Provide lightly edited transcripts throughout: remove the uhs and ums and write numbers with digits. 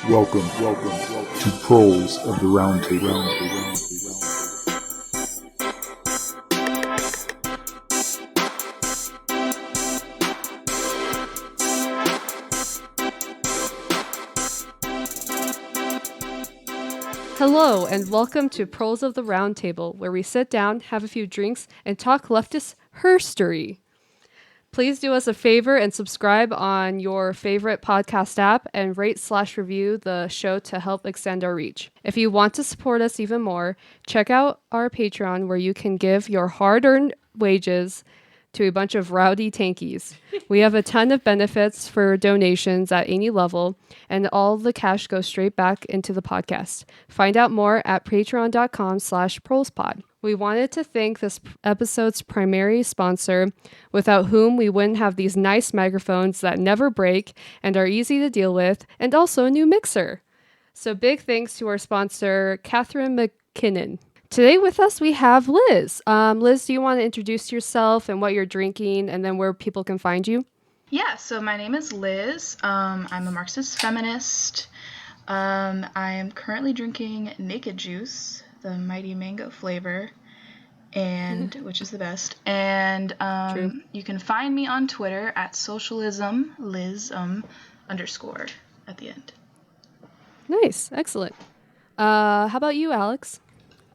Welcome to Proles of the Roundtable. Hello, and welcome to Proles of the Roundtable, where we sit down, have a few drinks, and talk leftist herstory. Please do us a favor and subscribe on your favorite podcast app and rate/review the show to help extend our reach. If you want to support us even more, check out our Patreon where you can give your hard-earned wages to a bunch of rowdy tankies. We have a ton of benefits for donations at any level, and all the cash goes straight back into the podcast. Find out more at patreon.com/prolespod. We wanted to thank this episode's primary sponsor, without whom we wouldn't have these nice microphones that never break and are easy to deal with, and also a new mixer. So big thanks to our sponsor, Catherine McKinnon. Today with us, we have Liz. Liz, do you want to introduce yourself and what you're drinking and then where people can find you? Yeah, so my name is Liz. I'm a Marxist feminist. I am currently drinking Naked Juice, the mighty mango flavor, and which is the best. And you can find me on Twitter at socialism, Liz _ at the end. Nice, excellent. How about you, Alex?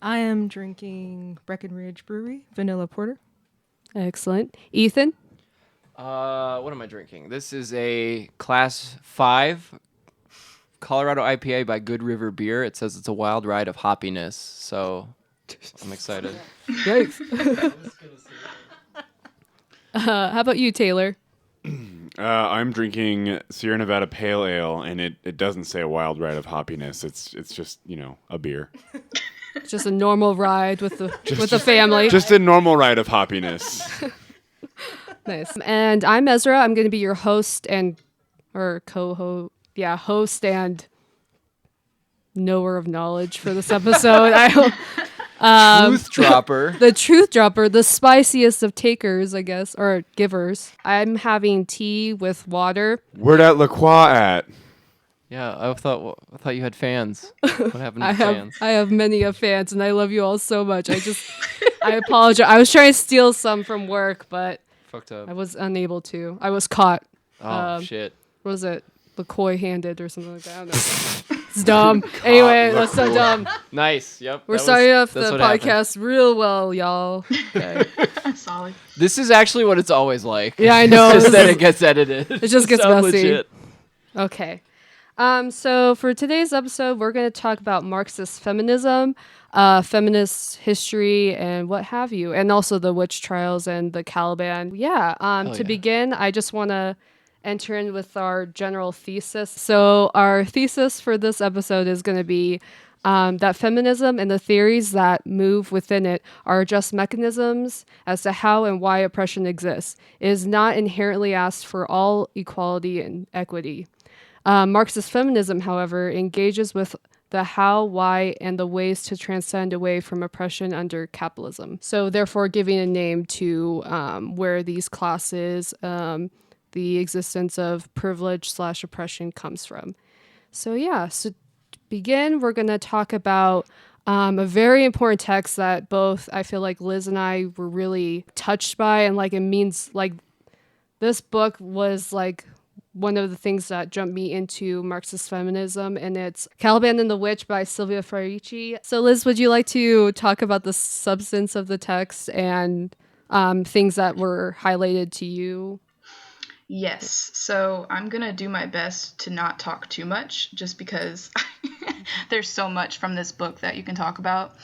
I am drinking Breckenridge Brewery Vanilla Porter. Excellent. Ethan? What am I drinking? This is a Class 5 Colorado IPA by Good River Beer. It says it's a wild ride of hoppiness, so I'm excited. Yikes. How about you, Taylor? I'm drinking Sierra Nevada Pale Ale, and it doesn't say a wild ride of hoppiness. It's just, a beer. Just a normal ride with the family. Just a normal ride of hoppiness. Nice. And I'm Ezra. I'm going to be your host and knower of knowledge for this episode. Truth dropper. The truth dropper, the spiciest of takers, I guess, or givers. I'm having tea with water. Where that La Croix at? Yeah, I thought you had fans. What happened to fans? I have many of fans, and I love you all so much. I apologize. I was trying to steal some from work, but Fucked up. I was unable to. I was caught. Oh, shit. What was it? LaCroix handed or something like that. I don't know. It's dumb. Anyway, that's so dumb. Nice. Yep. We're starting off the podcast real well, y'all. Okay. Solid. This is actually what it's always like. Yeah, I know. It's just that it gets edited. It just gets Sounds messy. legit. Okay. So for today's episode, we're going to talk about Marxist feminism, feminist history, and what have you, and also the witch trials and the Caliban. Yeah. To begin, I just want to enter in with our general thesis. So our thesis for this episode is going to be that feminism and the theories that move within it are just mechanisms as to how and why oppression exists. It is not inherently asked for all equality and equity. Marxist feminism, however, engages with the how, why, and the ways to transcend away from oppression under capitalism. So therefore giving a name to where these classes, the existence of privilege/oppression comes from. So to begin, we're going to talk about a very important text that both I feel like Liz and I were really touched by, and it means this book was one of the things that jumped me into Marxist feminism, and it's Caliban and the Witch by Silvia Federici. So Liz, would you like to talk about the substance of the text and things that were highlighted to you? Yes. So I'm going to do my best to not talk too much, just because there's so much from this book that you can talk about.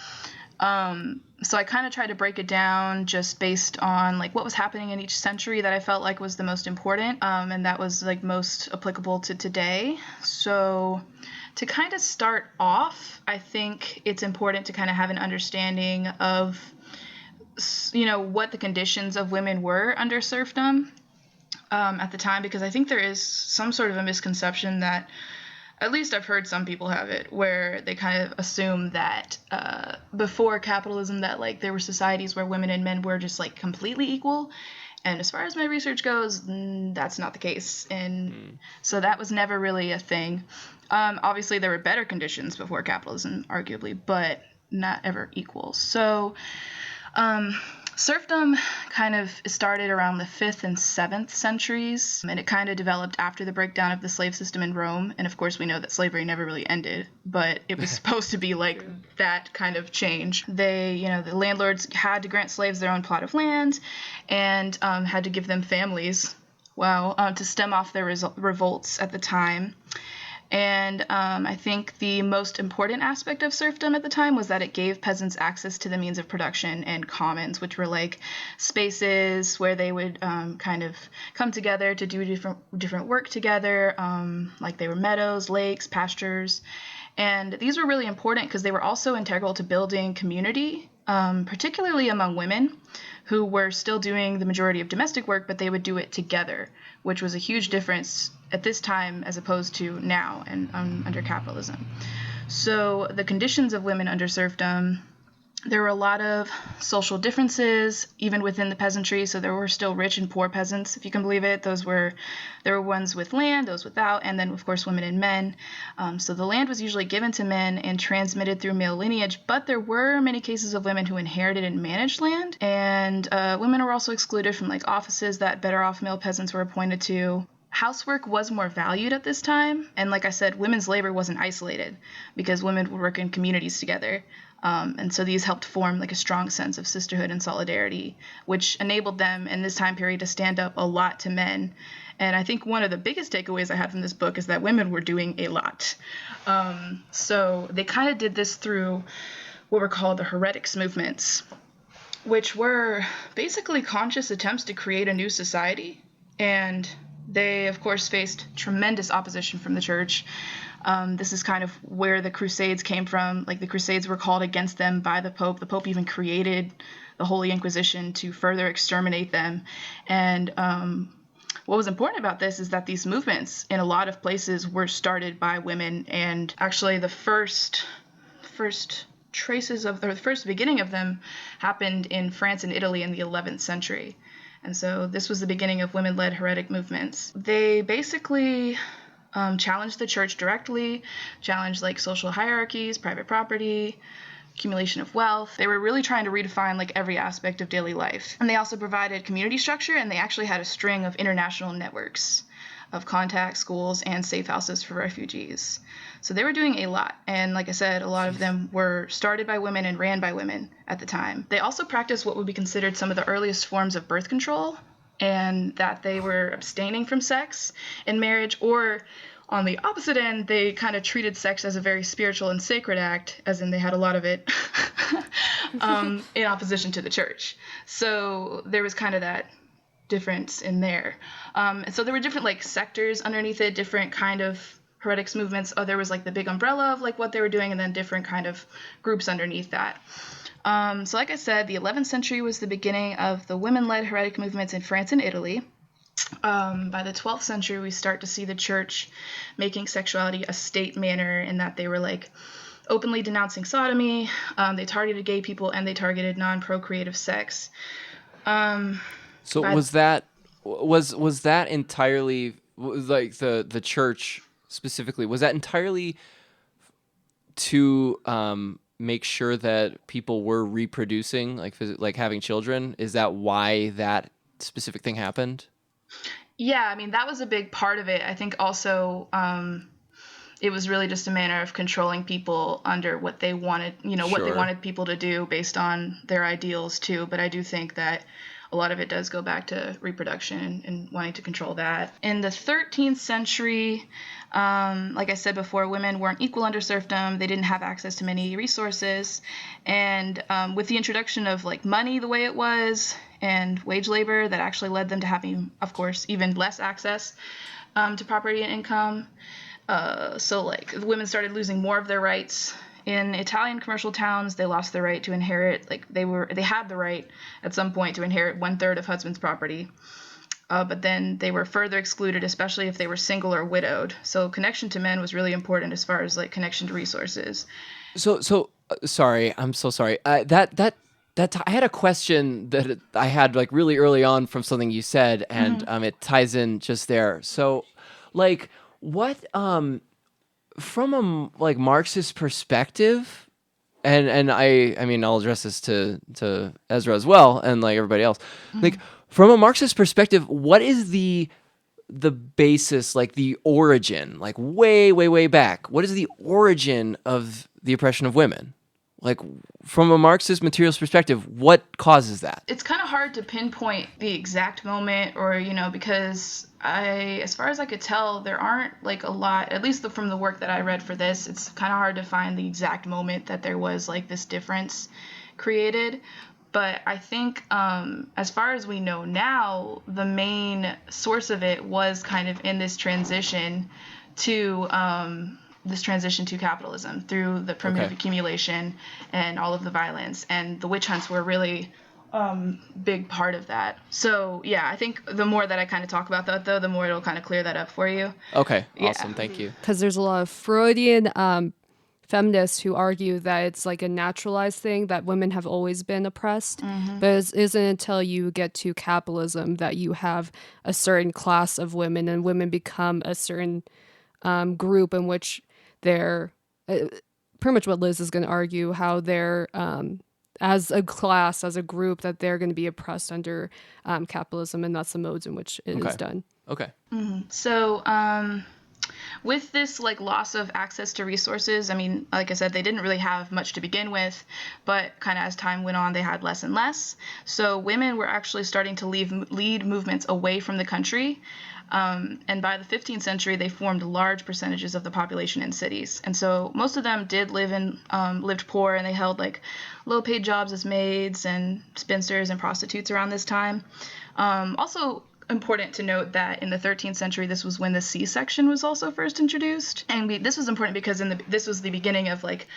So I kind of tried to break it down just based on what was happening in each century that I felt like was the most important, and that was most applicable to today. So to kind of start off, I think it's important to kind of have an understanding of, what the conditions of women were under serfdom at the time, because I think there is some sort of a misconception that, at least I've heard some people have it, where they kind of assume that before capitalism that there were societies where women and men were just completely equal, And as far as my research goes, that's not the case. And so that was never really a thing. Obviously, there were better conditions before capitalism, arguably, but not ever equal. So serfdom kind of started around the 5th and 7th centuries, and it kind of developed after the breakdown of the slave system in Rome. And of course, we know that slavery never really ended, but it was supposed to be like that kind of change. The landlords had to grant slaves their own plot of land and had to give them families, to stem off their revolts at the time. And I think the most important aspect of serfdom at the time was that it gave peasants access to the means of production and commons, which were like spaces where they would kind of come together to do different work together, like they were meadows, lakes, pastures. And these were really important because they were also integral to building community, particularly among women who were still doing the majority of domestic work, but they would do it together, which was a huge difference at this time as opposed to now and under capitalism. So the conditions of women under serfdom, there were a lot of social differences even within the peasantry. So there were still rich and poor peasants, if you can believe it. There were ones with land, those without, and then of course women and men. So the land was usually given to men and transmitted through male lineage, but there were many cases of women who inherited and managed land, and women were also excluded from like offices that better off male peasants were appointed to. Housework was more valued at this time, and like I said, women's labor wasn't isolated because women would work in communities together. And so these helped form like a strong sense of sisterhood and solidarity, which enabled them in this time period to stand up a lot to men. And I think one of the biggest takeaways I had from this book is that women were doing a lot. So they kind of did this through what were called the heretics movements, which were basically conscious attempts to create a new society. And they, of course, faced tremendous opposition from the church. This is kind of where the Crusades came from. Like the Crusades were called against them by the Pope. The Pope even created the Holy Inquisition to further exterminate them. And what was important about this is that these movements in a lot of places were started by women. And actually the first beginning of them happened in France and Italy in the 11th century. And so this was the beginning of women-led heretic movements. They basically challenged the church directly, challenged like social hierarchies, private property, accumulation of wealth. They were really trying to redefine like every aspect of daily life. And they also provided community structure, and they actually had a string of international networks of contact schools and safe houses for refugees. So they were doing a lot. And like I said, a lot of them were started by women and ran by women at the time. They also practiced what would be considered some of the earliest forms of birth control, and that they were abstaining from sex in marriage, or on the opposite end, they kind of treated sex as a very spiritual and sacred act, as in they had a lot of it, in opposition to the church. So there was kind of that difference in there. And so there were different like sectors underneath it, different kind of heretics movements. There was like the big umbrella of like what they were doing, and then different kind of groups underneath that. So like I said, the 11th century was the beginning of the women-led heretic movements in France and Italy. By the 12th century, we start to see the church making sexuality a state manner, in that they were like openly denouncing sodomy. They targeted gay people, and they targeted non-procreative sex. So was that entirely, like the church specifically, was that entirely to make sure that people were reproducing, like having children? Is that why that specific thing happened? Yeah, I mean, that was a big part of it. I think also it was really just a manner of controlling people under what they wanted, what they wanted people to do based on their ideals too. But I do think that a lot of it does go back to reproduction and wanting to control that. In the 13th century, like I said before, women weren't equal under serfdom. They didn't have access to many resources. And with the introduction of like money the way it was and wage labor, that actually led them to having, of course, even less access to property and income. So like the women started losing more of their rights. In Italian commercial towns, they lost their right to inherit, like they had the right at some point to inherit 1/3 of husband's property. But then they were further excluded, especially if they were single or widowed. So connection to men was really important as far as like connection to resources. So sorry, I'm so sorry. That I had a question that I had like really early on from something you said, and it ties in just there. So, like, what from a like Marxist perspective, and I mean I'll address this to Ezra as well, and like everybody else, like from a Marxist perspective, what is the basis, like the origin, like way back? What is the origin of the oppression of women? Like, from a Marxist materialist perspective, what causes that? It's kind of hard to pinpoint the exact moment, or because as far as I could tell, there aren't like a lot, at least from the work that I read for this, it's kind of hard to find the exact moment that there was like this difference created. But I think as far as we know now, the main source of it was kind of in this transition to capitalism through the primitive accumulation and all of the violence, and the witch hunts were really big part of that. So yeah, I think the more that I kind of talk about that, though, the more it'll kind of clear that up for you. Okay, awesome, thank you. Because there's a lot of Freudian feminists who argue that it's like a naturalized thing, that women have always been oppressed, but it isn't until you get to capitalism that you have a certain class of women, and women become a certain group in which they're pretty much what Liz is going to argue, how they're as a class, as a group, that they're going to be oppressed under capitalism, and that's the modes in which it is done. Okay. So with this like loss of access to resources, I mean, like I said, they didn't really have much to begin with, but kind of as time went on, they had less and less. So women were actually starting to lead movements away from the country. And by the 15th century, they formed large percentages of the population in cities. And so most of them did lived poor, and they held like low-paid jobs as maids and spinsters and prostitutes around this time. Also important to note that in the 13th century, this was when the C-section was also first introduced. And this was important because this was the beginning of like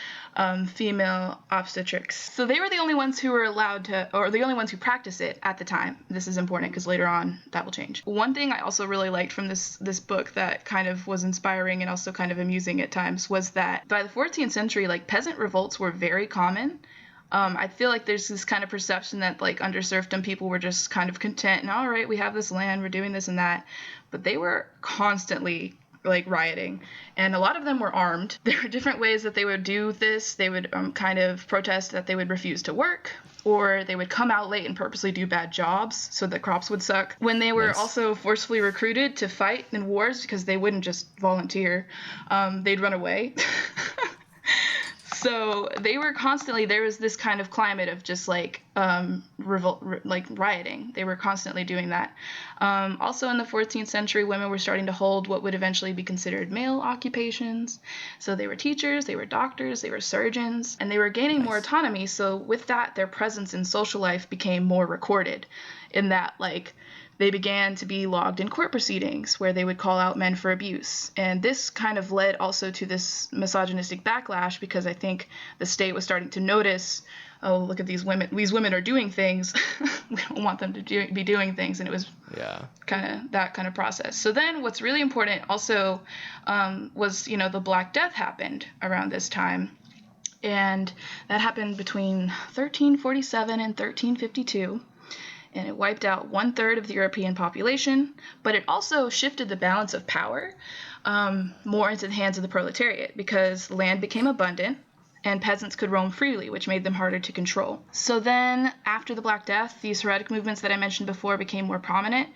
female obstetrics. So they were the only ones who were allowed to, or the only ones who practiced it at the time. This is important because later on that will change. One thing I also really liked from this book that kind of was inspiring and also kind of amusing at times was that by the 14th century, like peasant revolts were very common. I feel like there's this kind of perception that like under serfdom people were just kind of content and all right, we have this land, we're doing this and that, but they were constantly like rioting, and a lot of them were armed. There were different ways that they would do this. They would kind of protest that they would refuse to work, or they would come out late and purposely do bad jobs so that crops would suck. When they were also forcefully recruited to fight in wars because they wouldn't just volunteer, they'd run away. So they were constantly, there was this kind of climate of just like rioting. They were constantly doing that. Also in the 14th century, women were starting to hold what would eventually be considered male occupations. So they were teachers, they were doctors, they were surgeons, and they were gaining more autonomy. So with that, their presence in social life became more recorded, in that like they began to be logged in court proceedings where they would call out men for abuse. And this kind of led also to this misogynistic backlash, because I think the state was starting to notice, oh, look at these women. These women are doing things. We don't want them to be doing things. And it was kind of that kind of process. So then what's really important also was, the Black Death happened around this time. And that happened between 1347 and 1352. And it wiped out 1/3 of the European population, but it also shifted the balance of power more into the hands of the proletariat, because land became abundant and peasants could roam freely, which made them harder to control. So then, after the Black Death, these heretic movements that I mentioned before became more prominent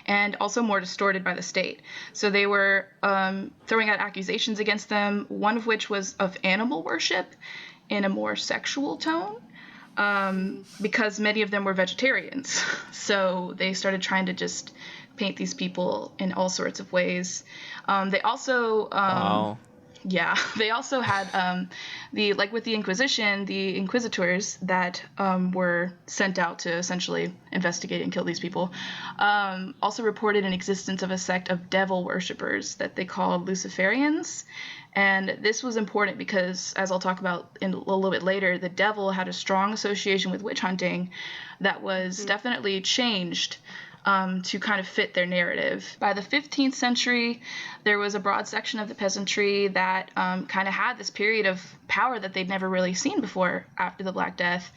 and also more distorted by the state. So they were throwing out accusations against them, one of which was of animal worship in a more sexual tone. Because many of them were vegetarians. So they started trying to just paint these people in all sorts of ways. They also, they also had with the Inquisition, the inquisitors that were sent out to essentially investigate and kill these people, also reported an existence of a sect of devil worshippers that they called Luciferians. And this was important because, as I'll talk about in a little bit later, the devil had a strong association with witch hunting that was definitely changed to kind of fit their narrative. By the 15th century, there was a broad section of the peasantry that kind of had this period of power that they'd never really seen before after the Black Death.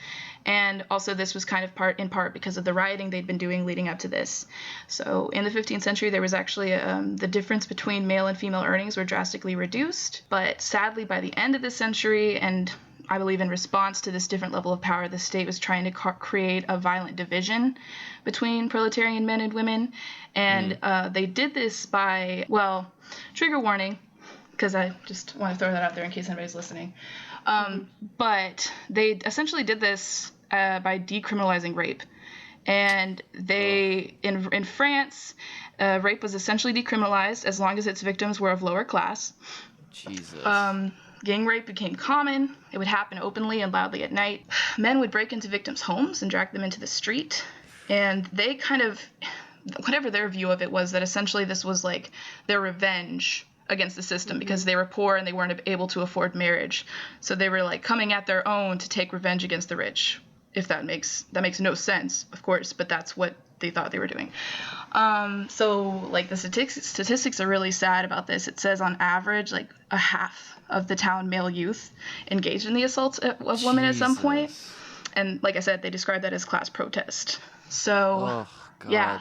And also this was kind of in part because of the rioting they'd been doing leading up to this. So in the 15th century, there was actually the difference between male and female earnings were drastically reduced. But sadly, by the end of the century, and I believe in response to this different level of power, the state was trying to create a violent division between proletarian men and women. And they did this by, well, trigger warning, because I just want to throw that out there in case anybody's listening. But they essentially did this by decriminalizing rape. And they, in France, rape was essentially decriminalized as long as its victims were of lower class. Jesus. Gang rape became common. It would happen openly and loudly at night. Men would break into victims' homes and drag them into the street. And they kind of, whatever their view of it was, that essentially this was like their revenge against the system because they were poor and they weren't able to afford marriage. So they were like coming at their own to take revenge against the rich. If that makes no sense, of course, but that's what they thought they were doing. So like the statistics are really sad about this. It says on average like a half of the town male youth engaged in the assaults of women at some point. And like I said, they describe that as class protest. So yeah.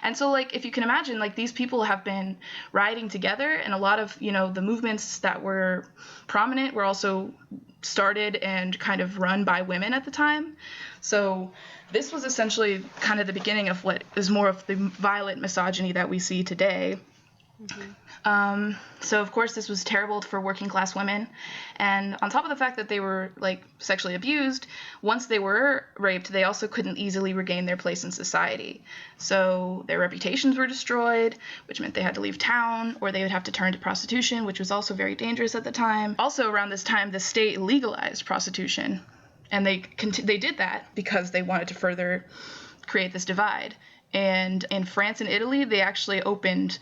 And so, like, if you can imagine, like, these people have been rioting together, and a lot of, the movements that were prominent were also started and kind of run by women at the time. So this was essentially kind of the beginning of what is more of the violent misogyny that we see today. So of course this was terrible for working class women, and on top of the fact that they were like sexually abused, once they were raped, they also couldn't easily regain their place in society. So their reputations were destroyed, which meant they had to leave town, or they would have to turn to prostitution, which was also very dangerous at the time. Also around this time, the state legalized prostitution, and they did that because they wanted to further create this divide. And in France and Italy, they actually opened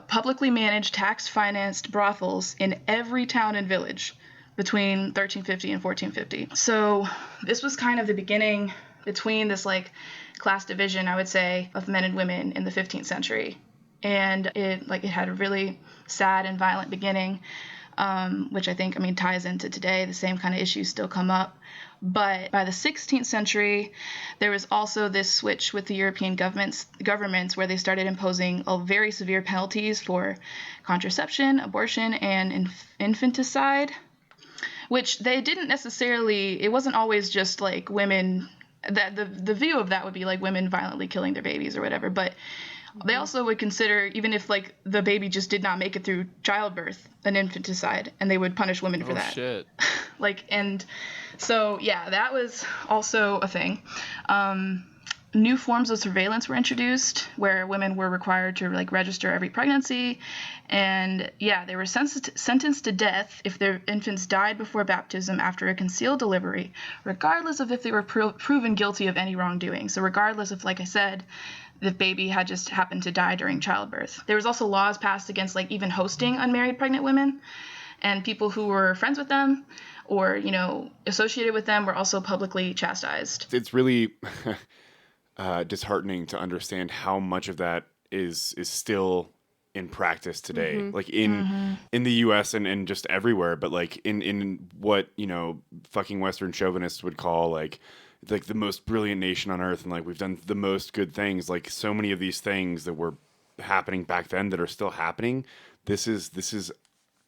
publicly managed tax-financed brothels in every town and village between 1350 and 1450. So this was kind of the beginning between this like class division, I would say, of men and women in the 15th century. And it had a really sad and violent beginning, which I think, ties into today. The same kind of issues still come up. But by the 16th century, there was also this switch with the European governments where they started imposing very severe penalties for contraception, abortion, and infanticide, which they didn't necessarily, it wasn't always just like women, that the view of that would be like women violently killing their babies or whatever, but they also would consider, even if like the baby just did not make it through childbirth, an infanticide, and they would punish women for that. Shit. And so, yeah, that was also a thing. New forms of surveillance were introduced where women were required to like register every pregnancy. And yeah, they were sentenced to death if their infants died before baptism after a concealed delivery, regardless of if they were proven guilty of any wrongdoing. So regardless if, like I said, the baby had just happened to die during childbirth. There was also laws passed against like even hosting unmarried pregnant women, and people who were friends with them or, associated with them were also publicly chastised. It's really disheartening to understand how much of that is still in practice today, like in the U.S. and just everywhere, but like in what, fucking Western chauvinists would call like the most brilliant nation on earth, and like we've done the most good things. Like so many of these things that were happening back then that are still happening. This is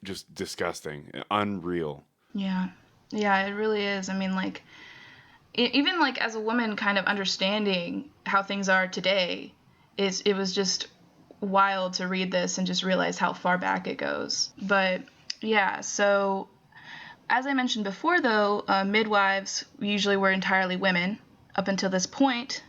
just disgusting, unreal. Yeah, it really is. Even like as a woman, kind of understanding how things are today, it was just wild to read this and just realize how far back it goes. But yeah, so as I mentioned before, though, midwives usually were entirely women up until this point.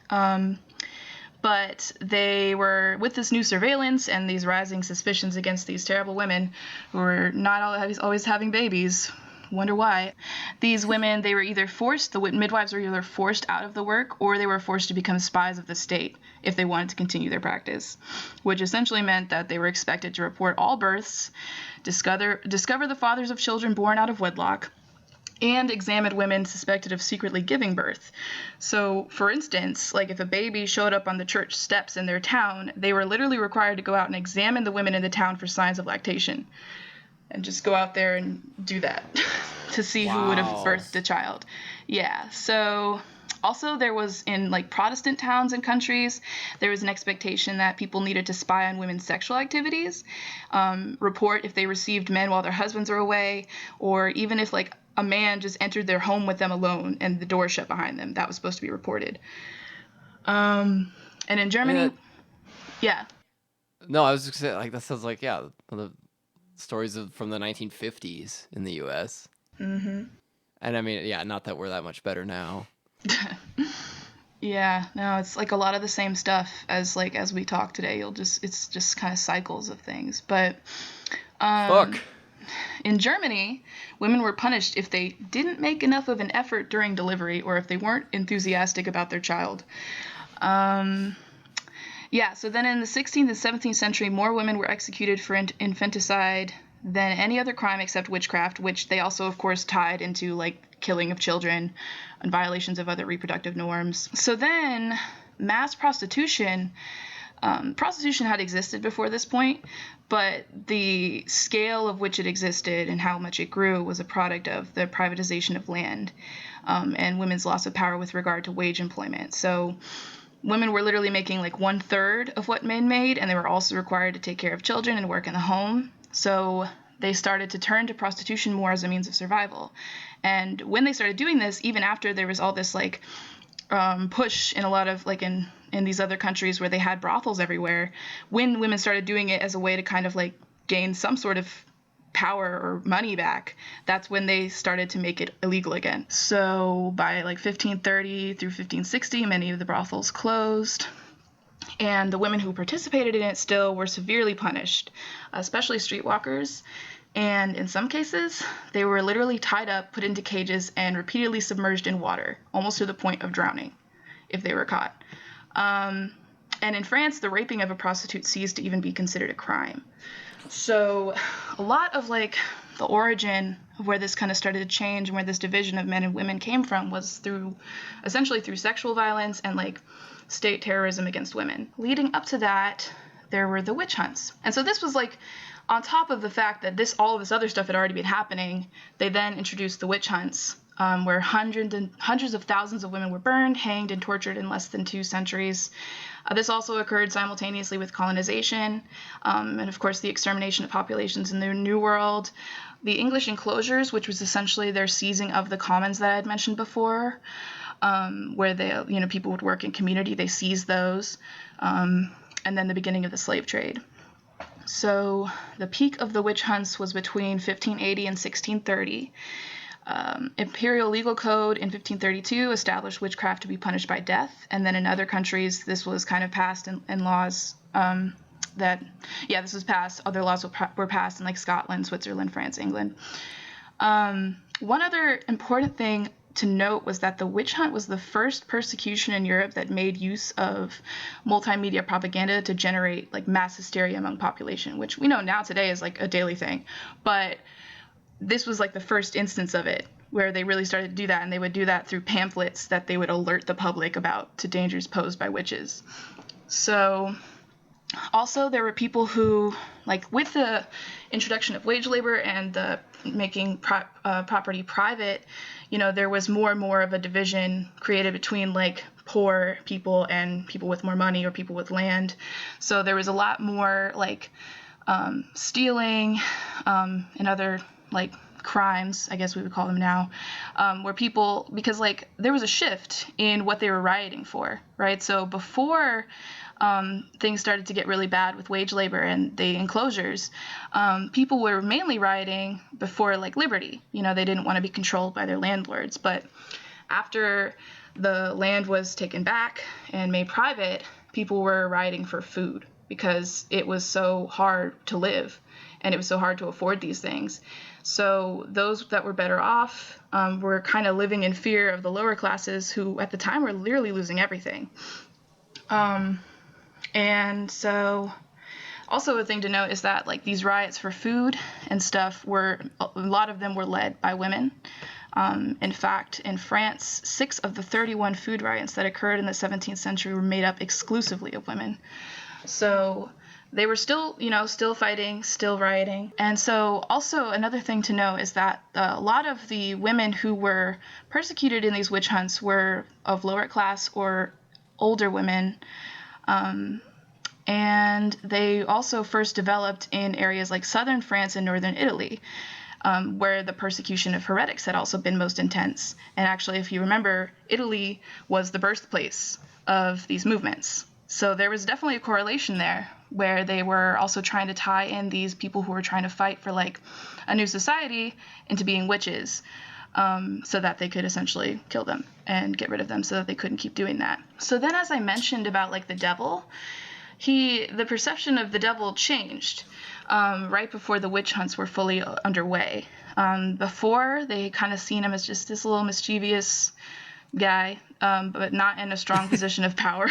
But they were, with this new surveillance and these rising suspicions against these terrible women who were not always having babies, wonder why, these women, they were either forced, the midwives were either forced out of the work, or they were forced to become spies of the state if they wanted to continue their practice, which essentially meant that they were expected to report all births, discover the fathers of children born out of wedlock, and examined women suspected of secretly giving birth. So, for instance, like if a baby showed up on the church steps in their town, they were literally required to go out and examine the women in the town for signs of lactation. And just go out there and do that to see who would have Wow. birthed a child. Yeah, so also there was in like Protestant towns and countries, there was an expectation that people needed to spy on women's sexual activities, report if they received men while their husbands were away, or even if like a man just entered their home with them alone and the door shut behind them. That was supposed to be reported. And in Germany, yeah. No, I was just saying, like, that sounds like, yeah, one of the stories from the 1950s in the U.S. Mm-hmm. And I mean, yeah, not that we're that much better now. Yeah, no, it's like a lot of the same stuff as we talk today. It's just kind of cycles of things. But Fuck. in Germany, women were punished if they didn't make enough of an effort during delivery or if they weren't enthusiastic about their child. Yeah, so then in the 16th and 17th century, more women were executed for infanticide than any other crime except witchcraft, which they also, of course, tied into like killing of children and violations of other reproductive norms. So then mass prostitution had existed before this point, but the scale of which it existed and how much it grew was a product of the privatization of land and women's loss of power with regard to wage employment. So women were literally making like 1/3 of what men made, and they were also required to take care of children and work in the home. So they started to turn to prostitution more as a means of survival. And when they started doing this, even after there was all this like push in a lot of like in these other countries where they had brothels everywhere, when women started doing it as a way to kind of like gain some sort of power or money back, that's when they started to make it illegal again. So by like 1530 through 1560, many of the brothels closed, and the women who participated in it still were severely punished, especially streetwalkers. And in some cases, they were literally tied up, put into cages, and repeatedly submerged in water, almost to the point of drowning, if they were caught. And in France, the raping of a prostitute ceased to even be considered a crime. So a lot of like the origin of where this kind of started to change and where this division of men and women came from was essentially through sexual violence and like state terrorism against women. Leading up to that, there were the witch hunts. And so this was like on top of the fact that all of this other stuff had already been happening. They then introduced the witch hunts, where hundreds of thousands of women were burned, hanged, and tortured in less than 2 centuries. This also occurred simultaneously with colonization, and of course the extermination of populations in the New World. The English enclosures, which was essentially their seizing of the commons that I had mentioned before, where people would work in community, they seized those, and then the beginning of the slave trade. So the peak of the witch hunts was between 1580 and 1630. Imperial legal code in 1532 established witchcraft to be punished by death, and then in other countries this was kind of passed in laws this was passed. Other laws were passed in like Scotland, Switzerland, France, England. One other important thing to note was that the witch hunt was the first persecution in Europe that made use of multimedia propaganda to generate like mass hysteria among population, which we know now today is like a daily thing, but this was like the first instance of it where they really started to do that, and they would do that through pamphlets that they would alert the public to dangers posed by witches. So also there were people who, like with the introduction of wage labor and the making property private, there was more and more of a division created between like poor people and people with more money or people with land. So there was a lot more like stealing and other like crimes, I guess we would call them now, where people, because like there was a shift in what they were rioting for, right? So before things started to get really bad with wage labor and the enclosures, people were mainly rioting before like liberty. They didn't want to be controlled by their landlords. But after the land was taken back and made private, people were rioting for food because it was so hard to live and it was so hard to afford these things. So those that were better off were kind of living in fear of the lower classes, who at the time were literally losing everything. And so also a thing to note is that like these riots for food and stuff a lot of them were led by women. In fact, in France, 6 of the 31 food riots that occurred in the 17th century were made up exclusively of women. So they were still, still fighting, still rioting. And so also another thing to know is that a lot of the women who were persecuted in these witch hunts were of lower class or older women. And they also first developed in areas like southern France and northern Italy, where the persecution of heretics had also been most intense. And actually, if you remember, Italy was the birthplace of these movements. So there was definitely a correlation there, where they were also trying to tie in these people who were trying to fight for like a new society into being witches, so that they could essentially kill them and get rid of them so that they couldn't keep doing that. So then, as I mentioned about like the devil, the perception of the devil changed right before the witch hunts were fully underway. Before, they kind of seen him as just this little mischievous guy, but not in a strong position of power.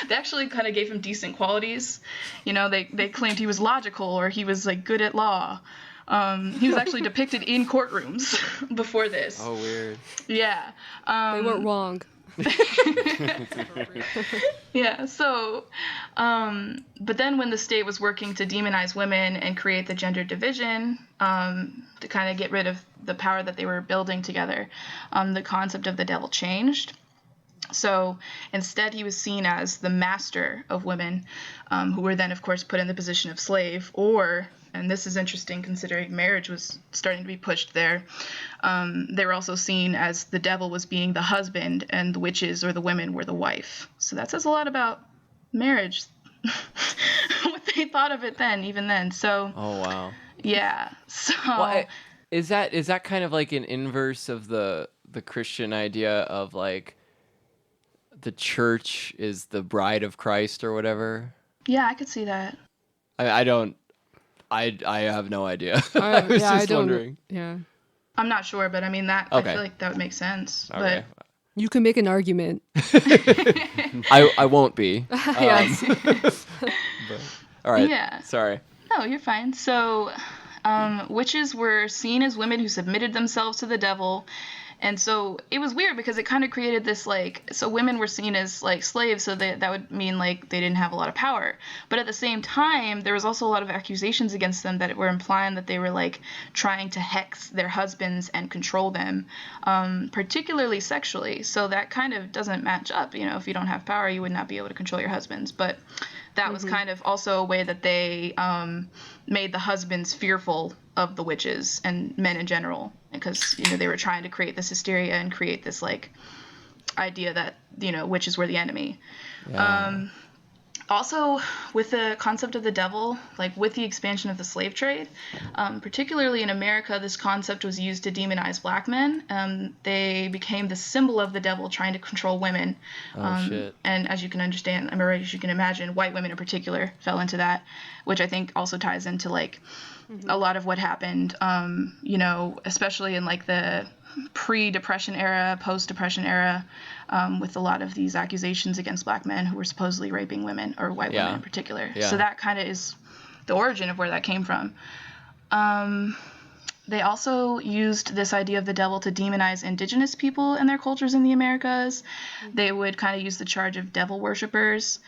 They actually kind of gave him decent qualities. They claimed he was logical or he was like good at law. He was actually depicted in courtrooms before this. Oh, weird. Yeah. They weren't wrong. Yeah, so, but then when the state was working to demonize women and create the gender division, to kind of get rid of the power that they were building together, the concept of the devil changed. So instead, he was seen as the master of women, who were then, of course, put in the position of slave, or, and this is interesting considering marriage was starting to be pushed there, they were also seen as the devil was being the husband and the witches or the women were the wife. So that says a lot about marriage, what they thought of it then, even then. So, Oh, wow. yeah. So, Well, is that kind of like an inverse of the Christian idea of like the church is the bride of Christ or whatever? yeah, I could see that. I have no idea. I was just wondering. Yeah. I'm not sure, but I mean that Okay. I feel like that would make sense. Okay. You can make an argument. I won't be. Yes. All right. Yeah. Sorry. But no, you're fine. So, witches were seen as women who submitted themselves to the devil. And so it was weird because it kind of created this so women were seen as like slaves, so that would mean like they didn't have a lot of power. But at the same time, there was also a lot of accusations against them that were implying that they were like trying to hex their husbands and control them, particularly sexually. So that kind of doesn't match up. If you don't have power, you would not be able to control your husbands. But that was kind of also a way that they made the husbands fearful of the witches and men in general, because they were trying to create this hysteria and create this like idea that witches were the enemy. Yeah. Also, with the concept of the devil, like with the expansion of the slave trade, particularly in America, this concept was used to demonize black men. They became the symbol of the devil trying to control women. Oh, shit. And as you can understand, as you can imagine, white women in particular fell into that, which I think also ties into like a lot of what happened, especially in like the pre-Depression era, post-Depression era, with a lot of these accusations against black men who were supposedly raping women, or white women in particular. Yeah. So that kind of is the origin of where that came from. They also used this idea of the devil to demonize indigenous people and their cultures in the Americas. They would kind of use the charge of devil worshippers,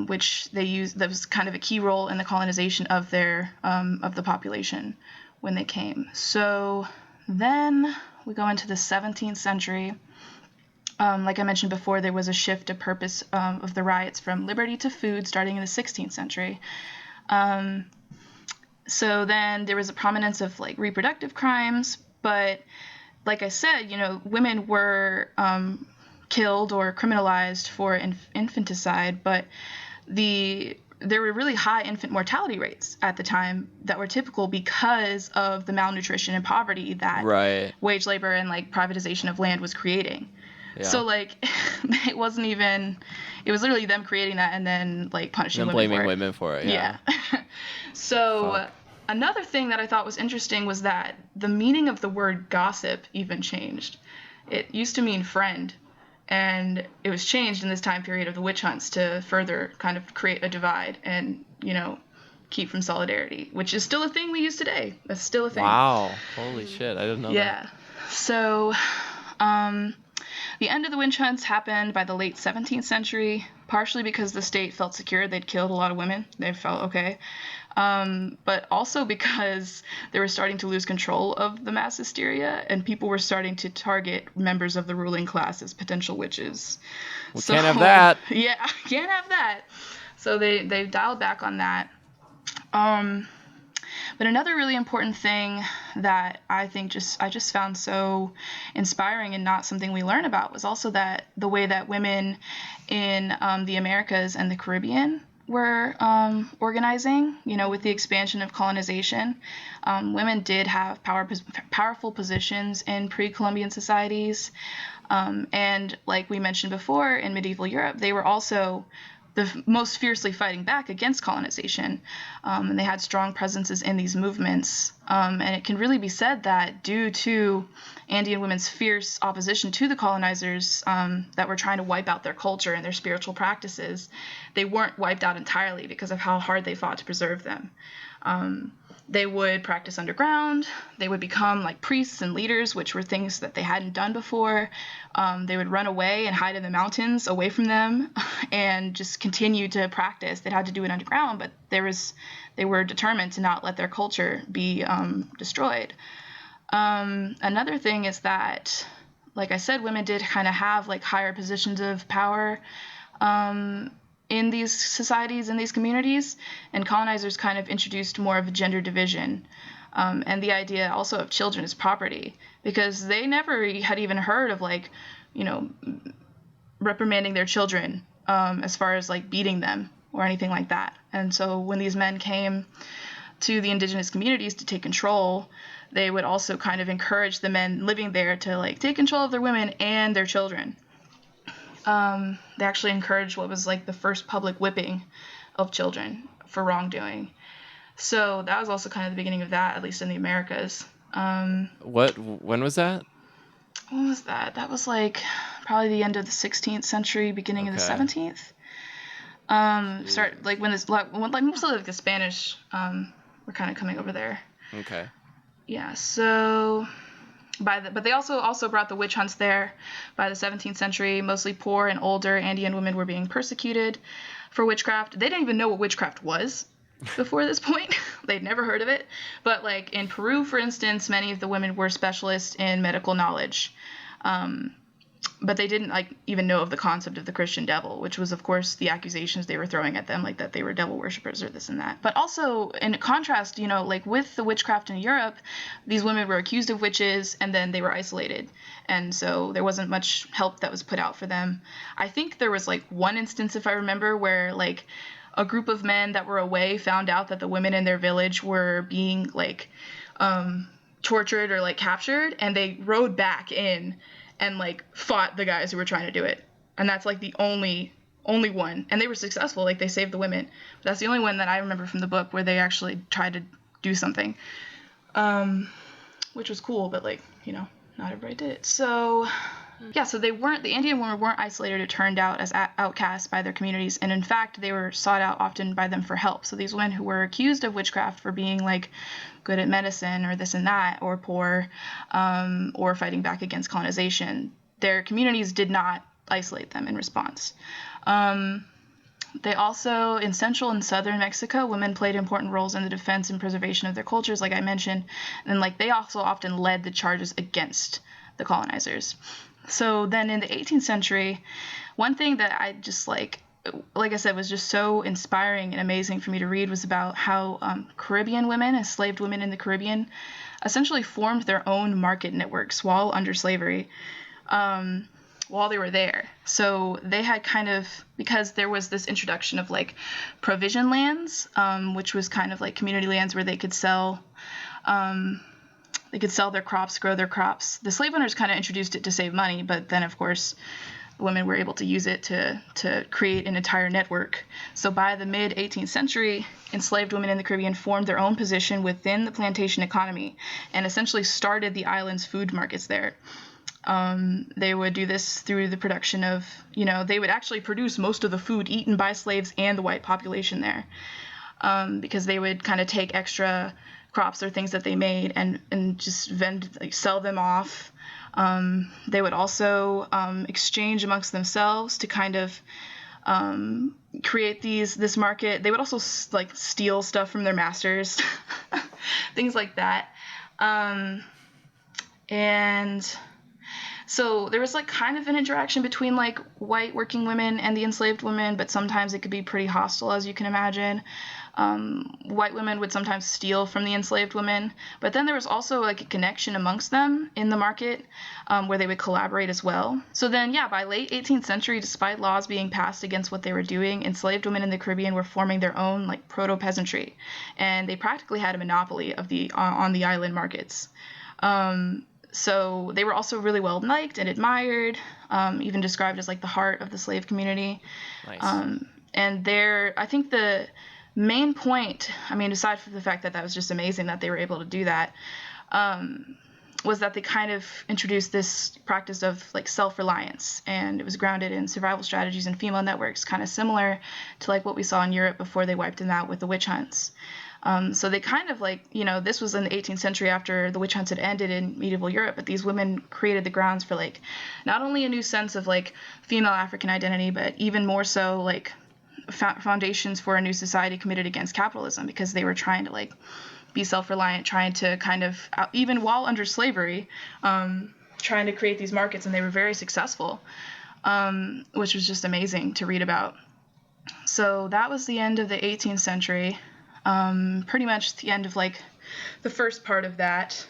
which they used. That was kind of a key role in the colonization of of the population when they came. So then we go into the 17th century. Like I mentioned before, there was a shift of purpose of the riots from liberty to food starting in the 16th century. So then there was a prominence of like reproductive crimes, but like I said, women were killed or criminalized for infanticide, but there were really high infant mortality rates at the time that were typical because of the malnutrition and poverty that wage labor and like privatization of land was creating. Yeah. So like it was literally them creating that and then like punishing women blaming for it. women for it. Yeah. So another thing that I thought was interesting was that the meaning of the word gossip even changed. It used to mean friend, and it was changed in this time period of the witch hunts to further kind of create a divide and, keep from solidarity, which is still a thing we use today. That's still a thing. Wow. Holy shit. I didn't know that. Yeah. So, the end of the witch hunts happened by the late 17th century, partially because the state felt secure. They'd killed a lot of women. They felt okay. But also because they were starting to lose control of the mass hysteria, and people were starting to target members of the ruling class as potential witches. Can't have that. Yeah, can't have that. So they dialed back on that. But another really important thing that I think I just found so inspiring and not something we learn about was also that the way that women in the Americas and the Caribbean were organizing, with the expansion of colonization. Women did have powerful positions in pre-Columbian societies. And like we mentioned before, in medieval Europe, they were also the most fiercely fighting back against colonization. And they had strong presences in these movements. And it can really be said that due to Andean women's fierce opposition to the colonizers that were trying to wipe out their culture and their spiritual practices, they weren't wiped out entirely because of how hard they fought to preserve them. They would practice underground. They would become like priests and leaders, which were things that they hadn't done before. They would run away and hide in the mountains away from them and just continue to practice. They'd had to do it underground, but they were determined to not let their culture be destroyed. Another thing is that, like I said, women did kind of have like higher positions of power in these societies, in these communities, and colonizers kind of introduced more of a gender division, and the idea also of children as property, because they never had even heard of reprimanding their children as far as like beating them or anything like that. And so when these men came to the indigenous communities to take control, they would also kind of encourage the men living there to like take control of their women and their children. They actually encouraged what was like the first public whipping of children for wrongdoing. So that was also kind of the beginning of that, at least in the Americas. When was that? When was that? That was like probably the end of the 16th century, beginning of the 17th. Start like when mostly like the Spanish were kind of coming over there. Okay. Yeah. So. But they also brought the witch hunts there. By the 17th century, mostly poor and older Andean women were being persecuted for witchcraft. They didn't even know what witchcraft was before this point. They'd never heard of it. But like in Peru, for instance, many of the women were specialists in medical knowledge. But they didn't like even know of the concept of the Christian devil, which was, of course, the accusations they were throwing at them, like that they were devil worshippers or this and that. But also, in contrast, like with the witchcraft in Europe, these women were accused of witches and then they were isolated. And so there wasn't much help that was put out for them. I think there was like one instance, if I remember, where like a group of men that were away found out that the women in their village were being like tortured or like captured, and they rode back in and like fought the guys who were trying to do it. And that's like the only one, and they were successful, like they saved the women. But that's the only one that I remember from the book where they actually tried to do something, which was cool, but like not everybody did it. So yeah, so the Andean women weren't isolated or turned out as outcasts by their communities, and in fact they were sought out often by them for help. So these women who were accused of witchcraft for being like good at medicine or this and that, or poor, or fighting back against colonization, their communities did not isolate them in response. They also, in central and southern Mexico, women played important roles in the defense and preservation of their cultures, like I mentioned, and like they also often led the charges against the colonizers. So then in the 18th century, one thing that I just like I said, was just so inspiring and amazing for me to read was about how Caribbean women, enslaved women in the Caribbean, essentially formed their own market networks while under slavery, while they were there. So they had kind of, because there was this introduction of like provision lands, which was kind of like community lands where they could sell their crops, grow their crops. The slave owners kind of introduced it to save money, but then of course women were able to use it to create an entire network. So by the mid-18th century, enslaved women in the Caribbean formed their own position within the plantation economy and essentially started the island's food markets there. They would do this through the production of, they would actually produce most of the food eaten by slaves and the white population there, because they would kind of take extra crops or things that they made and just sell them off. They would also exchange amongst themselves to kind of create this market. They would also like steal stuff from their masters, things like that. And so there was like kind of an interaction between like white working women and the enslaved women, but sometimes it could be pretty hostile, as you can imagine. White women would sometimes steal from the enslaved women, but then there was also like a connection amongst them in the market where they would collaborate as well. So then, yeah, by late 18th century, despite laws being passed against what they were doing, enslaved women in the Caribbean were forming their own like proto-peasantry, and they practically had a monopoly of on the island markets. So they were also really well liked and admired, even described as like the heart of the slave community. Nice. And I think the main point, I mean, aside from the fact that was just amazing that they were able to do that, was that they kind of introduced this practice of like self-reliance, and it was grounded in survival strategies and female networks, kind of similar to like what we saw in Europe before they wiped them out with the witch hunts. So they kind of like, this was in the 18th century after the witch hunts had ended in medieval Europe, but these women created the grounds for like not only a new sense of like female African identity, but even more so like foundations for a new society committed against capitalism, because they were trying to like be self-reliant, trying to kind of, even while under slavery, trying to create these markets, and they were very successful, which was just amazing to read about. So that was the end of the 18th century. Pretty much the end of like the first part of that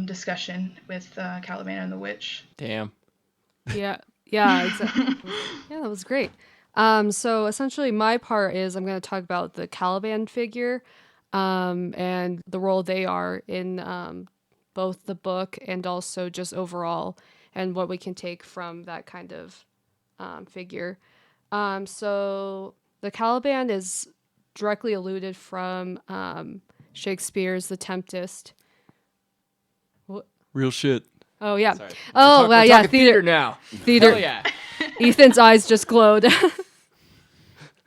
discussion with Caliban and the witch. Damn. Yeah, exactly. Yeah, that was great. So essentially my part is I'm going to talk about the Caliban figure and the role they are in both the book and also just overall, and what we can take from that kind of figure. So the Caliban is directly alluded from Shakespeare's The Tempest. Real shit. Oh, yeah. Sorry. Oh, well, yeah, theater now. Theater. Hell yeah. Ethan's eyes just glowed.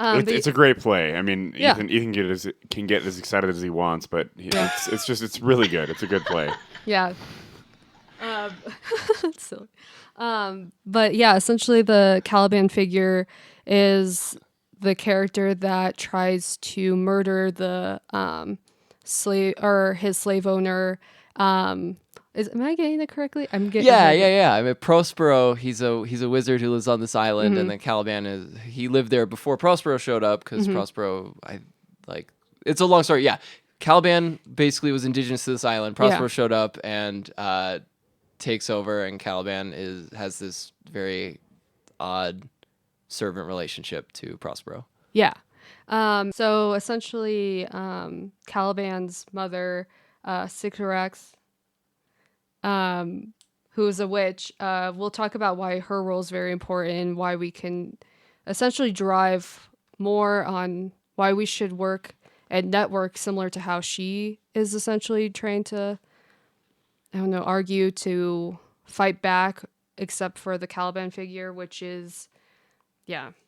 It's a great play. I mean, Yeah. Ethan can get as excited as he wants, but it's really good. It's a good play. Yeah. It's silly. But yeah, essentially the Caliban figure is the character that tries to murder the slave or his slave owner. Am I getting it correctly? I'm getting Yeah. I mean, Prospero, he's a wizard who lives on this island, and then Caliban he lived there before Prospero showed up, because Prospero, it's a long story. Yeah, Caliban basically was indigenous to this island. Prospero showed up and takes over, and Caliban has this very odd servant relationship to Prospero. Yeah. So essentially, Caliban's mother, Sycorax, who is a witch, we'll talk about why her role is very important and why we can essentially drive more on why we should work and network similar to how she is essentially trying to, argue to fight back, except for the Caliban figure, which is,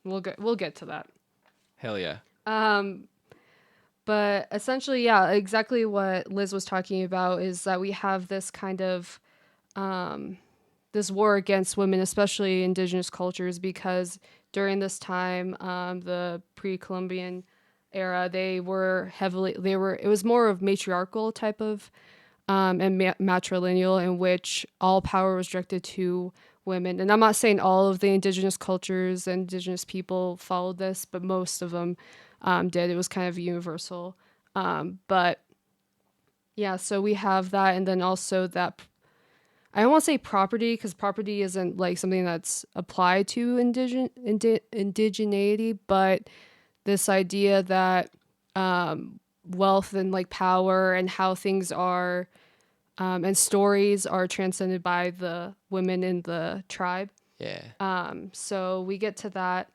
we'll get to that. Hell yeah. But essentially, exactly what Liz was talking about is that we have this kind of this war against women, especially indigenous cultures, because during this time, the pre-Columbian era, it was more of matriarchal type of and matrilineal, in which all power was directed to women. And I'm not saying all of the indigenous cultures and indigenous people followed this, but most of them did. It was kind of universal. But yeah, so we have that. And then also that, I don't want to say property, because property isn't like something that's applied to indigeneity, but this idea that wealth and like power and how things are and stories are transcended by the women in the tribe. Yeah. So we get to that.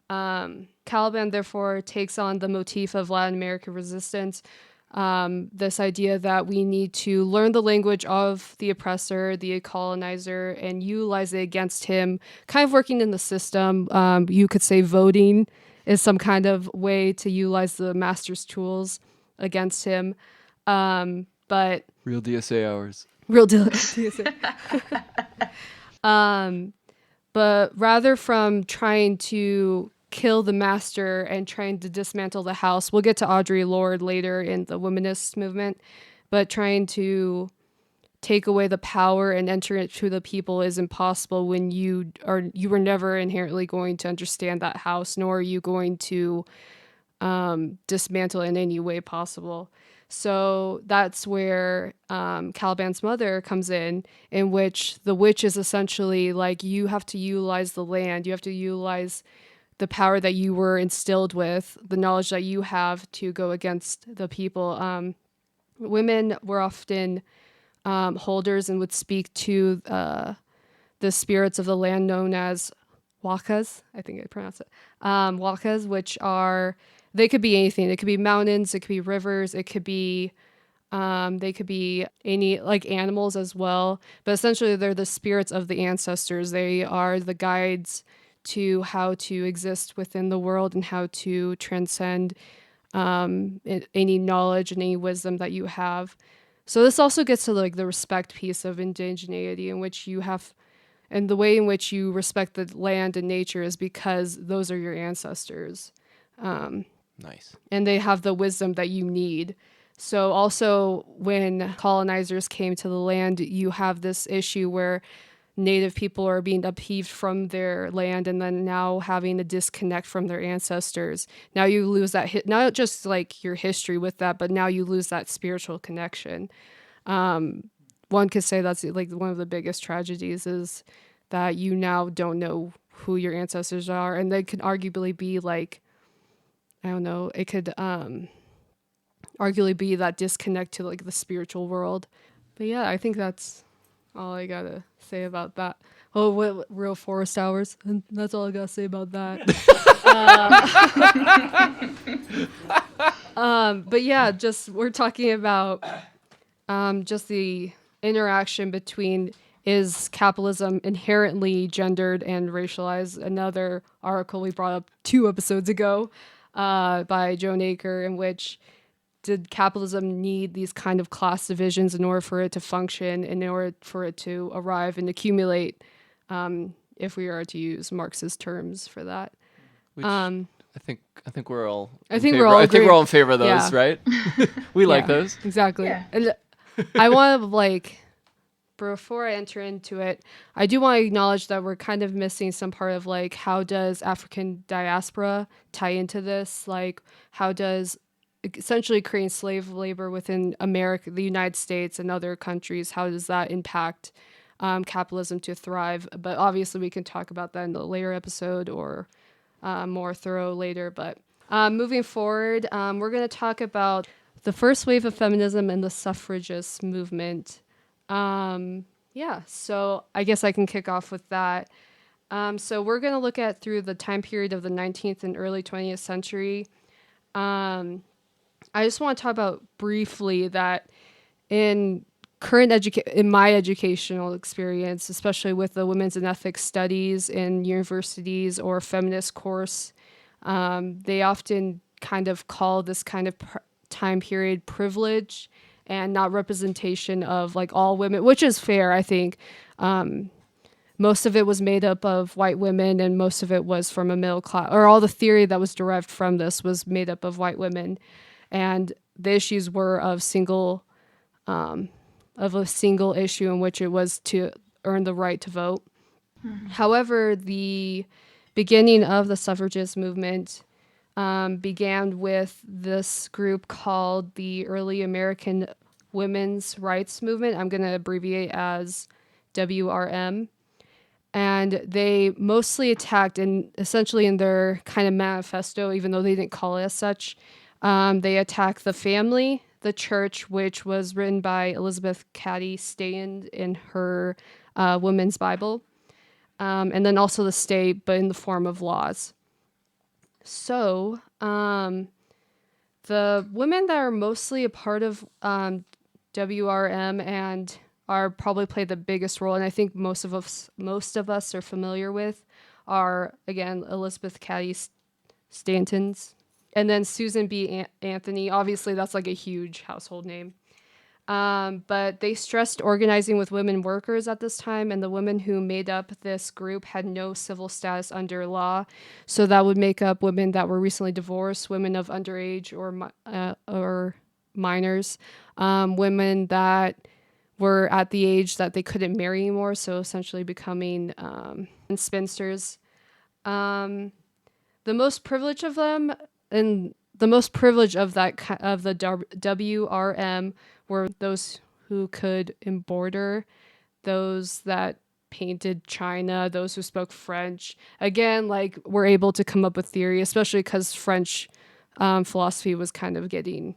Caliban therefore takes on the motif of Latin American resistance, this idea that we need to learn the language of the oppressor, the colonizer, and utilize it against him, kind of working in the system. You could say voting is some kind of way to utilize the master's tools against him. But Real DSA hours. real deal. But rather from trying to kill the master and trying to dismantle the house, we'll get to Audre Lorde later in the womanist movement, but trying to take away the power and enter it to the people is impossible when you were never inherently going to understand that house, nor are you going to dismantle it in any way possible. So that's where Caliban's mother comes in which the witch is essentially like, you have to utilize the land, you have to utilize the power that you were instilled with, the knowledge that you have to go against the people. Women were often holders and would speak to the spirits of the land known as wakas, I think I pronounce it, wakas, which are, they could be anything. It could be mountains, it could be rivers, it could be, they could be any, like, animals as well. But essentially, they're the spirits of the ancestors. They are the guides to how to exist within the world and how to transcend any knowledge and any wisdom that you have. So this also gets to like the respect piece of indigeneity, in which you have, and the way in which you respect the land and nature is because those are your ancestors. Nice. And they have the wisdom that you need. So also when colonizers came to the land, you have this issue where native people are being upheaved from their land and then now having a disconnect from their ancestors. Now you lose that, not just like your history with that, but now you lose that spiritual connection. One could say that's like one of the biggest tragedies, is that you now don't know who your ancestors are. And they could arguably be like, I don't know, it could arguably be that disconnect to like the spiritual world. But yeah, I think that's all I gotta say about that. Oh, what real forest hours, and that's all I gotta say about that. But yeah, just we're talking about just the interaction between, is capitalism inherently gendered and racialized? Another article we brought up 2 episodes ago by Joan Aker, in which did capitalism need these kind of class divisions in order for it to function, in order for it to arrive and accumulate, if we are to use Marxist terms for that? Which I think we're all. I think we're all in favor of those, Yeah. right? We like Yeah, those. exactly. Yeah. And I want to like, before I enter into it, I do want to acknowledge that we're kind of missing some part of like, how does African diaspora tie into this? Like, how does essentially creating slave labor within America, the United States, and other countries, how does that impact capitalism to thrive? But obviously we can talk about that in a later episode, or more thorough later. But moving forward, we're going to talk about the first wave of feminism and the suffragist movement. Yeah, so I guess I can kick off with that. So we're going to look at through the time period of the 19th and early 20th century. I just want to talk about briefly that in in my educational experience, especially with the women's and ethics studies in universities or feminist course, they often kind of call this kind of time period privilege and not representation of like all women, which is fair, I think. Most of it was made up of white women, and most of it was from a middle class, or all the theory that was derived from this was made up of white women. And the issues were of a single issue, in which it was to earn the right to vote. However, the beginning of the suffragist movement began with this group called the Early American Women's Rights Movement. I'm going to abbreviate as WRM. And they mostly attacked, and essentially in their kind of manifesto, even though they didn't call it as such, they attacked the family, the church, which was written by Elizabeth Cady Stanton in her Women's Bible, and then also the state, but in the form of laws. So the women that are mostly a part of WRM and are probably played the biggest role, and I think most of us are familiar with, are again Elizabeth Cady Stanton's, and then Susan B. Anthony. Obviously, that's like a huge household name. But they stressed organizing with women workers at this time, and the women who made up this group had no civil status under law. So that would make up women that were recently divorced, women of underage or minors, women that were at the age that they couldn't marry anymore, so essentially becoming spinsters. The most privileged of them, and the most privileged of the WRM were those who could embroider, those that painted china, those who spoke French. Again, like, were able to come up with theory, especially because French philosophy was kind of getting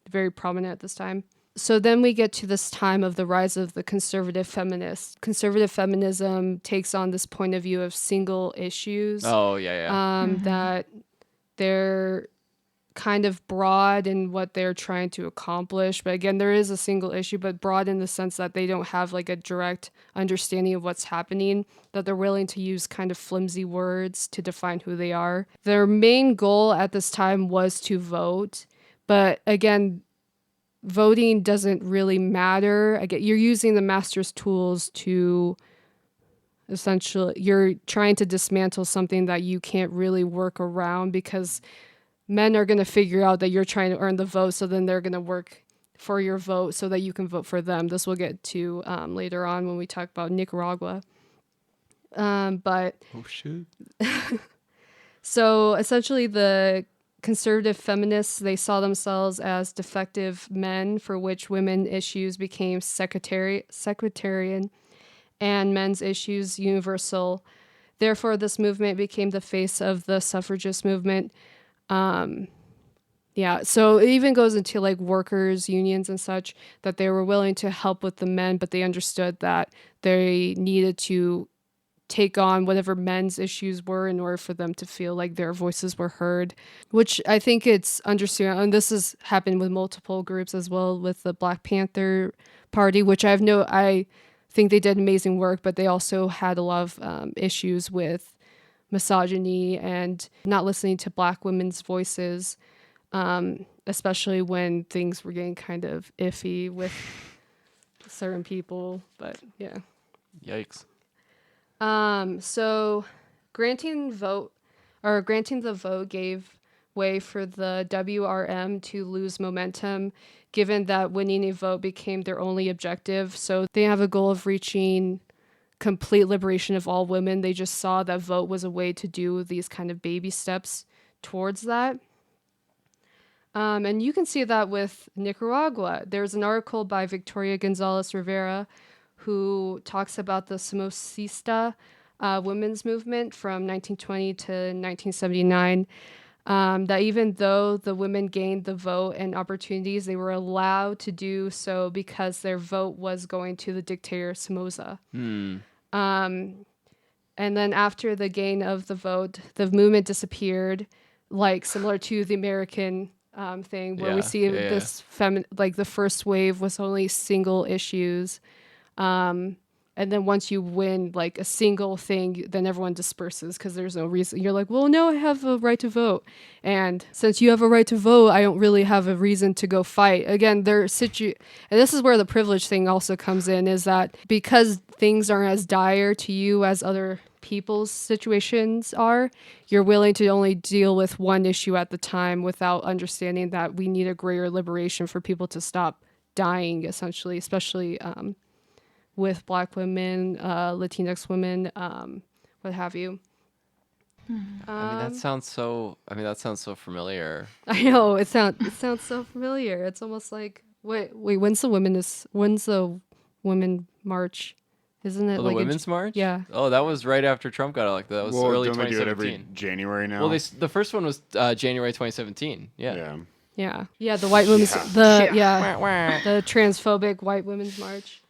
very prominent at this time. So then we get to this time of the rise of the conservative feminists. Conservative feminism takes on this point of view of single issues. Oh, yeah. That they're kind of broad in what they're trying to accomplish. But again, there is a single issue, but broad in the sense that they don't have like a direct understanding of what's happening, that they're willing to use kind of flimsy words to define who they are. Their main goal at this time was to vote. But again, voting doesn't really matter. Again, you're using the master's tools to essentially, you're trying to dismantle something that you can't really work around, because men are going to figure out that you're trying to earn the vote, so then they're going to work for your vote so that you can vote for them. This we'll get to later on when we talk about Nicaragua. But Oh, shit. so essentially the conservative feminists, they saw themselves as defective men for which women issues became sectarian and men's issues universal. Therefore, this movement became the face of the suffragist movement. So it even goes into like workers' unions and such, that they were willing to help with the men, but they understood that they needed to take on whatever men's issues were in order for them to feel like their voices were heard, which I think it's understandable. And this has happened with multiple groups as well, with the Black Panther Party, which I think they did amazing work, but they also had a lot of issues with misogyny and not listening to Black women's voices, especially when things were getting kind of iffy with certain people. But yeah. Yikes. So granting the vote gave way for the WRM to lose momentum, given that winning a vote became their only objective. So they have a goal of reaching complete liberation of all women. They just saw that vote was a way to do these kind of baby steps towards that. And you can see that with Nicaragua. There's an article by Victoria Gonzalez Rivera who talks about the Somocista women's movement from 1920 to 1979, that even though the women gained the vote and opportunities, they were allowed to do so because their vote was going to the dictator Somoza. And then after the gain of the vote, the movement disappeared, like similar to the American thing, where we see this like the first wave was only single issues. And then once you win like a single thing, then everyone disperses because there's no reason. You're like, well, no, I have a right to vote. And since you have a right to vote, I don't really have a reason to go fight. Again, and this is where the privilege thing also comes in, is that because things aren't as dire to you as other people's situations are, you're willing to only deal with one issue at the time without understanding that we need a greater liberation for people to stop dying, essentially, especially with Black women, Latinx women, what have you. that sounds so familiar. I know, it sounds so familiar. It's almost like, wait, when's the women march? Isn't it Oh, like the Women's March? Yeah. Oh, that was right after Trump got elected. That was early don't they do it 2017. every January now? Well, the first one was January 2017. Yeah. Yeah, the white women's the transphobic white women's march.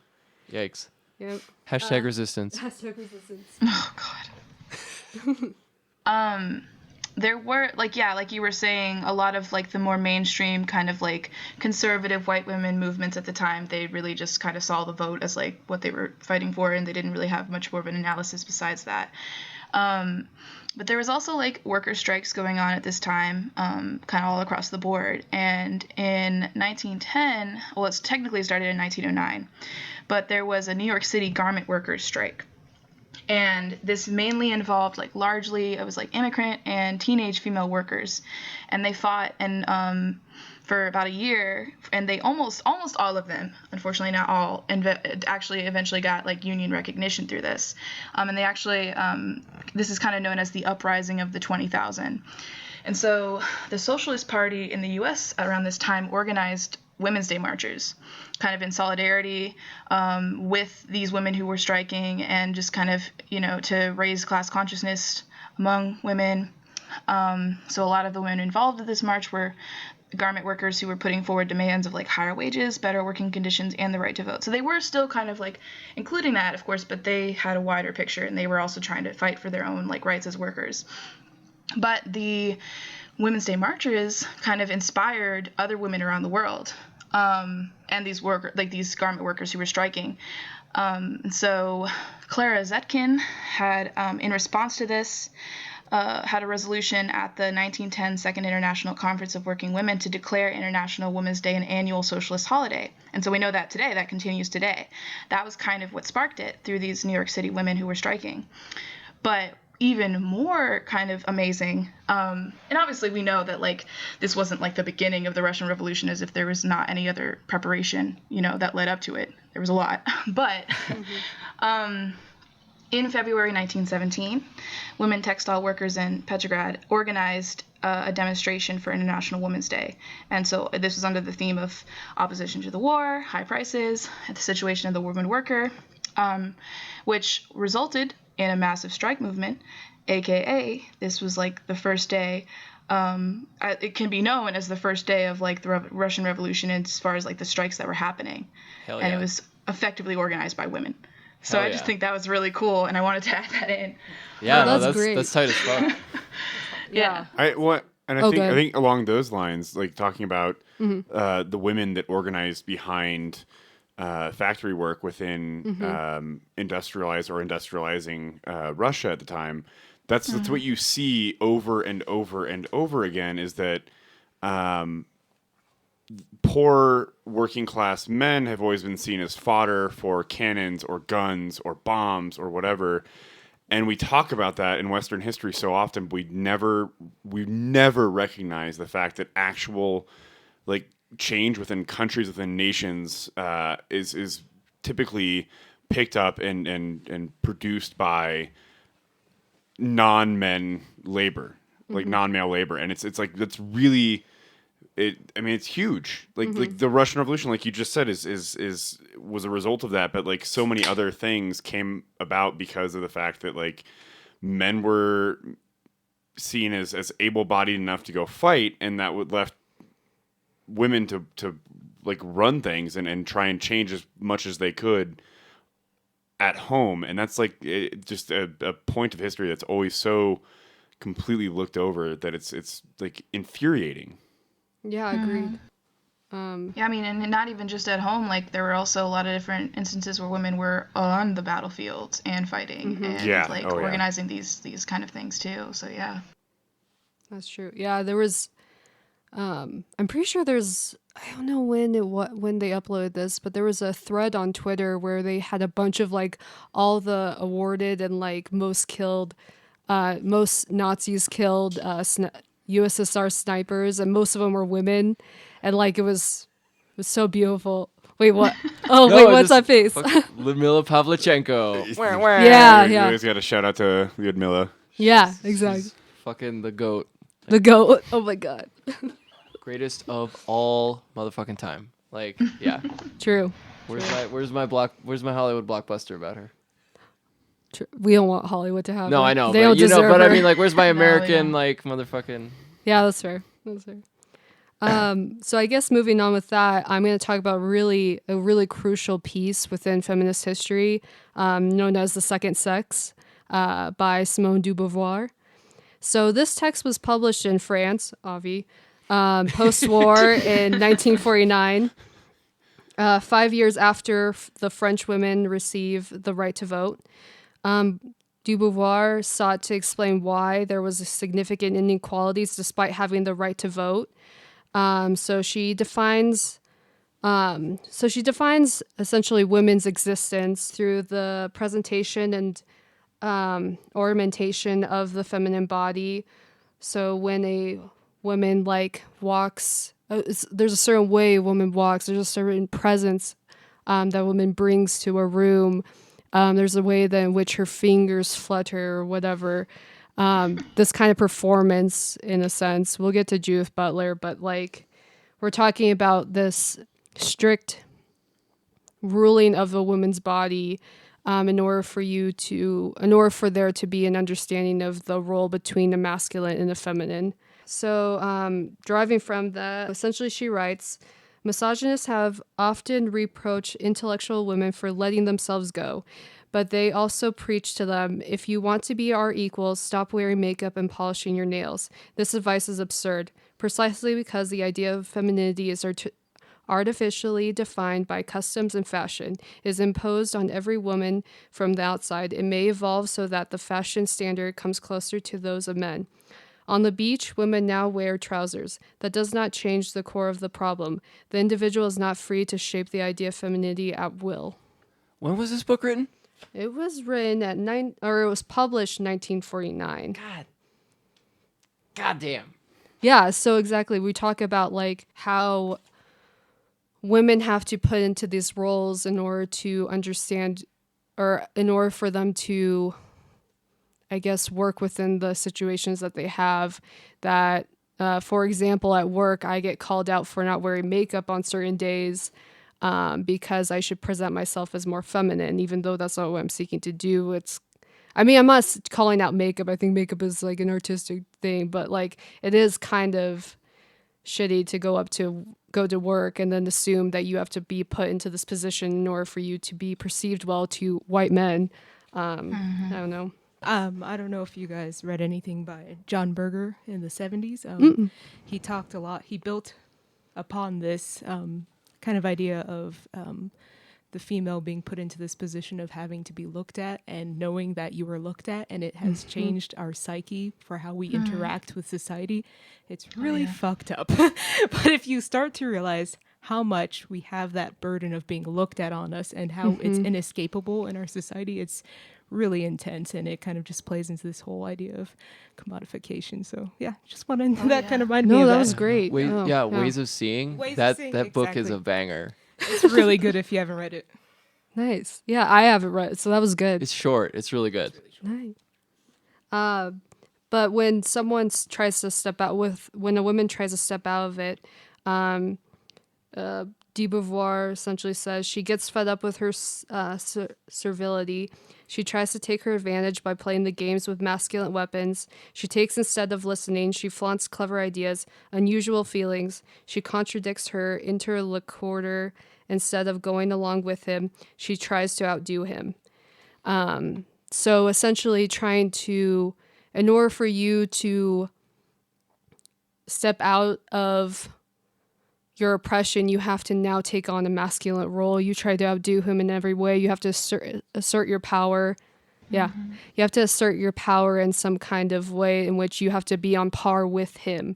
Yikes. Yep. Hashtag resistance. Hashtag resistance. Oh God. There were like you were saying, a lot of like the more mainstream kind of like conservative white women movements at the time, they really just kind of saw the vote as like what they were fighting for, and they didn't really have much more of an analysis besides that. But there was also like worker strikes going on at this time, kind of all across the board. And in 1910, well, it's technically started in 1909, but there was a New York City garment workers strike. And this mainly involved like largely it was like immigrant and teenage female workers, and they fought and for about a year, and they almost all of them, unfortunately not all, actually eventually got like union recognition through this, and they actually this is kind of known as the uprising of the 20,000. And so the Socialist Party in the U.S. around this time organized Women's Day marches, kind of in solidarity with these women who were striking, and just kind of, to raise class consciousness among women. So a lot of the women involved in this march were garment workers who were putting forward demands of like higher wages, better working conditions, and the right to vote. So they were still kind of like including that, of course, but they had a wider picture, and they were also trying to fight for their own like rights as workers. But the Women's Day marches kind of inspired other women around the world, and these these garment workers who were striking. And so Clara Zetkin had, in response to this, had a resolution at the 1910 Second International Conference of Working Women to declare International Women's Day an annual socialist holiday. And so we know that today, that continues today. That was kind of what sparked it through these New York City women who were striking. But even more kind of amazing, and obviously we know that like this wasn't like the beginning of the Russian Revolution, as if there was not any other preparation, that led up to it. There was a lot. But in February 1917, women textile workers in Petrograd organized a demonstration for International Women's Day. And so this was under the theme of opposition to the war, high prices, the situation of the woman worker, which resulted in a massive strike movement, aka this was like the first day, it can be known as the first day of like the Russian Revolution as far as like the strikes that were happening. Hell yeah. And it was effectively organized by women. So Hell I just yeah. think that was really cool, and I wanted to add that in. Yeah, Oh, no, that's great. that's tight as fuck. Yeah. I Okay. think along those lines, like talking about the women that organized behind factory work within industrializing Russia at the time. That's what you see over and over and over again, is that poor working class men have always been seen as fodder for cannons or guns or bombs or whatever. And we talk about that in Western history so often, but we never recognize the fact that actual like change within countries, within nations, is typically picked up and produced by non-men labor, like non-male labor, and it's like that's really it's huge. Like the Russian Revolution, like you just said, is was a result of that, but like so many other things came about because of the fact that like men were seen as able-bodied enough to go fight, and that would left women to like run things and try and change as much as they could at home. And that's like just a point of history that's always so completely looked over that it's like infuriating. Yeah, agreed. Yeah, I mean, and not even just at home. Like, there were also a lot of different instances where women were on the battlefields and fighting and organizing these kind of things too. So yeah, That's true. Yeah, there was. I'm pretty sure there's. I don't know when they uploaded this, but there was a thread on Twitter where they had a bunch of like all the awarded and like most killed, most Nazis killed USSR snipers, and most of them were women, and like it was so beautiful. Wait, what? Oh, No, wait, what's that face? Lyudmila Pavlichenko. Yeah, We yeah, always got a shout out to Lyudmila. yeah, exactly. She's fucking the GOAT. The goat. Oh my god. Greatest of all motherfucking time. Like, yeah. True. Where's my Hollywood blockbuster about her? True. We don't want Hollywood to have. No, her. I know, They but don't you know, deserve but I her. mean, like, where's my No, American yeah. like motherfucking? Yeah, that's fair. That's fair. So I guess moving on with that, I'm going to talk about a really crucial piece within feminist history, known as The Second Sex, by Simone de Beauvoir. So this text was published in France, Avi, post-war in 1949, 5 years after the French women received the right to vote. de Beauvoir sought to explain why there was significant inequalities despite having the right to vote. So she defines essentially women's existence through the presentation and ornamentation of the feminine body. So when a woman walks, there's a certain way a woman walks. There's a certain presence that a woman brings to a room. There's a way that in which her fingers flutter or whatever. This kind of performance, in a sense. We'll get to Judith Butler, but we're talking about this strict ruling of a woman's body in order for there to be an understanding of the role between the masculine and the feminine. So deriving from that, essentially she writes, misogynists have often reproached intellectual women for letting themselves go, but they also preach to them, if you want to be our equals, stop wearing makeup and polishing your nails. This advice is absurd, precisely because the idea of femininity is artificially defined by customs and fashion, is imposed on every woman from the outside. It may evolve so that the fashion standard comes closer to those of men. On the beach, women now wear trousers. That does not change the core of the problem. The individual is not free to shape the idea of femininity at will. When was this book written? It was written it was published in 1949. God damn. Yeah, so exactly. We talk about how women have to put into these roles in order to understand, or in order for them to, I guess, work within the situations that they have. That, for example, at work, I get called out for not wearing makeup on certain days because I should present myself as more feminine, even though that's not what I'm seeking to do. I'm not calling out makeup. I think makeup is an artistic thing, but it is kind of shitty to go to work and then assume that you have to be put into this position in order for you to be perceived well to white men. I don't know. I don't know if you guys read anything by John Berger in the 70s. He talked a lot. He built upon this kind of idea of the female being put into this position of having to be looked at and knowing that you were looked at, and it has changed our psyche for how we interact with society. It's really fucked up. But if you start to realize how much we have that burden of being looked at on us and how it's inescapable in our society, it's really intense, and it kind of just plays into this whole idea of commodification. So yeah, just wanted that kind of reminded me of that that. was great. Ways of Seeing. Ways of Seeing, that book is exactly. a banger. It's really good if you haven't read it. Nice. Yeah, I haven't read, so that was good. It's short. It's really good. Nice. But when when a woman tries to step out of it, de Beauvoir essentially says she gets fed up with her servility. She tries to take her advantage by playing the games with masculine weapons. She takes instead of listening. She flaunts clever ideas, unusual feelings. She contradicts her interlocutor instead of going along with him. She tries to outdo him. So essentially in order for you to step out of your oppression, you have to now take on a masculine role. You try to outdo him in every way. You have to assert your power. Yeah. You have to assert your power in some kind of way in which you have to be on par with him.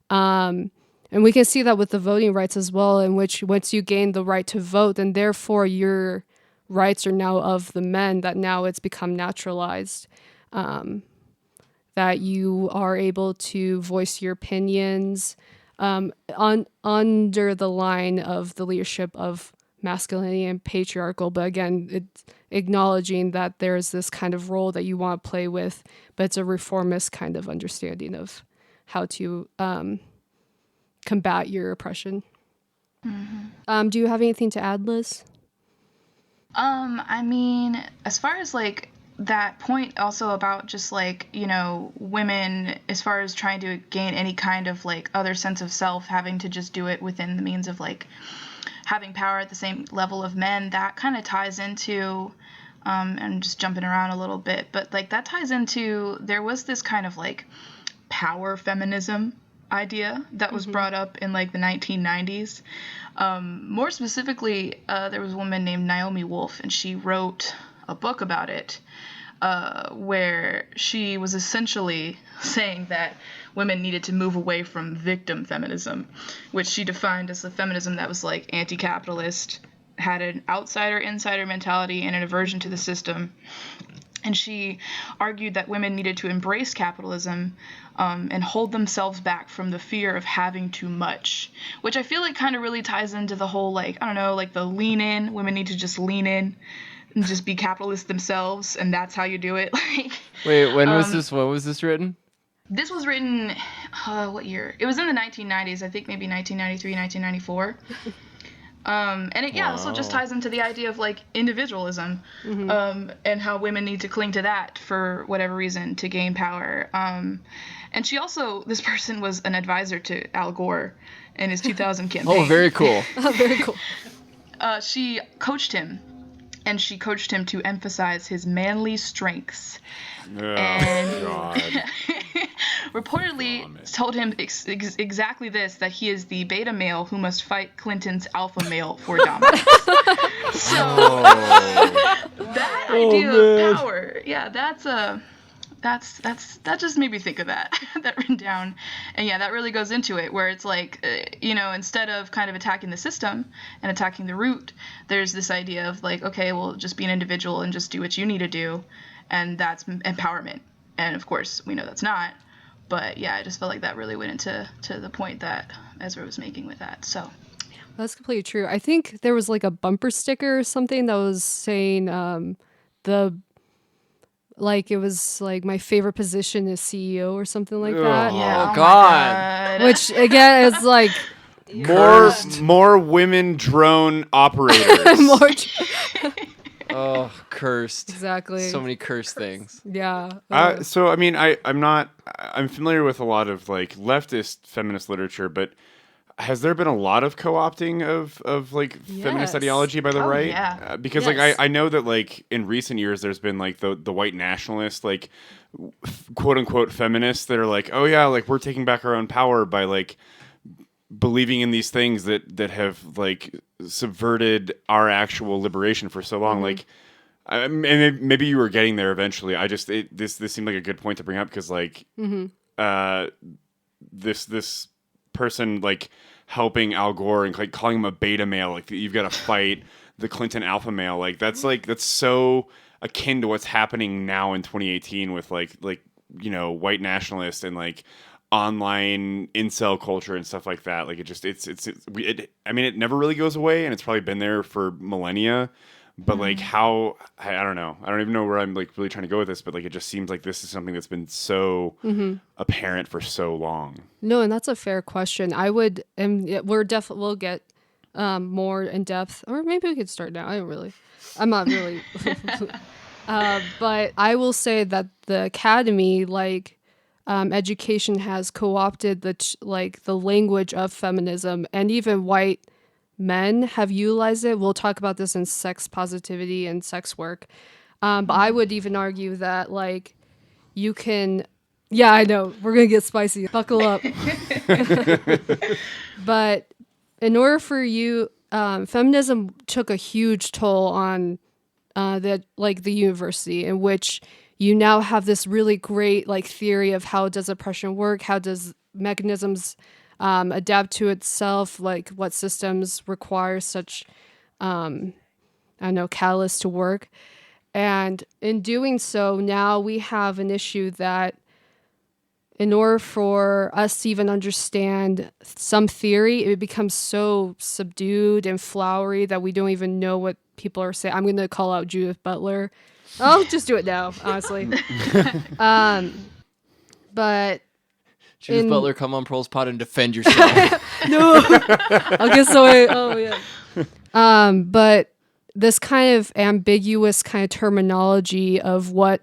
And we can see that with the voting rights as well, in which once you gain the right to vote, then therefore your rights are now of the men, that now it's become naturalized. That you are able to voice your opinions under the line of the leadership of masculinity and patriarchal, but again, it's acknowledging that there's this kind of role that you want to play with, but it's a reformist kind of understanding of how to combat your oppression. Do you have anything to add, Liz? As far as that point also about just women, as far as trying to gain any kind of other sense of self, having to just do it within the means of having power at the same level of men, that kind of ties into and just jumping around a little bit, but that ties into, there was this kind of power feminism idea that was brought up in the 1990s. More specifically, there was a woman named Naomi Wolf, and she wrote a book about it. where she was essentially saying that women needed to move away from victim feminism, which she defined as a feminism that was like anti-capitalist, had an outsider-insider mentality and an aversion to the system. And she argued that women needed to embrace capitalism and hold themselves back from the fear of having too much, which I feel like kind of really ties into the whole, like, I don't know, like the lean in. Women need to just lean in and just be capitalists themselves, and that's how you do it. Like, Wait, when was this? When was this written? this was written, what year? It was in the 1990s, I think maybe 1993, 1994. And it, yeah, so it just ties into the idea of like individualism, and how women need to cling to that for whatever reason to gain power. And she also, this person was an advisor to Al Gore in his 2000 campaign. Oh, very cool. Very cool. She coached him, and she coached him to emphasize his manly strengths. Oh, And- God. Reportedly told him exactly this, that he is the beta male who must fight Clinton's alpha male for dominance. So that idea of power, yeah, that just made me think of that written down. And yeah, that really goes into it, where it's like, instead of kind of attacking the system and attacking the root, there's this idea of like, okay, well, just be an individual and just do what you need to do, and that's empowerment. And of course, we know that's not. But yeah, I just felt like that really went into the point that Ezra was making with that. So That's completely true. I think there was like a bumper sticker or something that was saying it was like my favorite position is CEO or something like that. yeah, Oh, my God. Which again is like More women drone operators. more Oh, cursed. exactly. So many cursed things. Yeah. So I mean, I'm familiar with a lot of like leftist feminist literature, but has there been a lot of co-opting of like feminist Yes. ideology by the Oh, right? yeah. Because Yes. like I know that like in recent years there's been like the white nationalist like quote unquote feminists that are like, oh yeah, like we're taking back our own power by like believing in these things that have like subverted our actual liberation for so long. Like, and maybe you were getting there eventually. This seemed like a good point to bring up because like this person like helping Al Gore and like calling him a beta male, like you've got to fight the Clinton alpha male. Like that's so akin to what's happening now in 2018 with like white nationalists and like online incel culture and stuff like that. Like it never really goes away, and it's probably been there for millennia. But like how I don't know. I don't even know where I'm like really trying to go with this. But like it just seems like this is something that's been so apparent for so long. No, and that's a fair question. I would, and we'll get more in depth, or maybe we could start now. I'm not really, but I will say that the academy, like, education has co-opted the language of feminism, and even white men have utilized it. We'll talk about this in sex positivity and sex work. But I would even argue that like you can, yeah, I know we're going to get spicy. Buckle up. But in order for you, feminism took a huge toll on the university, in which you now have this really great like theory of how does oppression work, how does mechanisms adapt to itself, like what systems require such callous to work. And in doing so, now we have an issue that in order for us to even understand some theory, it becomes so subdued and flowery that we don't even know what people are saying. I'm going to call out Judith Butler. I'll just do it now, honestly. But Judith Butler, come on Proles Pod and defend yourself. no, I guess so. Oh yeah. But this kind of ambiguous kind of terminology of what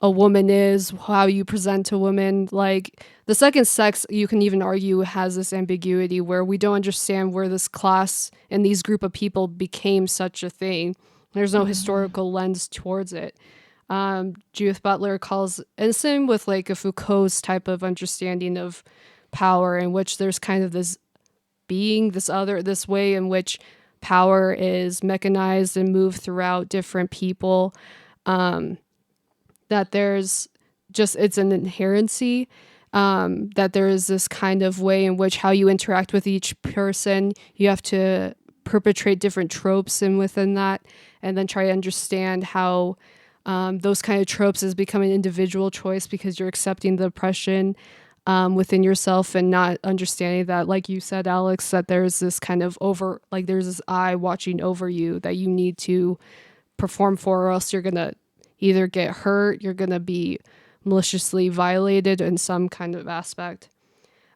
a woman is, how you present a woman, like the second sex, you can even argue has this ambiguity where we don't understand where this class and these group of people became such a thing. There's no historical lens towards it. Judith Butler calls, and same with like a Foucault's type of understanding of power, in which there's kind of this being, this way in which power is mechanized and moved throughout different people. that there's just, it's an inherency, that there is this kind of way in which how you interact with each person, you have to perpetrate different tropes and within that, and then try to understand how those kind of tropes is become an individual choice because you're accepting the oppression within yourself and not understanding that, like you said, Alex, that there's this kind of there's this eye watching over you that you need to perform for, or else you're going to either get hurt, you're going to be maliciously violated in some kind of aspect.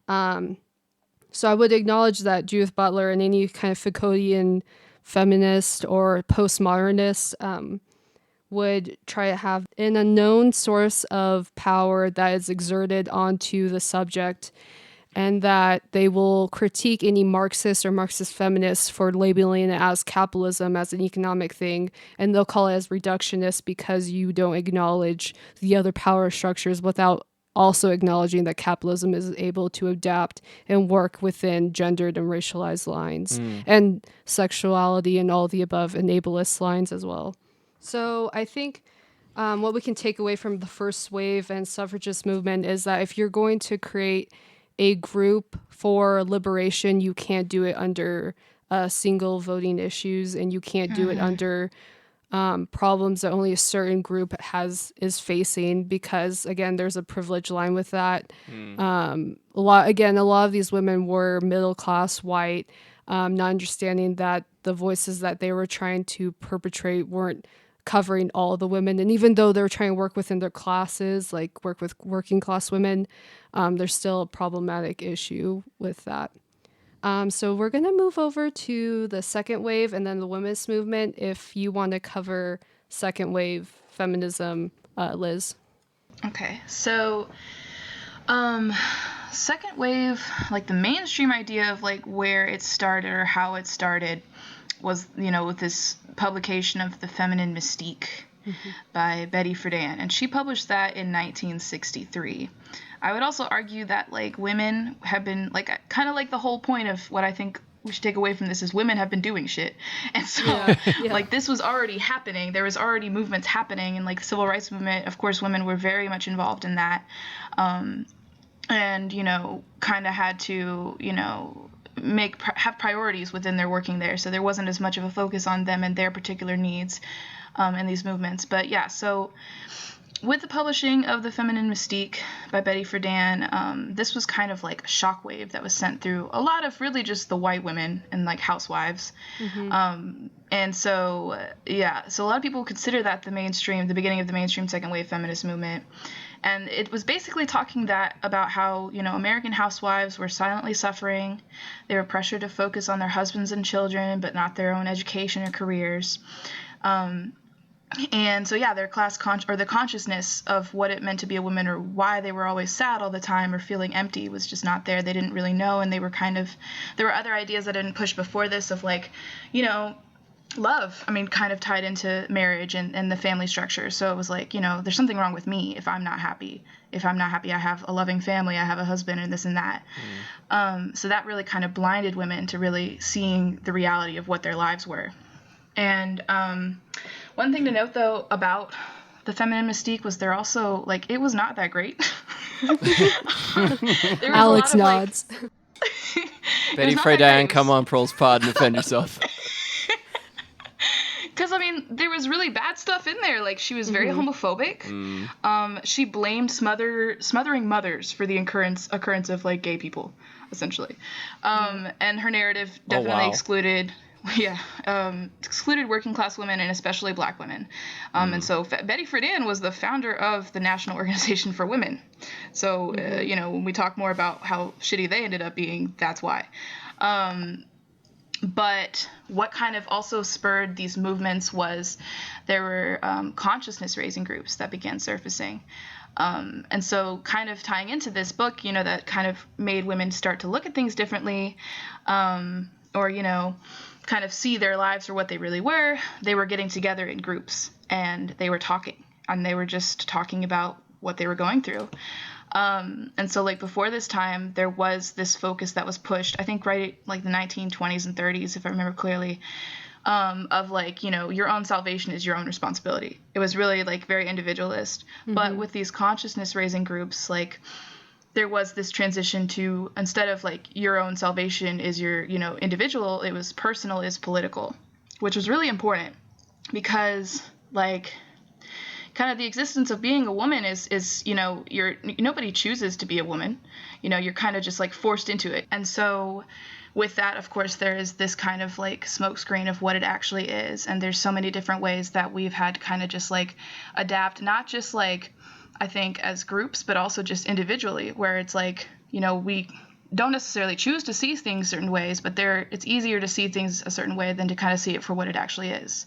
So I would acknowledge that Judith Butler and any kind of Foucauldian feminist or postmodernist would try to have an unknown source of power that is exerted onto the subject, and that they will critique any Marxist or Marxist feminists for labeling it as capitalism as an economic thing, and they'll call it as reductionist because you don't acknowledge the other power structures without also acknowledging that capitalism is able to adapt and work within gendered and racialized lines and sexuality and all the above ableist lines as well. So I think what we can take away from the first wave and suffragist movement is that if you're going to create a group for liberation, you can't do it under single voting issues, and you can't do it under problems that only a certain group is facing, because again, there's a privilege line with that. A lot of these women were middle class, white, not understanding that the voices that they were trying to perpetrate weren't covering all the women. And even though they're trying to work within their classes, like work with working class women, there's still a problematic issue with that. So we're going to move over to the second wave and then the women's movement. If you want to cover second wave feminism, Liz. Okay, so second wave, like the mainstream idea of like where it started or how it started was, with this publication of The Feminine Mystique by Betty Friedan, and she published that in 1963. I would also argue that like women have been like kind of like the whole point of what I think we should take away from this is women have been doing shit. And so like this was already happening. There was already movements happening, and like the civil rights movement, of course, women were very much involved in that. And, kind of had to, have priorities within their working there. So there wasn't as much of a focus on them and their particular needs in these movements. But yeah, so with the publishing of The Feminine Mystique by Betty Friedan, this was kind of like a shockwave that was sent through a lot of really just the white women and like housewives. And so, so a lot of people consider that the beginning of the mainstream second wave feminist movement. And it was basically talking about how, American housewives were silently suffering. They were pressured to focus on their husbands and children, but not their own education or careers. And so, their the consciousness of what it meant to be a woman, or why they were always sad all the time or feeling empty, was just not there. They didn't really know. And they were there were other ideas that had been pushed before this of like, love, kind of tied into marriage and the family structure. So it was like, there's something wrong with me if I'm not happy. If I'm not happy, I have a loving family, I have a husband, and this and that. So that really kind of blinded women to really seeing the reality of what their lives were. And one thing to note, though, about The Feminine Mystique was they're also, like, it was not that great. Alex nods. Betty Friedan, come on Proles Pod and defend yourself. Because, there was really bad stuff in there. Like, she was very homophobic. She blamed smothering mothers for the occurrence of, like, gay people, essentially. And her narrative definitely excluded working class women and especially black women. And so Betty Friedan was the founder of the National Organization for Women. So, when we talk more about how shitty they ended up being, that's why. But what kind of also spurred these movements was there were consciousness raising groups that began surfacing. And so kind of tying into this book, that kind of made women start to look at things differently, or, kind of see their lives for what they really were. They were getting together in groups and they were talking, and they were just talking about what they were going through. And so like before this time, there was this focus that was pushed, I think right at like the 1920s and 30s, if I remember clearly, of like, you know, your own salvation is your own responsibility. It was really like very individualist. But with these consciousness raising groups, like there was this transition to, instead of like your own salvation is your, you know, individual, it was personal is political, which was really important because like kind of the existence of being a woman is, you know, nobody chooses to be a woman, you know, you're kind of just like forced into it. And so with that, of course, there is this kind of like smokescreen of what it actually is. And there's so many different ways that we've had to kind of just like adapt, not just like, I think as groups, but also just individually, where it's like, you know, we don't necessarily choose to see things certain ways, but it's easier to see things a certain way than to kind of see it for what it actually is.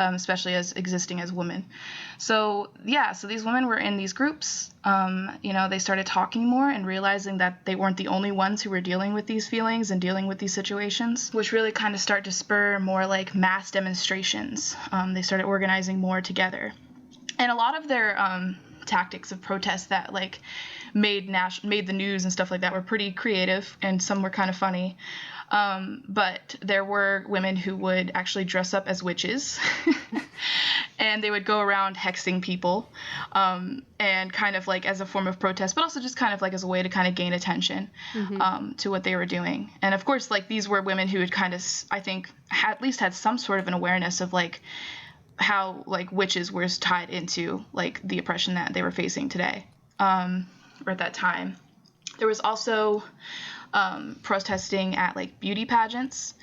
Especially as existing as women. So yeah, so these women were in these groups, you know, they started talking more and realizing that they weren't the only ones who were dealing with these feelings and dealing with these situations, which really kind of start to spur more like mass demonstrations. They started organizing more together. And a lot of their tactics of protest that like made the news and stuff like that were pretty creative, and some were kind of funny. But there were women who would actually dress up as witches and they would go around hexing people, and kind of like as a form of protest, but also just kind of like as a way to kind of gain attention, to what they were doing. And of course, like these were women who had kind of, I think, at least had some sort of an awareness of like how like witches were tied into like the oppression that they were facing today, or at that time. There was also protesting at like beauty pageants.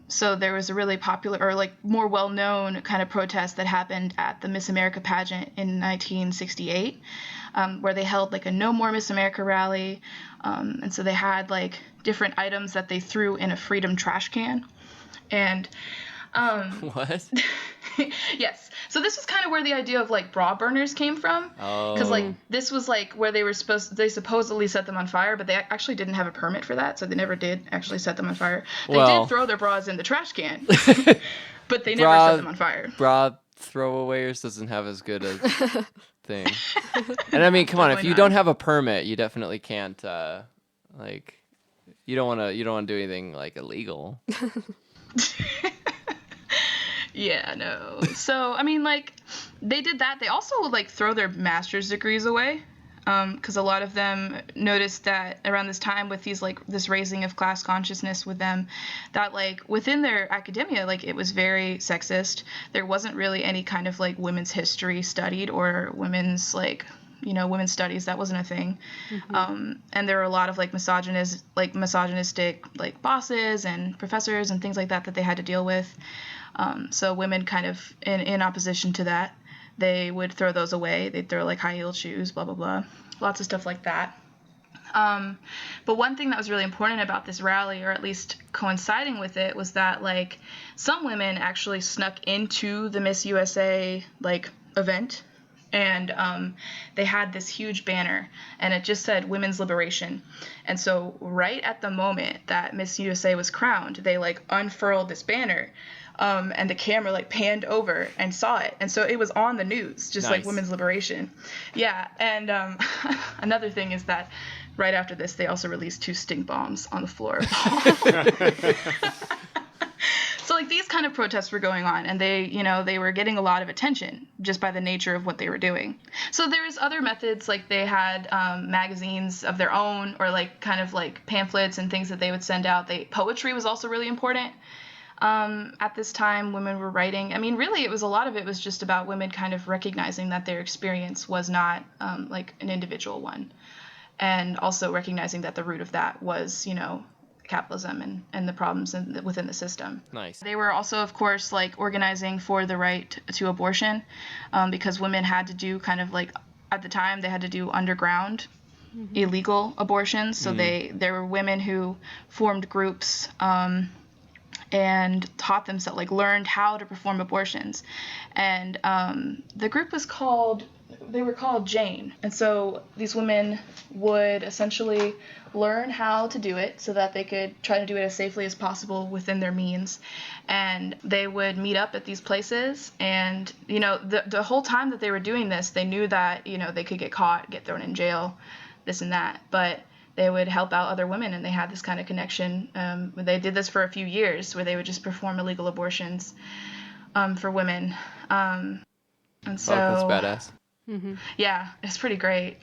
So there was a really popular or like more well-known kind of protest that happened at the Miss America pageant in 1968, where they held like a No More Miss America rally. And so they had like different items that they threw in a freedom trash can. And What? yes. So this was kind of where the idea of like bra burners came from. Because like this was like where they supposedly set them on fire, but they actually didn't have a permit for that, so they never did actually set them on fire. They did throw their bras in the trash can, but they never set them on fire. Bra throwawayers doesn't have as good a thing. And I mean, come on, if you not. don't have a permit, you definitely can't like you don't want to do anything like illegal. Yeah, no. So, I mean, like, they did that. They also would, like, throw their master's degrees away, because a lot of them noticed that around this time with these, like, this raising of class consciousness with them, that, like, within their academia, like, it was very sexist. There wasn't really any kind of, like, women's history studied or women's, like, you know, women's studies. That wasn't a thing. And there were a lot of, like, misogynistic, like, bosses and professors and things like that they had to deal with. So women kind of in opposition to that, they would throw those away. They'd throw like high-heeled shoes, blah, blah, blah. Lots of stuff like that. But one thing that was really important about this rally, or at least coinciding with it, was that like some women actually snuck into the Miss USA like event. And they had this huge banner, and it just said women's liberation. And so right at the moment that Miss USA was crowned, they like unfurled this banner, and the camera like panned over and saw it. And so it was on the news, just like women's liberation. Yeah. And another thing is that right after this, they also released 2 stink bombs on the floor. So like these kind of protests were going on, and they were getting a lot of attention just by the nature of what they were doing. So there was other methods, like they had magazines of their own, or like kind of like pamphlets and things that they would send out. Poetry was also really important. At this time, women were writing. I mean, really, a lot of it was just about women kind of recognizing that their experience was not like an individual one, and also recognizing that the root of that was, you know, capitalism and the problems within the system. Nice. They were also, of course, like organizing for the right to abortion, because women had to do kind of like, at the time, they had to do underground illegal abortions. So there were women who formed groups and taught themselves, like learned how to perform abortions. And the group was called Jane. And so these women would essentially learn how to do it so that they could try to do it as safely as possible within their means. And they would meet up at these places, and, you know, the whole time that they were doing this, they knew that, you know, they could get caught, get thrown in jail, this and that. But they would help out other women, and they had this kind of connection. They did this for a few years, where they would just perform illegal abortions for women. And so that's badass. yeah, it's pretty great.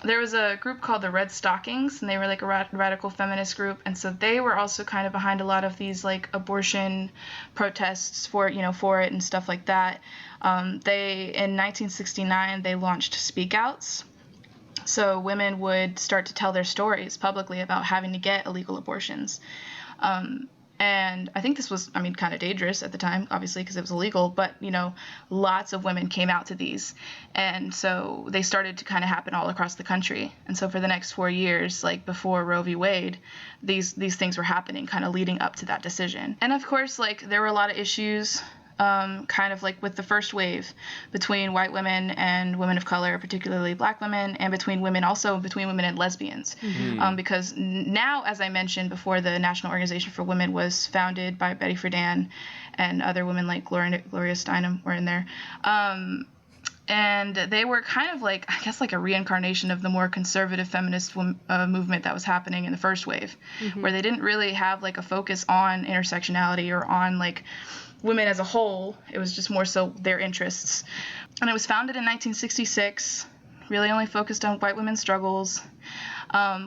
There was a group called the Red Stockings, and they were like a radical feminist group, and so they were also kind of behind a lot of these like abortion protests for it and stuff like that. They in 1969 they launched Speak Outs, so women would start to tell their stories publicly about having to get illegal abortions. And I think this was, kind of dangerous at the time, obviously, because it was illegal. But, lots of women came out to these. And so they started to kind of happen all across the country. And so for the next 4 years, like before Roe v. Wade, these things were happening kind of leading up to that decision. And of course, like there were a lot of issues kind of like with the first wave between white women and women of color, particularly black women, and between women and lesbians. Because now, as I mentioned before, the National Organization for Women was founded by Betty Friedan, and other women like Gloria Steinem were in there. And they were kind of like, I guess, like a reincarnation of the more conservative feminist movement that was happening in the first wave, where they didn't really have like a focus on intersectionality or on like women as a whole. It was just more so their interests. And it was founded in 1966, really only focused on white women's struggles,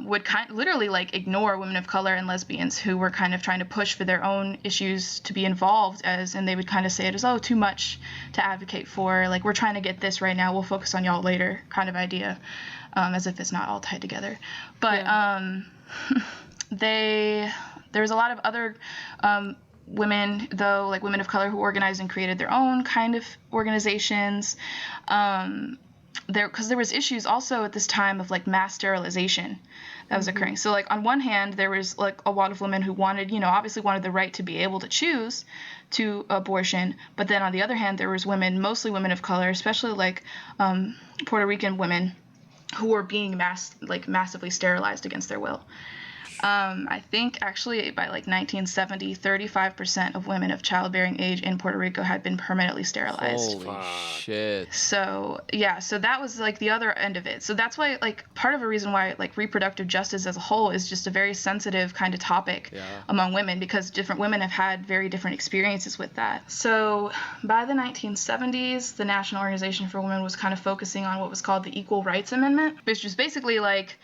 would literally like ignore women of color and lesbians who were kind of trying to push for their own issues to be involved and they would kind of say it as, oh, too much to advocate for, like we're trying to get this right now, we'll focus on y'all later kind of idea, as if it's not all tied together. But there was a lot of other women, though, like women of color who organized and created their own kind of organizations. Because there was issues also at this time of like mass sterilization that was occurring. So like on one hand, there was like a lot of women who obviously wanted the right to be able to choose to abortion. But then on the other hand, there was women, mostly women of color, especially like Puerto Rican women, who were being massively sterilized against their will. I think actually by like 1970, 35% of women of childbearing age in Puerto Rico had been permanently sterilized. Holy shit. So that was like the other end of it. So that's why like part of a reason why like reproductive justice as a whole is just a very sensitive kind of topic among women, because different women have had very different experiences with that. So by the 1970s, the National Organization for Women was kind of focusing on what was called the Equal Rights Amendment, which was basically like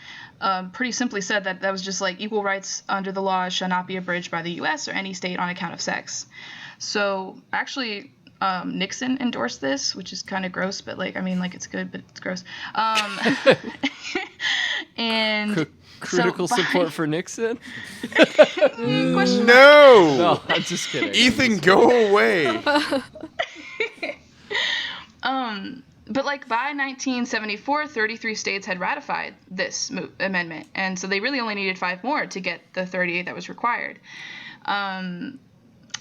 pretty simply said that was just like equal rights under the law shall not be abridged by the U.S. or any state on account of sex. So actually, Nixon endorsed this, which is kind of gross, but it's good, but it's gross. And critical support for Nixon? No, I'm just kidding. Ethan, go away. But like by 1974, 33 states had ratified this amendment, and so they really only needed 5 more to get the 38 that was required. I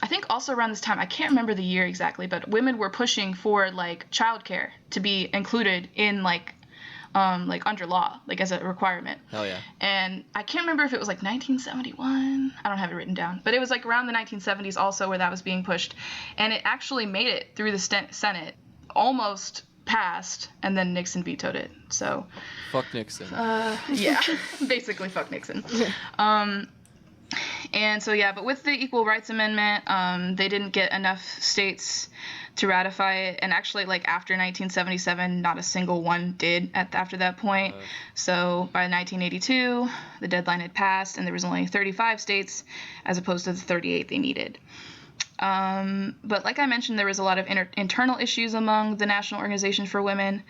think also around this time, I can't remember the year exactly, but women were pushing for like childcare to be included in like under law, like as a requirement. Hell yeah. And I can't remember if it was like 1971. I don't have it written down, but it was like around the 1970s also where that was being pushed, and it actually made it through the Senate, almost passed, and then Nixon vetoed it. So fuck Nixon. Yeah, basically fuck Nixon. And so but with the Equal Rights Amendment, they didn't get enough states to ratify it, and actually like after 1977, not a single one did after that point. So by 1982, the deadline had passed, and there was only 35 states as opposed to the 38 they needed. But like I mentioned, there was a lot of internal issues among the National Organization for Women.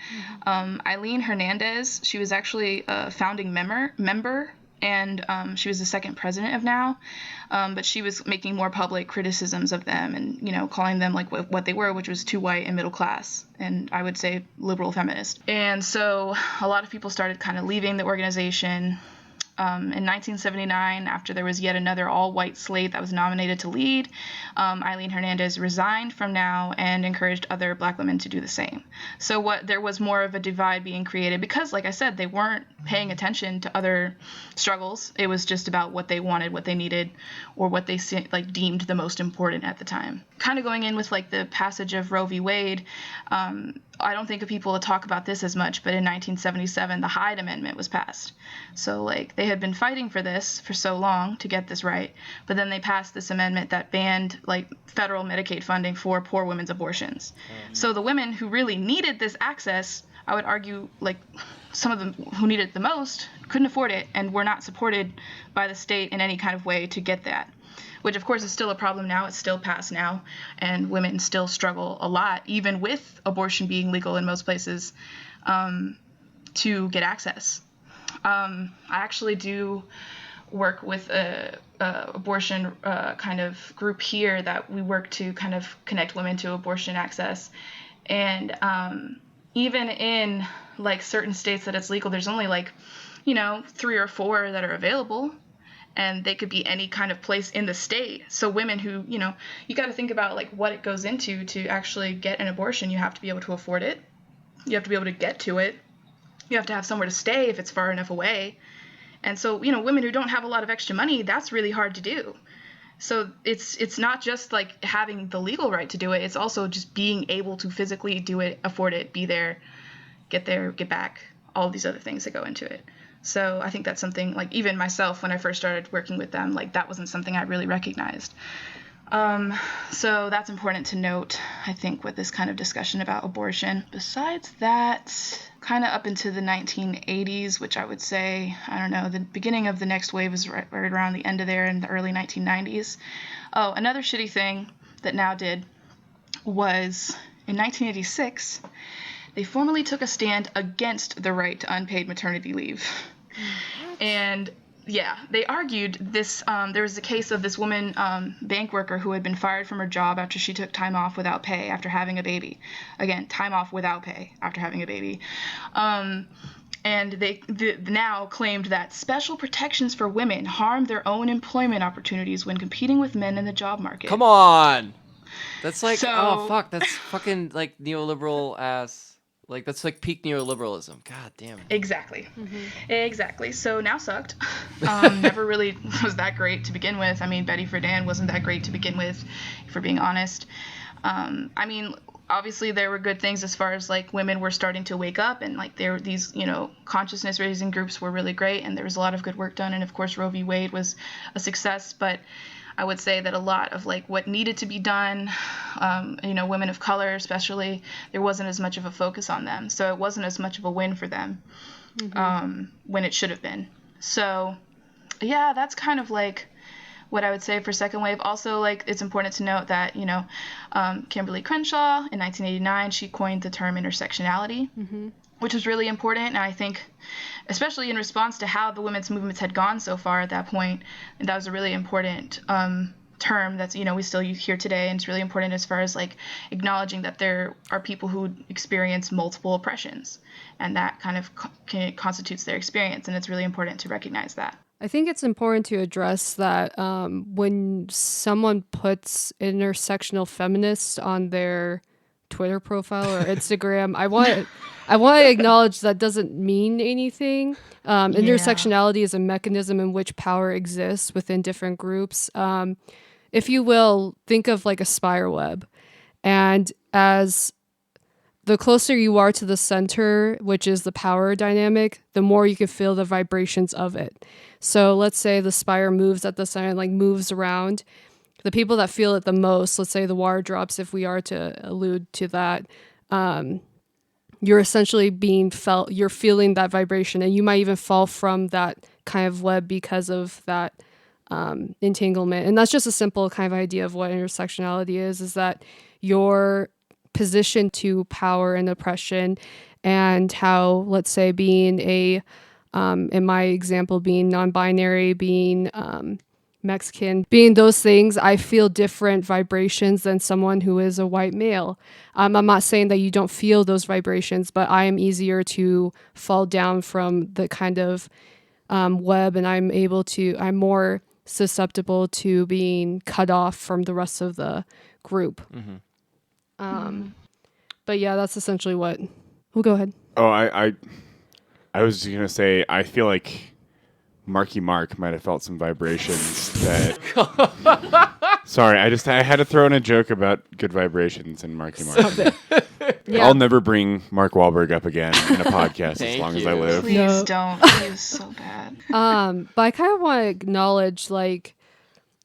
Eileen Hernandez, she was actually a founding member, and she was the second president of NOW, but she was making more public criticisms of them and, calling them like what they were, which was too white and middle class, and I would say liberal feminist. And so a lot of people started kind of leaving the organization. In 1979, after there was yet another all-white slate that was nominated to lead, Eileen Hernandez resigned from NOW and encouraged other black women to do the same. So there was more of a divide being created because, like I said, they weren't paying attention to other struggles. It was just about what they wanted, what they needed, or what they deemed the most important at the time. Kind of going in with like the passage of Roe v. Wade, I don't think people talk about this as much, but in 1977, the Hyde Amendment was passed. So, like, they had been fighting for this for so long to get this right, but then they passed this amendment that banned, like, federal Medicaid funding for poor women's abortions. So the women who really needed this access, I would argue, like, some of them who needed it the most couldn't afford it and were not supported by the state in any kind of way to get that. Which, of course, is still a problem now. It's still passed now, and women still struggle a lot, even with abortion being legal in most places, to get access. I actually do work with a abortion kind of group here that we work to kind of connect women to abortion access. And even in, like, certain states that it's legal, there's only, like, 3 or 4 that are available. And they could be any kind of place in the state. So women who, you got to think about, like, what it goes into to actually get an abortion. You have to be able to afford it. You have to be able to get to it. You have to have somewhere to stay if it's far enough away. And so, women who don't have a lot of extra money, that's really hard to do. So it's not just, like, having the legal right to do it. It's also just being able to physically do it, afford it, be there, get back, all these other things that go into it. So I think that's something, like, even myself, when I first started working with them, like, that wasn't something I really recognized. So that's important to note, I think, with this kind of discussion about abortion. Besides that, kind of up into the 1980s, which I would say, I don't know, the beginning of the next wave is right around the end of there in the early 1990s. Oh, another shitty thing that NOW did was in 1986, they formally took a stand against the right to unpaid maternity leave. And yeah, they argued this. There was a case of this woman, bank worker, who had been fired from her job after she took time off without pay after having a baby. Again, time off without pay after having a baby. And they NOW claimed that special protections for women harm their own employment opportunities when competing with men in the job market. Come on. That's like, So- oh, fuck. That's fucking, like, neoliberal ass. Like, that's like peak neoliberalism. God damn it. Exactly. Exactly. So NOW sucked. Never really was that great to begin with. I mean, Betty Friedan wasn't that great to begin with, if we're being honest. I mean, obviously there were good things as far as, like, women were starting to wake up, and, like, there were these, consciousness raising groups were really great, and there was a lot of good work done, and of course Roe v. Wade was a success. But I would say that a lot of, like, what needed to be done, women of color especially, there wasn't as much of a focus on them. So it wasn't as much of a win for them when it should have been. So, yeah, that's kind of, like, what I would say for second wave. Also, like, it's important to note that, Kimberly Crenshaw, in 1989, she coined the term intersectionality, which was really important. And I think, especially in response to how the women's movements had gone so far at that point, and that was a really important term that's, we still hear today. And it's really important as far as, like, acknowledging that there are people who experience multiple oppressions, and that kind of constitutes their experience. And it's really important to recognize that. I think it's important to address that when someone puts intersectional feminist on their Twitter profile or Instagram, I want to acknowledge that doesn't mean anything. Intersectionality is a mechanism in which power exists within different groups. If you will, think of, like, a spider web, and as the closer you are to the center, which is the power dynamic, the more you can feel the vibrations of it. So let's say the spire moves at the center, like, moves around. The people that feel it the most, let's say the water drops, if we are to allude to that, you're essentially you're feeling that vibration, and you might even fall from that kind of web because of that entanglement. And that's just a simple kind of idea of what intersectionality is that your position to power and oppression, and how, let's say, being in my example, being non-binary, being Mexican, being those things, I feel different vibrations than someone who is a white male. I'm not saying that you don't feel those vibrations, but I am easier to fall down from the kind of web, and I'm more susceptible to being cut off from the rest of the group. But yeah, that's essentially what. We'll go ahead. Oh, I was just gonna say, I feel like Marky Mark might have felt some vibrations that. Sorry, I had to throw in a joke about good vibrations and Marky Mark. Yeah. I'll never bring Mark Wahlberg up again in a podcast as Thank long as I you. live. Please No. don't. He is so bad. But I kind of want to acknowledge, like,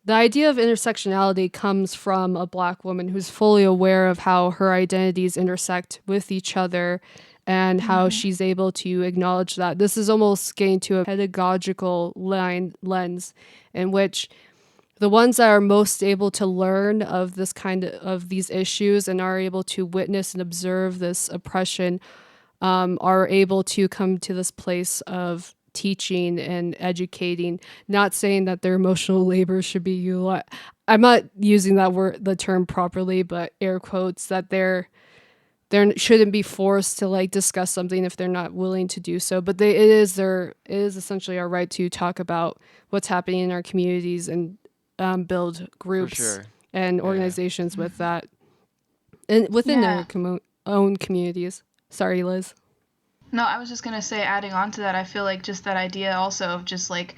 the idea of intersectionality comes from a Black woman who's fully aware of how her identities intersect with each other and how she's able to acknowledge that. This is almost getting to a pedagogical lens in which the ones that are most able to learn of this kind of these issues and are able to witness and observe this oppression are able to come to this place of teaching and educating, not saying that their emotional labor should be utilized. I'm not using the term properly, but air quotes, that they're shouldn't be forced to like discuss something if they're not willing to do so. But it is essentially our right to talk about what's happening in our communities and build groups sure. and organizations with that and within their own communities. Sorry, Liz. No, I was just going to say, adding on to that, I feel like just that idea also of just like,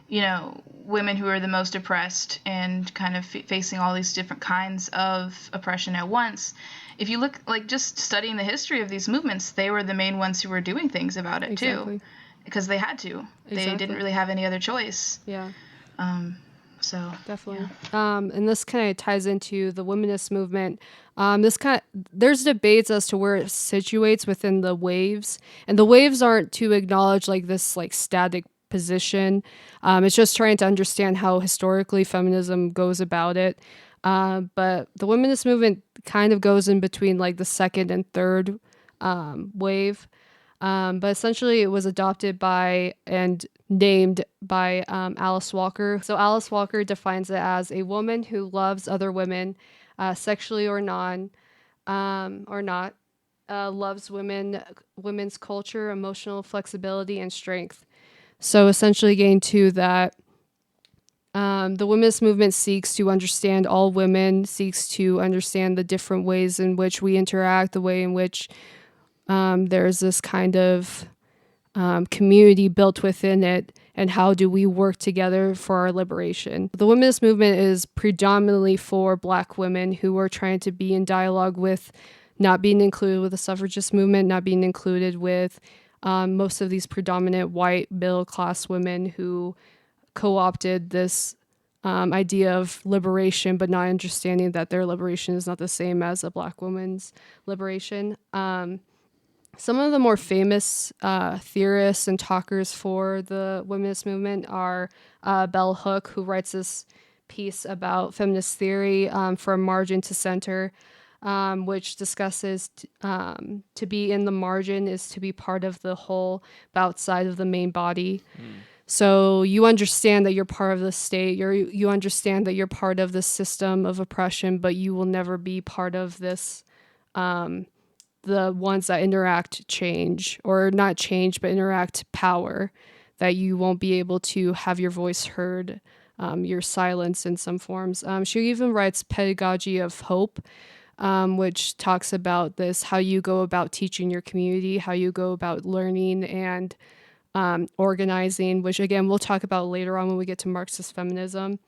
you know, women who are the most oppressed and kind of facing all these different kinds of oppression at once. If you look, like, just studying the history of these movements, they were the main ones who were doing things about it too, because they had to. They didn't really have any other choice. Yeah. So Definitely. Yeah. And this kind of ties into the womanist movement. There's debates as to where it situates within the waves, and the waves aren't to acknowledge like this like static position. It's just trying to understand how historically feminism goes about it. But the womanist movement kind of goes in between like the second and third wave. But essentially it was adopted by and named by Alice Walker. So Alice Walker defines it as a woman who loves other women, sexually or not, loves women's culture, emotional flexibility, and strength. So essentially getting to that, the womenist movement seeks to understand all women, seeks to understand the different ways in which we interact, the way in which there's this kind of community built within it, and how do we work together for our liberation. The womenist movement is predominantly for Black women who are trying to be in dialogue with not being included with the suffragist movement, not being included with most of these predominant white middle-class women who co-opted this idea of liberation, but not understanding that their liberation is not the same as a Black woman's liberation. Some of the more famous theorists and talkers for the womenist movement are Bell Hook, who writes this piece about feminist theory from margin to center, which discusses to be in the margin is to be part of the whole, but outside of the main body. So you understand that you're part of the state, you understand that you're part of the system of oppression, but you will never be part of this, the ones that interact change, or not change, but interact power, that you won't be able to have your voice heard, your silence in some forms. She even writes Pedagogy of Hope, which talks about this, how you go about teaching your community, how you go about learning and organizing, which again, we'll talk about later on when we get to Marxist feminism.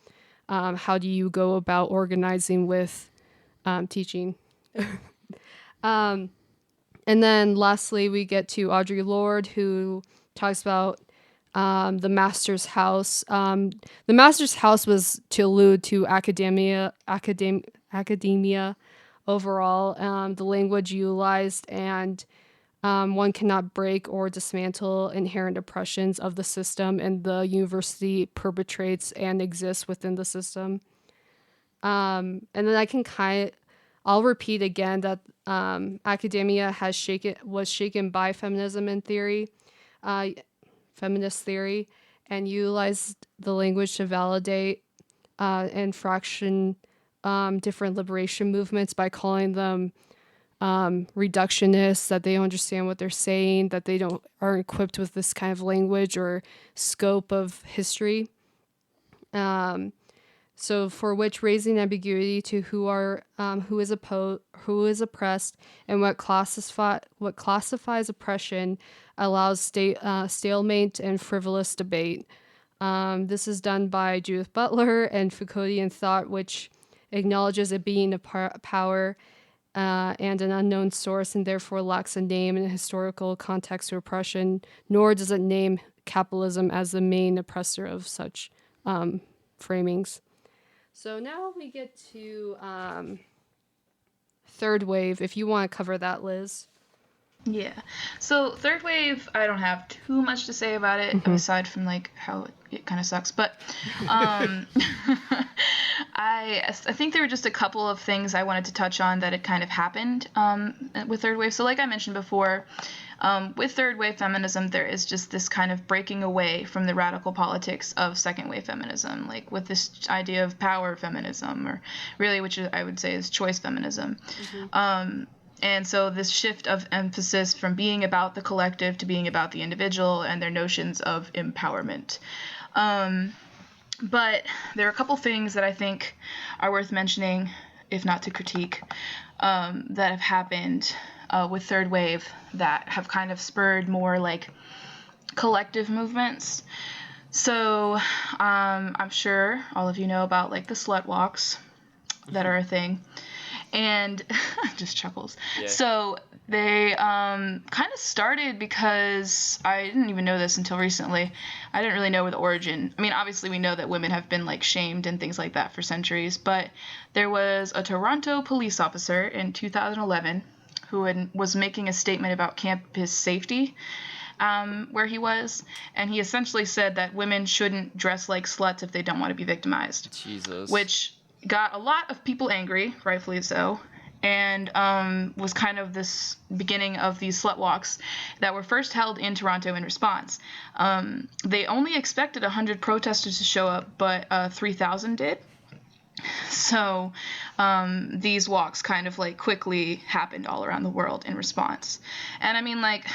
How do you go about organizing with teaching? And then lastly, we get to Audre Lorde, who talks about the Master's House. The Master's House was to allude to academia overall, the language utilized, and one cannot break or dismantle inherent oppressions of the system, and the university perpetrates and exists within the system. And then I'll repeat again that academia was shaken by feminism and theory, feminist theory, and utilized the language to validate and fraction different liberation movements by calling them reductionists, that they don't understand what they're saying, that they aren't equipped with this kind of language or scope of history. So for which raising ambiguity to who is oppressed, and what classifies oppression allows stalemate and frivolous debate. This is done by Judith Butler and Foucauldian thought, which acknowledges a being of power and an unknown source, and therefore lacks a name and a historical context to oppression, nor does it name capitalism as the main oppressor of such framings. So now we get to third wave, if you want to cover that, Liz. Yeah. So third wave, I don't have too much to say about it, aside from like how it kind of sucks. But I think there were just a couple of things I wanted to touch on that had kind of happened with third wave. So like I mentioned before, with third wave feminism, there is just this kind of breaking away from the radical politics of second wave feminism, like with this idea of power feminism, or really, which I would say is choice feminism. And so this shift of emphasis from being about the collective to being about the individual and their notions of empowerment. But there are a couple things that I think are worth mentioning, if not to critique, that have happened with third wave that have kind of spurred more like collective movements. So I'm sure all of you know about like the slut walks that are a thing. And just chuckles. Yeah. So they kind of started because I didn't even know this until recently. I didn't really know the origin. I mean, obviously we know that women have been like shamed and things like that for centuries, but there was a Toronto police officer in 2011 who was making a statement about campus safety where he was, and he essentially said that women shouldn't dress like sluts if they don't want to be victimized. Jesus. Which got a lot of people angry, rightfully so, and was kind of this beginning of these slut walks that were first held in Toronto in response. They only expected 100 protesters to show up, but 3,000 did. So these walks kind of like quickly happened all around the world in response. And I mean, like,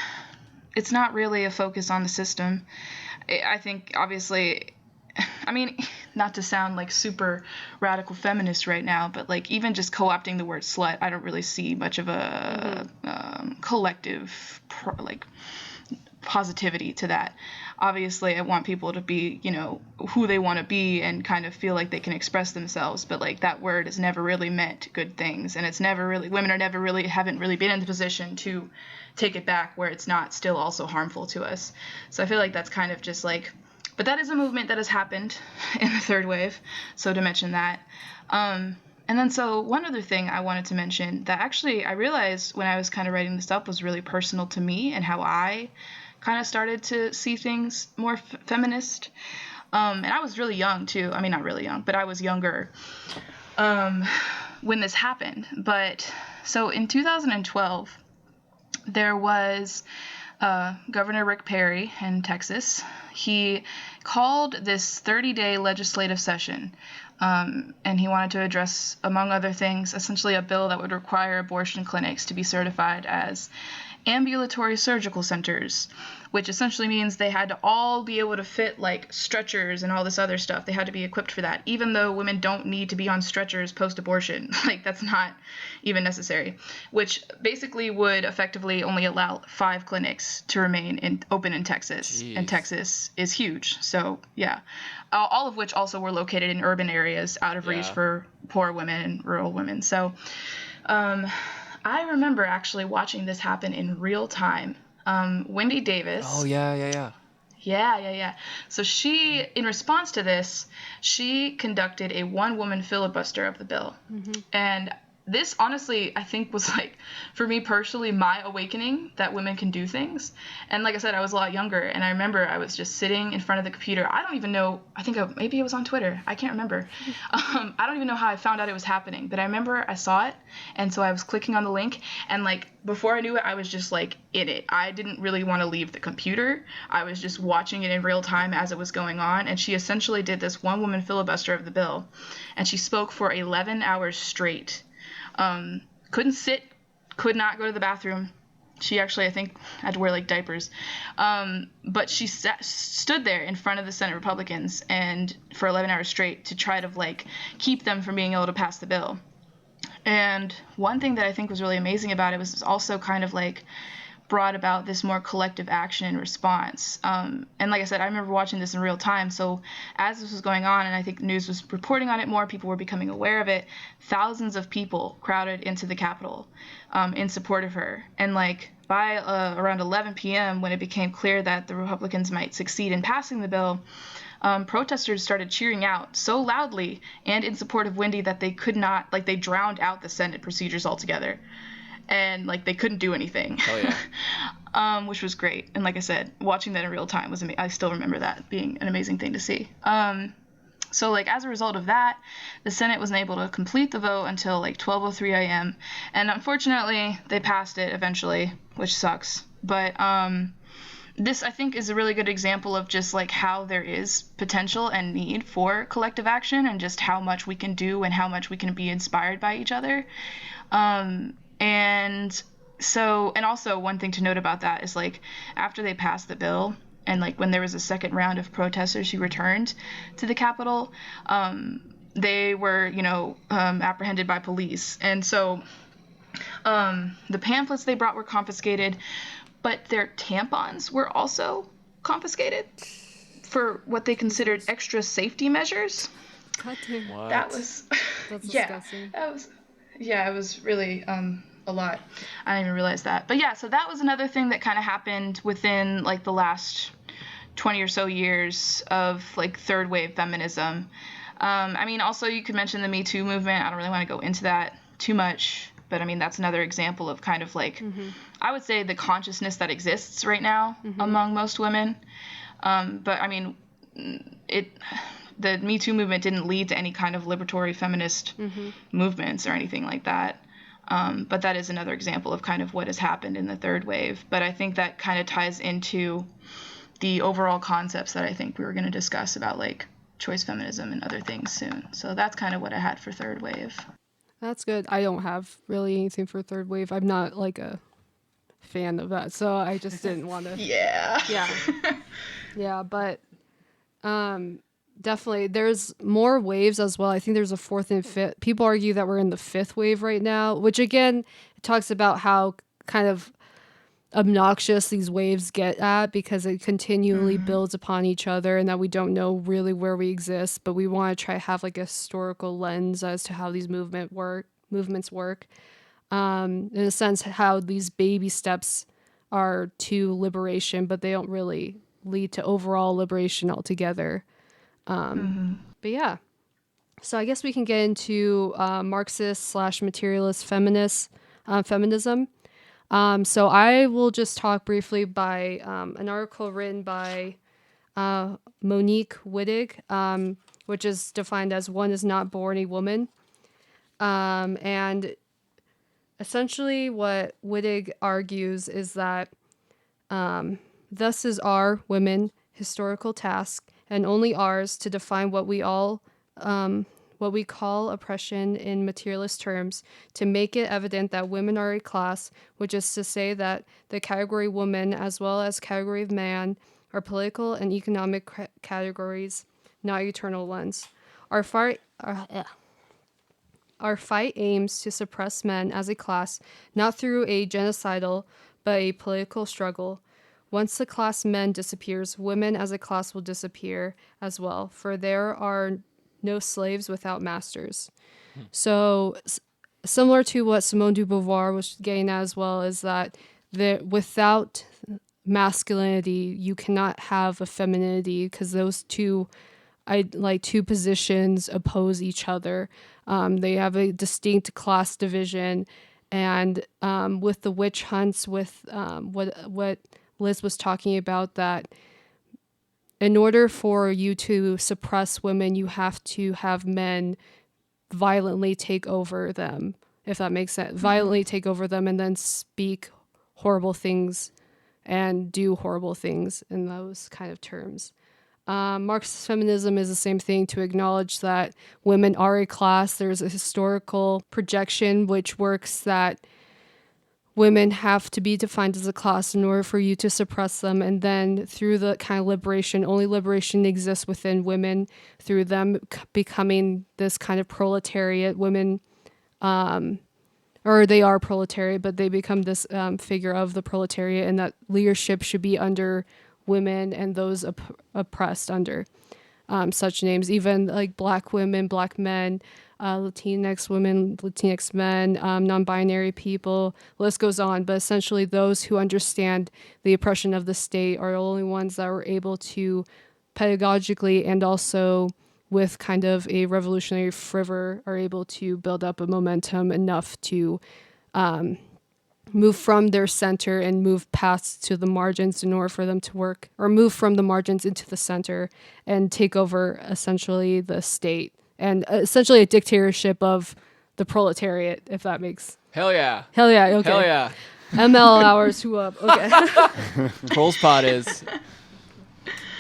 it's not really a focus on the system. I think, obviously, I mean, not to sound like super radical feminist right now, but like even just co-opting the word slut, I don't really see much of a collective like positivity to that. Obviously, I want people to be, you know, who they want to be and kind of feel like they can express themselves. But like that word has never really meant good things, and it's never really, women are never really, haven't really been in the position to take it back where it's not still also harmful to us. So I feel like that's kind of just like. But that is a movement that has happened in the third wave, so to mention that. And then so one other thing I wanted to mention that actually I realized when I was kind of writing this up was really personal to me and how I kind of started to see things more feminist. And I was really young too. I mean, not really young, but I was younger when this happened. But so in 2012, there was Governor Rick Perry in Texas. He called this 30-day legislative session, and he wanted to address, among other things, essentially a bill that would require abortion clinics to be certified as ambulatory surgical centers, which essentially means they had to all be able to fit like stretchers and all this other stuff. They had to be equipped for that, even though women don't need to be on stretchers post-abortion. Like that's not even necessary, which basically would effectively only allow 5 clinics to remain open in Texas. Jeez. And Texas is huge. So yeah, all of which also were located in urban areas out of reach for poor women and rural women. So I remember actually watching this happen in real time. Wendy Davis. Oh, yeah. Yeah. So she, in response to this, she conducted a one-woman filibuster of the bill. Mm-hmm. And this, honestly, I think was like, for me personally, my awakening that women can do things. And like I said, I was a lot younger, and I remember I was just sitting in front of the computer. I don't even know. I think maybe it was on Twitter. I can't remember. I don't even know how I found out it was happening, but I remember I saw it, and so I was clicking on the link, and like before I knew it, I was just like in it. I didn't really want to leave the computer. I was just watching it in real time as it was going on, and she essentially did this one-woman filibuster of the bill, and she spoke for 11 hours straight. Couldn't sit, could not go to the bathroom. She actually, I think, had to wear like diapers. But she stood there in front of the Senate Republicans and for 11 hours straight to try to like keep them from being able to pass the bill. And one thing that I think was really amazing about it was also kind of like brought about this more collective action and response. And like I said, I remember watching this in real time. So as this was going on, and I think news was reporting on it more, people were becoming aware of it, thousands of people crowded into the Capitol in support of her. And like by around 11 p.m., when it became clear that the Republicans might succeed in passing the bill, protesters started cheering out so loudly and in support of Wendy that they could not, like, they drowned out the Senate procedures altogether. And like they couldn't do anything. Oh yeah. Which was great. And like I said, watching that in real time was I still remember that being an amazing thing to see. So like as a result of that, the Senate wasn't able to complete the vote until like 12:03 a.m. And unfortunately, they passed it eventually, which sucks. But this I think is a really good example of just like how there is potential and need for collective action, and just how much we can do and how much we can be inspired by each other. And so, and also one thing to note about that is like after they passed the bill, and like when there was a second round of protesters who returned to the Capitol, they were, apprehended by police. And so the pamphlets they brought were confiscated, but their tampons were also confiscated for what they considered extra safety measures. God damn. What? That's disgusting. It was really a lot. I didn't even realize that. But yeah, so that was another thing that kind of happened within like the last 20 or so years of like third wave feminism. I mean, also you could mention the Me Too movement. I don't really want to go into that too much, but I mean, that's another example of kind of like, I would say the consciousness that exists right now among most women. But I mean, the Me Too movement didn't lead to any kind of liberatory feminist movements or anything like that. But that is another example of kind of what has happened in the third wave. But I think that kind of ties into the overall concepts that I think we were going to discuss about like choice feminism and other things soon. So that's kind of what I had for third wave. That's good. I don't have really anything for third wave. I'm not like a fan of that, so I just didn't want to. Yeah, but definitely there's more waves as well. I think there's a fourth and fifth. People argue that we're in the fifth wave right now, which again it talks about how kind of obnoxious these waves get at, because it continually builds upon each other, and that we don't know really where we exist, but we want to try to have like a historical lens as to how these movements work. In a sense, how these baby steps are to liberation, but they don't really lead to overall liberation altogether. But yeah, so I guess we can get into Marxist/materialist feminism. So I will just talk briefly by an article written by Monique Wittig, which is defined as "one is not born a woman." And essentially what Wittig argues is that thus is our, women, historical task, and only ours, to define what we call oppression in materialist terms, to make it evident that women are a class, which is to say that the category woman as well as category of man are political and economic categories, not eternal ones. Our fight aims to suppress men as a class, not through a genocidal, but a political struggle. Once the class men disappears, women as a class will disappear as well, for there are no slaves without masters. So similar to what Simone de Beauvoir was getting at as well, is that without masculinity, you cannot have a femininity, because those two positions oppose each other. They have a distinct class division, and with the witch hunts, with what Liz was talking about, that in order for you to suppress women, you have to have men violently take over them, if that makes sense. Violently take over them and then speak horrible things and do horrible things in those kind of terms. Marxist feminism is the same thing, to acknowledge that women are a class. There's a historical projection which works that women have to be defined as a class in order for you to suppress them, and then through the kind of liberation, only liberation exists within women, through them becoming this kind of proletariat. Women or they are proletariat, but they become this figure of the proletariat, and that leadership should be under women and those oppressed under such names, even like Black women, Black men, Latinx women, Latinx men, non-binary people, list goes on. But essentially those who understand the oppression of the state are the only ones that were able to pedagogically and also with kind of a revolutionary fervor are able to build up a momentum enough to move from their center and move past to the margins in order for them to work, or move from the margins into the center and take over essentially the state and essentially a dictatorship of the proletariat, if that makes. Hell yeah. Hell yeah. Okay. Hell yeah. ML hours, who up? Okay. Proles pod is.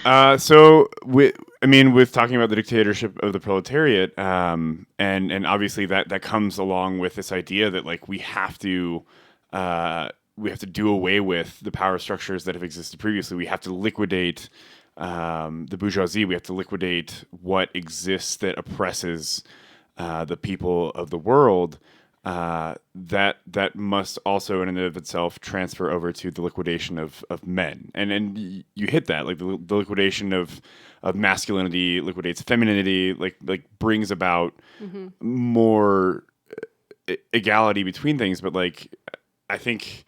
With talking about the dictatorship of the proletariat, and obviously that comes along with this idea that like we have to do away with the power structures that have existed previously. We have to liquidate the bourgeoisie. We have to liquidate what exists that oppresses the people of the world. That must also in and of itself transfer over to the liquidation of men. And you hit that, like the liquidation of masculinity liquidates femininity, like brings about more equality between things. But like, I think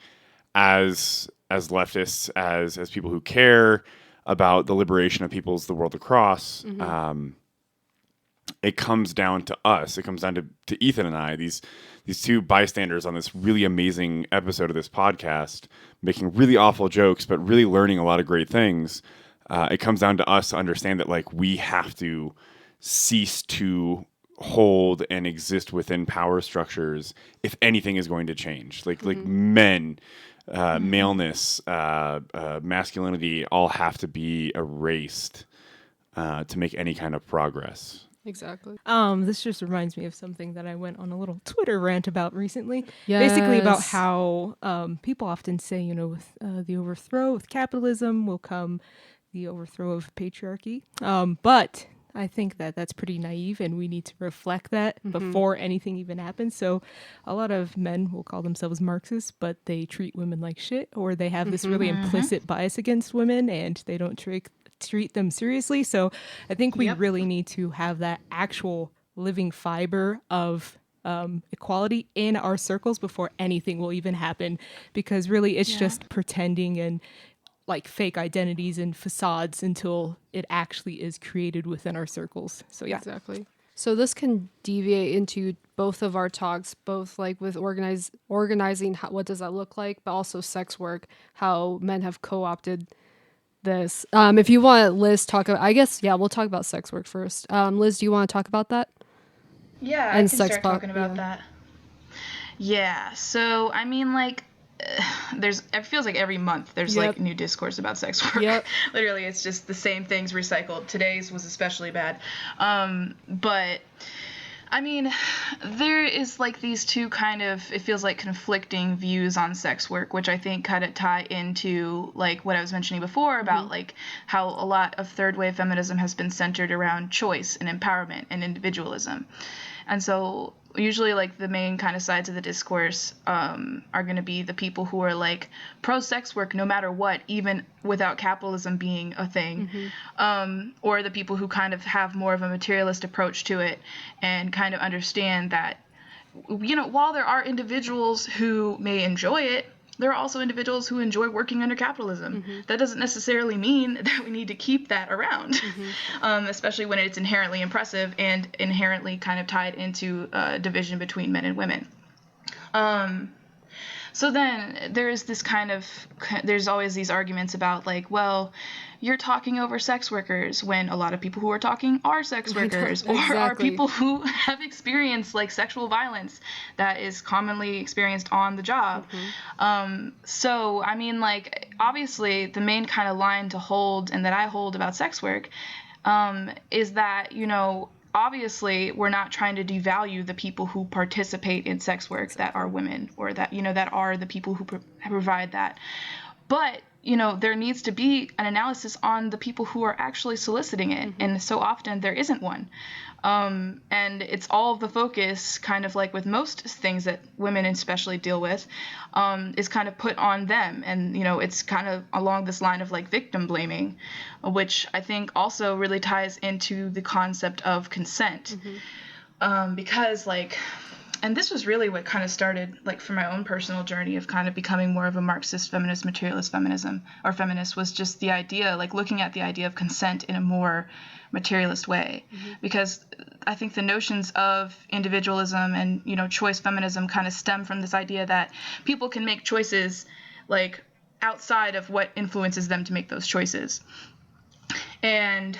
as leftists, as people who care about the liberation of peoples the world across, it comes down to us. It comes down to Ethan and I, these two bystanders on this really amazing episode of this podcast, making really awful jokes, but really learning a lot of great things. It comes down to us to understand that like we have to cease to hold and exist within power structures if anything is going to change. Like men, maleness, masculinity all have to be erased to make any kind of progress. Exactly. This just reminds me of something that I went on a little Twitter rant about recently. Basically about how people often say, with the overthrow of capitalism will come the overthrow of patriarchy. But I think that that's pretty naive, and we need to reflect that before anything even happens. So a lot of men will call themselves Marxists, but they treat women like shit, or they have this really implicit bias against women, and they don't treat them seriously. So I think we really need to have that actual living fiber of equality in our circles before anything will even happen, because really it's just pretending and like fake identities and facades until it actually is created within our circles. So yeah. Exactly. So this can deviate into both of our talks, both like with organizing, what does that look like, but also sex work, how men have co-opted this. If you want Liz talk about, I guess, we'll talk about sex work first. Liz, do you want to talk about that? Yeah, And I can start talking about that. Yeah, so I mean, like, it feels like every month there's like new discourse about sex work. Literally, it's just the same things recycled. Today's was especially bad. But I mean, there is like these two kind of, it feels like conflicting views on sex work, which I think kind of tie into like what I was mentioning before about like how a lot of third wave feminism has been centered around choice and empowerment and individualism. And so usually like the main kind of sides of the discourse are going to be the people who are like pro sex work no matter what, even without capitalism being a thing, or the people who kind of have more of a materialist approach to it and kind of understand that, while there are individuals who may enjoy it, there are also individuals who enjoy working under capitalism. That doesn't necessarily mean that we need to keep that around, especially when it's inherently impressive and inherently kind of tied into division between men and women. So then there's always these arguments about like, well, you're talking over sex workers when a lot of people who are talking are sex workers or are people who have experienced like sexual violence that is commonly experienced on the job. So, I mean, like, obviously the main kind of line to hold and that I hold about sex work is that, obviously we're not trying to devalue the people who participate in sex work that are women or that, that are the people who provide that. But there needs to be an analysis on the people who are actually soliciting it, and so often there isn't one. And it's all of the focus, kind of like with most things that women especially deal with, is kind of put on them. And it's kind of along this line of like victim blaming, which I think also really ties into the concept of consent. Because and this was really what kind of started for my own personal journey of kind of becoming more of a Marxist feminist, materialist feminism, or feminist, was just the idea, looking at the idea of consent in a more materialist way. Because I think the notions of individualism and choice feminism kind of stem from this idea that people can make choices outside of what influences them to make those choices. And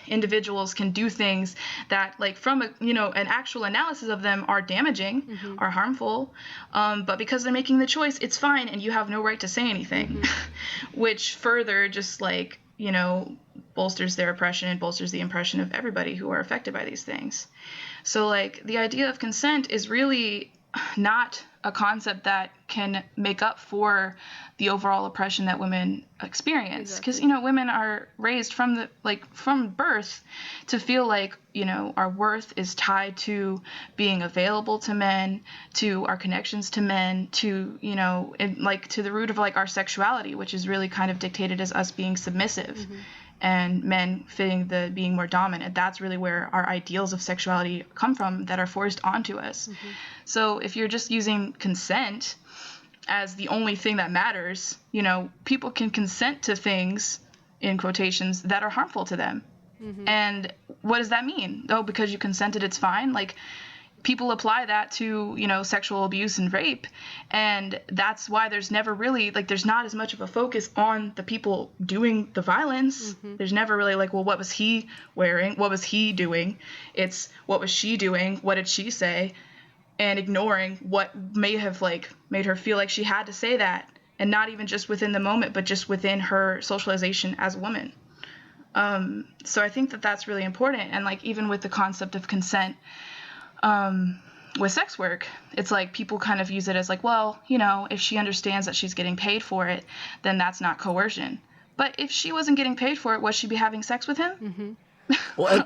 individuals can do things that from an actual analysis of them are damaging, are harmful, but because they're making the choice, it's fine and you have no right to say anything. Which further just bolsters their oppression and bolsters the impression of everybody who are affected by these things. So the idea of consent is really not a concept that can make up for the overall oppression that women experience, because women are raised from birth to feel our worth is tied to being available to men, to our connections to men, to to the root of our sexuality, which is really kind of dictated as us being submissive. And men fitting the being more dominant. That's really where our ideals of sexuality come from that are forced onto us. So if you're just using consent as the only thing that matters, people can consent to things, in quotations, that are harmful to them. And what does that mean? Oh, because you consented, it's fine? People apply that to, sexual abuse and rape. And that's why there's never really, there's not as much of a focus on the people doing the violence. There's never really well, what was he wearing? What was he doing? It's what was she doing? What did she say? And ignoring what may have made her feel like she had to say that. And not even just within the moment, but just within her socialization as a woman. So I think that that's really important. And even with the concept of consent, with sex work, it's people kind of use it as well, if she understands that she's getting paid for it, then that's not coercion. But if she wasn't getting paid for it, would she be having sex with him? Well,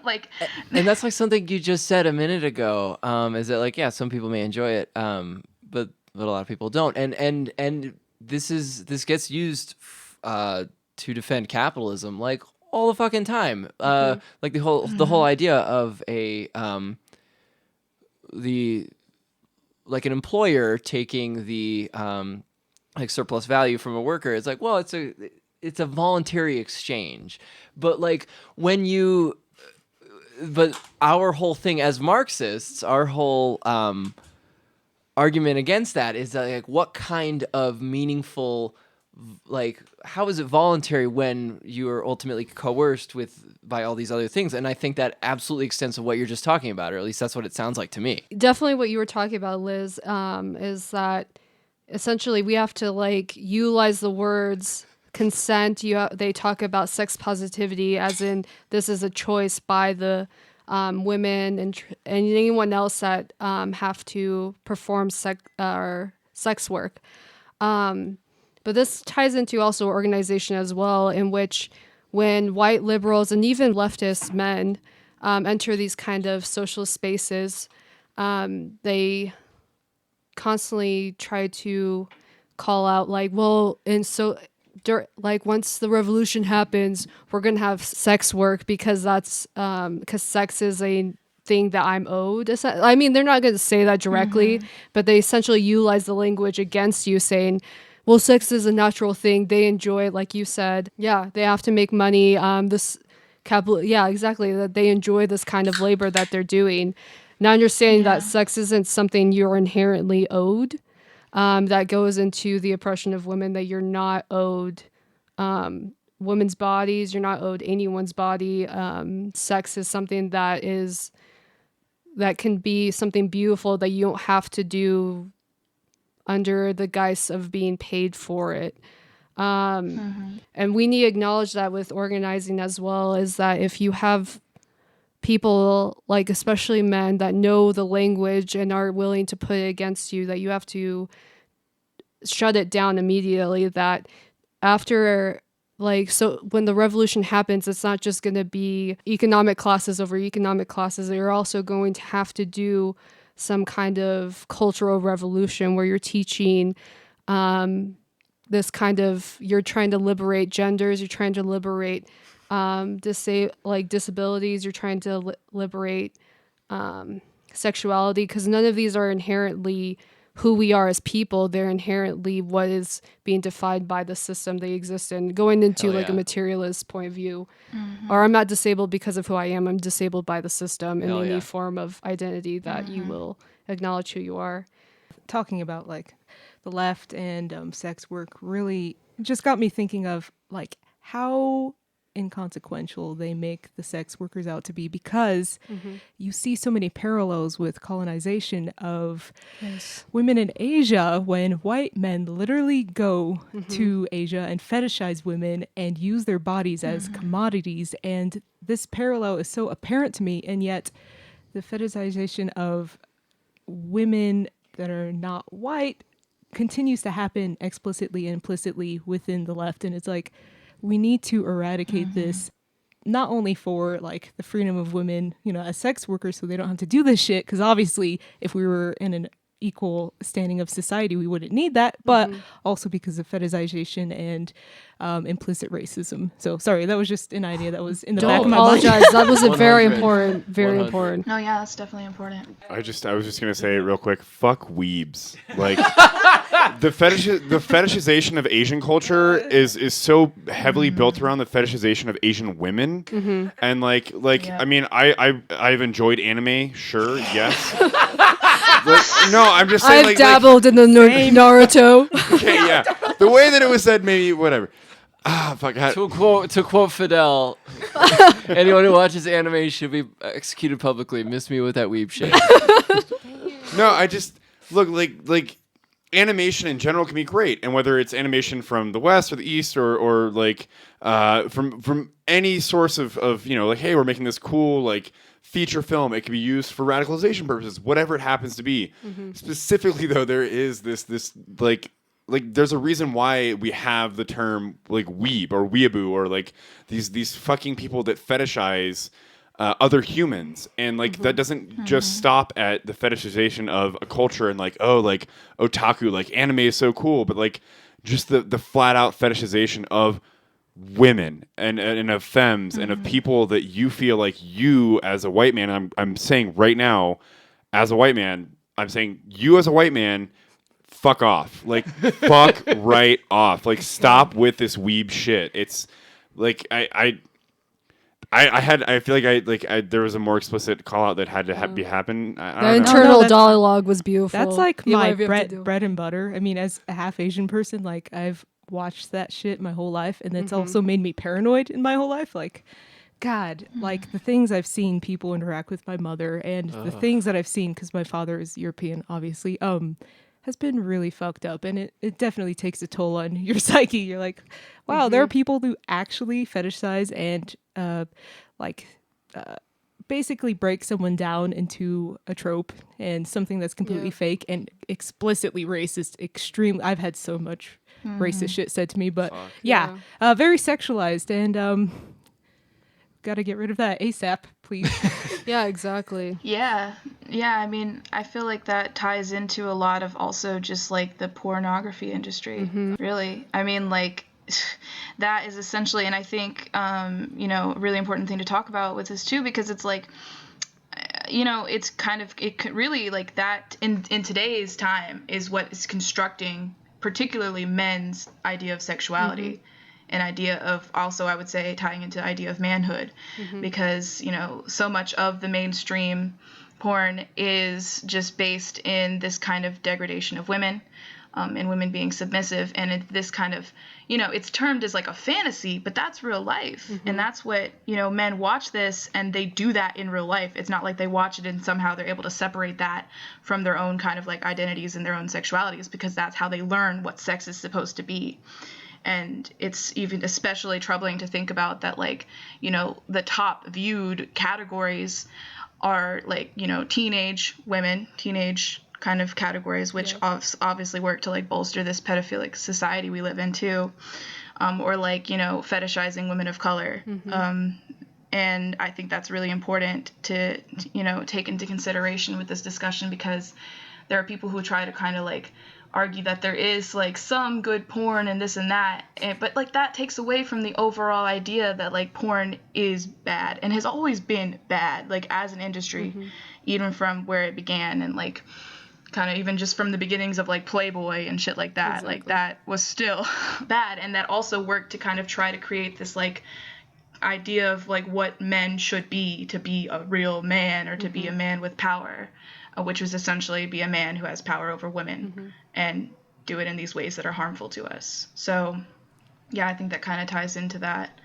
and that's something you just said a minute ago. Is that some people may enjoy it, but a lot of people don't. And this gets used to defend capitalism all the fucking time. The whole idea of an employer taking the surplus value from a worker. It's it's a voluntary exchange. But but our whole thing as Marxists, our whole argument against that is that what kind of meaningful, how is it voluntary when you are ultimately coerced by all these other things? And I think that absolutely extends to what you're just talking about, or at least that's what it sounds like to me. Definitely what you were talking about, Liz, is that essentially we have to utilize the words consent. They talk about sex positivity as in this is a choice by the women and anyone else that have to perform sex work. But this ties into also organization as well, in which when white liberals and even leftist men enter these kind of social spaces, they constantly try to call out once the revolution happens, we're going to have sex work because that's because sex is a thing that I'm owed. I mean, they're not going to say that directly, but they essentially utilize the language against you, saying, well, sex is a natural thing. They enjoy it, like you said. Yeah, they have to make money. Yeah, exactly. That they enjoy this kind of labor that they're doing. Now understanding that sex isn't something you're inherently owed. That goes into the oppression of women, that you're not owed women's bodies. You're not owed anyone's body. Sex is something that can be something beautiful that you don't have to do under the guise of being paid for it. And we need to acknowledge that with organizing as well, is that if you have people, especially men, that know the language and are willing to put it against you, that you have to shut it down immediately, that after so when the revolution happens, it's not just going to be economic classes over economic classes. You're also going to have to do some kind of cultural revolution where you're teaching this kind of, you're trying to liberate genders, you're trying to liberate disabilities, you're trying to liberate sexuality, because none of these are inherently who we are as people. They're inherently what is being defined by the system they exist in, going into a materialist point of view. Or I'm not disabled because of who I am, I'm disabled by the system in any form of identity that you will acknowledge who you are. Talking about like the left and sex work really just got me thinking of like how inconsequential they make the sex workers out to be, because you see so many parallels with colonization of women in Asia, when white men literally go to Asia and fetishize women and use their bodies as commodities. And this parallel is so apparent to me, and yet the fetishization of women that are not white continues to happen explicitly and implicitly within the left. And it's like, we need to eradicate this, not only for like the freedom of women, you know, as sex workers, so they don't have to do this shit. Because obviously, if we were in an equal standing of society, we wouldn't need that. But also because of fetishization and implicit racism. So sorry, that was just an idea that was in the back of my mind. Don't apologize. That was a very 100. important, very 100. important. No, yeah, that's definitely important. I was just gonna say real quick. Fuck weebs. Like the fetishization of Asian culture is so heavily built around the fetishization of Asian women, and like I mean, I've enjoyed anime. Sure, yes. No, I'm just saying. I've dabbled in the Naruto. Okay, yeah. The way that it was said, maybe whatever. Ah, fuck. To quote Fidel, anyone who watches anime should be executed publicly. Miss me with that weeb shit. No, I just look like animation in general can be great, and whether it's animation from the West or the East or like from any source of you know, like, hey, we're making this cool like feature film. It can be used for radicalization purposes, whatever it happens to be. Specifically, though, there is this like there's a reason why we have the term like weeb or weeaboo, or like these fucking people that fetishize other humans, and like that doesn't just stop at the fetishization of a culture and like, oh, like otaku, like anime is so cool, but like just the flat out fetishization of women and of femmes and of people that you feel like you as a white man, I'm saying right now, as a white man, I'm saying you as a white man, fuck off. Like, fuck right off. Like, stop with this weeb shit. It's like I feel like there was a more explicit call out that had to be happen. I The don't know. internal dialogue was beautiful. That's like You my might have to do. bread and butter. I mean, as a half Asian person, like I've watched that shit my whole life, and it's also made me paranoid in my whole life. Like, God, like the things I've seen people interact with my mother, and the things that I've seen, because my father is European, obviously, has been really fucked up, and it definitely takes a toll on your psyche. You're like, wow, there are people who actually fetishize and basically break someone down into a trope and something that's completely fake and explicitly racist. Extremely, I've had so much racist shit said to me, but very sexualized, and gotta get rid of that ASAP, please. Yeah, exactly. Yeah. I mean, I feel like that ties into a lot of also just like the pornography industry, really. I mean, like, that is essentially, and I think, you know, a really important thing to talk about with this too, because it's like, you know, it's kind of, it could really like that in today's time is what is constructing particularly men's idea of sexuality. An idea of also, I would say, tying into the idea of manhood, because, you know, so much of the mainstream porn is just based in this kind of degradation of women, and women being submissive, and this kind of, you know, it's termed as like a fantasy, but that's real life, and that's what, you know, men watch this and they do that in real life. It's not like they watch it and somehow they're able to separate that from their own kind of like identities and their own sexualities, because that's how they learn what sex is supposed to be. And it's even especially troubling to think about that, like, you know, the top viewed categories are like, you know, teenage women, teenage kind of categories, which obviously work to like bolster this pedophilic society we live in too, or like, you know, fetishizing women of color. And I think that's really important to, you know, take into consideration with this discussion, because there are people who try to kind of like argue that there is like some good porn and this and that, but like that takes away from the overall idea that like porn is bad and has always been bad, like as an industry, even from where it began, and like kind of even just from the beginnings of like Playboy and shit like that. Like that was still bad, and that also worked to kind of try to create this like idea of like what men should be to be a real man, or to be a man with power, which was essentially be a man who has power over women and do it in these ways that are harmful to us. So yeah, I think that kind of ties into that.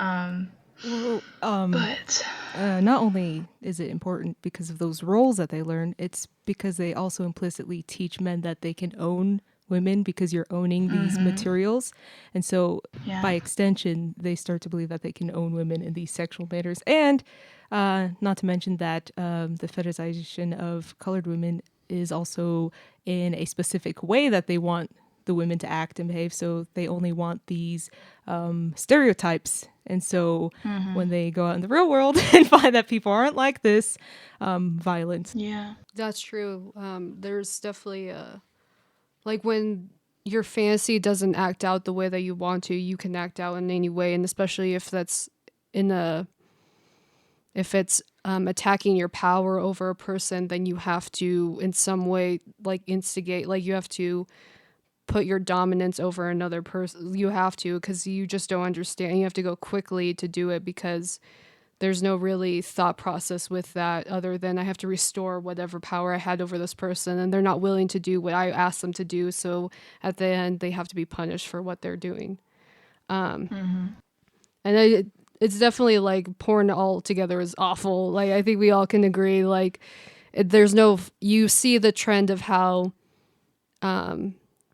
Well, But not only is it important because of those roles that they learn, it's because they also implicitly teach men that they can own women, because you're owning these materials. And so by extension, they start to believe that they can own women in these sexual matters. And not to mention that the fetishization of colored women is also in a specific way that they want the women to act and behave. So they only want these stereotypes. And so when they go out in the real world and find that people aren't like this, violent. yeah. That's true. There's definitely a, like when your fantasy doesn't act out the way that you want to, you can act out in any way, and especially if that's if it's attacking your power over a person, then you have to in some way like instigate, like you have to put your dominance over another person. You have to, because you just don't understand. You have to go quickly to do it, because there's no really thought process with that other than I have to restore whatever power I had over this person, and they're not willing to do what I asked them to do. So at the end, they have to be punished for what they're doing. And it's definitely like porn altogether is awful. Like I think we all can agree. Like there's no, you see the trend of how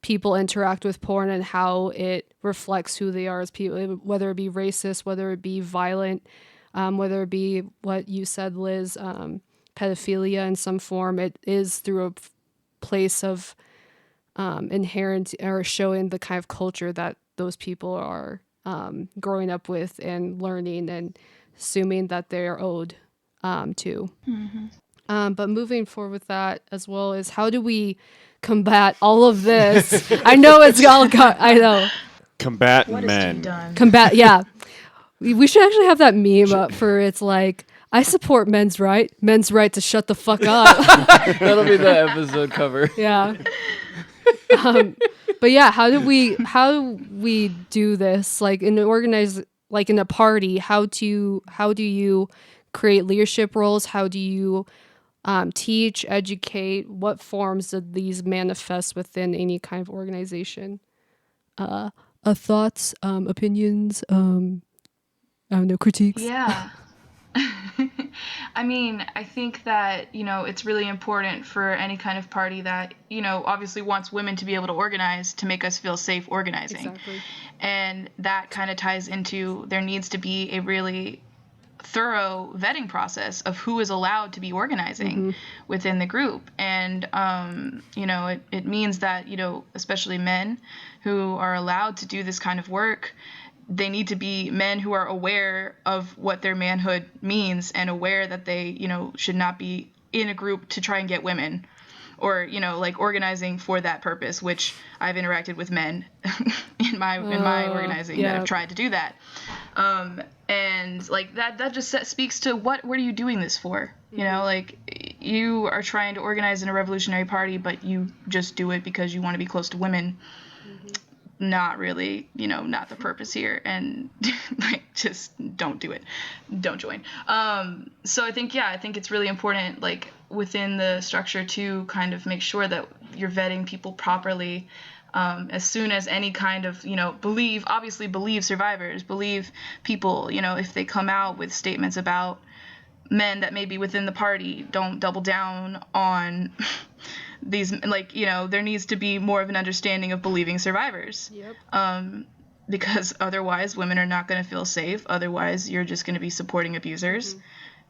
people interact with porn and how it reflects who they are as people, whether it be racist, whether it be violent, whether it be what you said, Liz, pedophilia in some form. It is through a place of inherent or showing the kind of culture that those people are growing up with and learning and assuming that they're owed to. But moving forward with that as well is, how do we combat all of this? I know it's all I know. Combat What is to be men. done? Combat, yeah. We should actually have that meme up for it's like, I support men's right to shut the fuck up. That'll be the episode cover. Yeah. But yeah, how do we do this? Like in in a party, how do you create leadership roles? How do you teach, educate? What forms do these manifest within any kind of organization? Thoughts, opinions, I don't know, critiques. Yeah. I mean, I think that, you know, it's really important for any kind of party that, you know, obviously wants women to be able to organize, to make us feel safe organizing. Exactly. And that kind of ties into, there needs to be a really thorough vetting process of who is allowed to be organizing within the group. And, you know, it means that, you know, especially men who are allowed to do this kind of work, they need to be men who are aware of what their manhood means and aware that they, you know, should not be in a group to try and get women, or, you know, like organizing for that purpose, which I've interacted with men in my organizing that have tried to do that. And like that just speaks to what are you doing this for? You know, like you are trying to organize in a revolutionary party, but you just do it because you want to be close to women. Not really, you know, not the purpose here, and like just don't do it, don't join. So I think it's really important, like within the structure, to kind of make sure that you're vetting people properly. As soon as any kind of, you know, believe survivors, believe people, you know, if they come out with statements about men that may be within the party, don't double down on these, like, you know, there needs to be more of an understanding of believing survivors. Yep. Because otherwise women are not going to feel safe. Otherwise you're just going to be supporting abusers.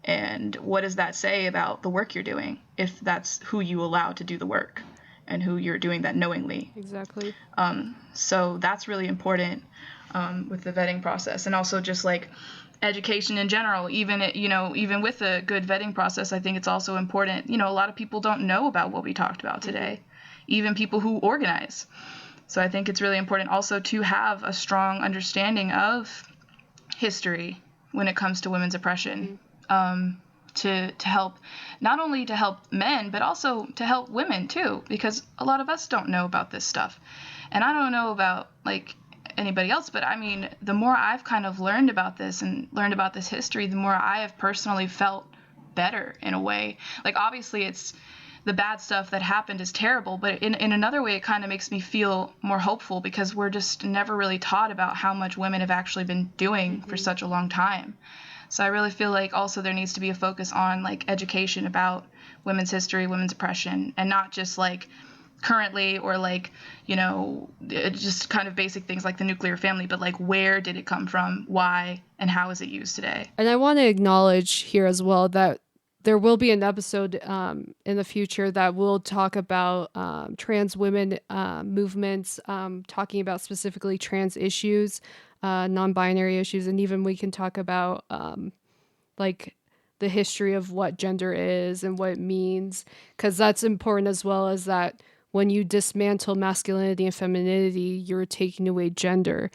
And what does that say about the work you're doing if that's who you allow to do the work and who you're doing that knowingly? Exactly. So that's really important with the vetting process, and also just like education in general. Even with a good vetting process, I think it's also important. A lot of people don't know about what we talked about today, even people who organize. So I think it's really important also to have a strong understanding of history when it comes to women's oppression, to help, not only to help men, but also to help women too, because a lot of us don't know about this stuff. And I don't know about like anybody else, but I mean, the more I've kind of learned about this and learned about this history, the more I have personally felt better in a way. Like, obviously it's the bad stuff that happened is terrible, but in another way, it kind of makes me feel more hopeful, because we're just never really taught about how much women have actually been doing for such a long time. So I really feel like also there needs to be a focus on like education about women's history, women's oppression, and not just like currently or like, just kind of basic things like the nuclear family, but like where did it come from, why, and how is it used today? And I want to acknowledge here as well that there will be an episode in the future that will talk about trans women movements, talking about specifically trans issues, non-binary issues, and even we can talk about like the history of what gender is and what it means, because that's important, as well as that when you dismantle masculinity and femininity, you're taking away gender.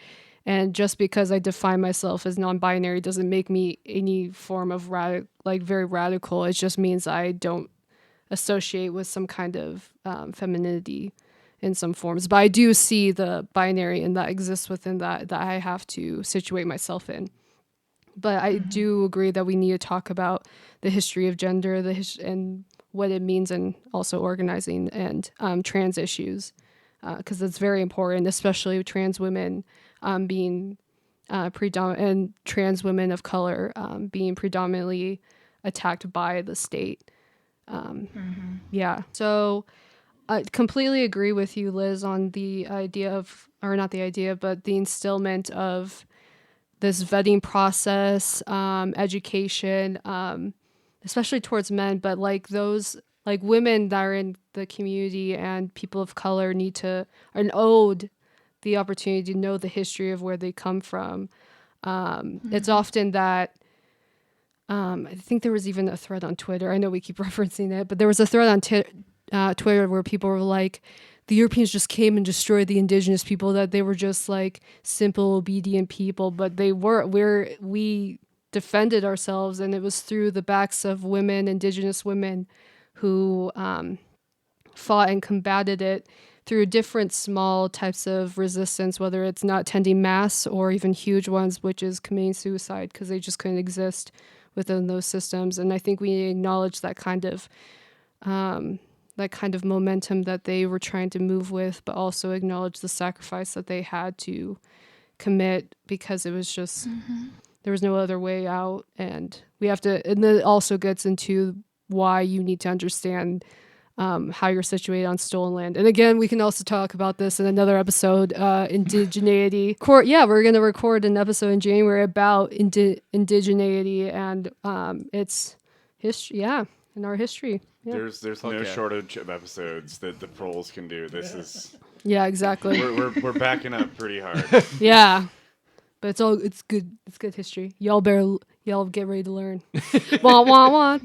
And just because I define myself as non-binary doesn't make me any form of very radical. It just means I don't associate with some kind of femininity in some forms. But I do see the binary and that exists within that I have to situate myself in. But I do agree that we need to talk about the history of gender, and what it means, and also organizing and trans issues, because it's very important, especially with trans women being predominant, and trans women of color being predominantly attacked by the state. Yeah. So I completely agree with you, Liz, on the idea of, or not the idea, but the instillment of this vetting process, education, especially towards men, but like those, like women that are in the community and people of color are owed the opportunity to know the history of where they come from. It's often that, I think there was even a thread on Twitter. I know we keep referencing it, but there was a thread on Twitter where people were like, the Europeans just came and destroyed the indigenous people, that they were just like simple, obedient people, but we defended ourselves, and it was through the backs of women, indigenous women, who fought and combated it through different small types of resistance, whether it's not attending mass or even huge ones, which is committing suicide because they just couldn't exist within those systems. And I think we acknowledge that kind of momentum that they were trying to move with, but also acknowledge the sacrifice that they had to commit, because it was just, there was no other way out. And we have to, and then it also gets into why you need to understand how you're situated on stolen land. And again, we can also talk about this in another episode, indigeneity. We're going to record an episode in January about indigeneity and its history. Yeah, in our history. Yeah. There's no shortage of episodes that the Proles can do. This is exactly. We're backing up pretty hard. Yeah, but it's good. It's good history. Y'all get ready to learn. Wah wah wah.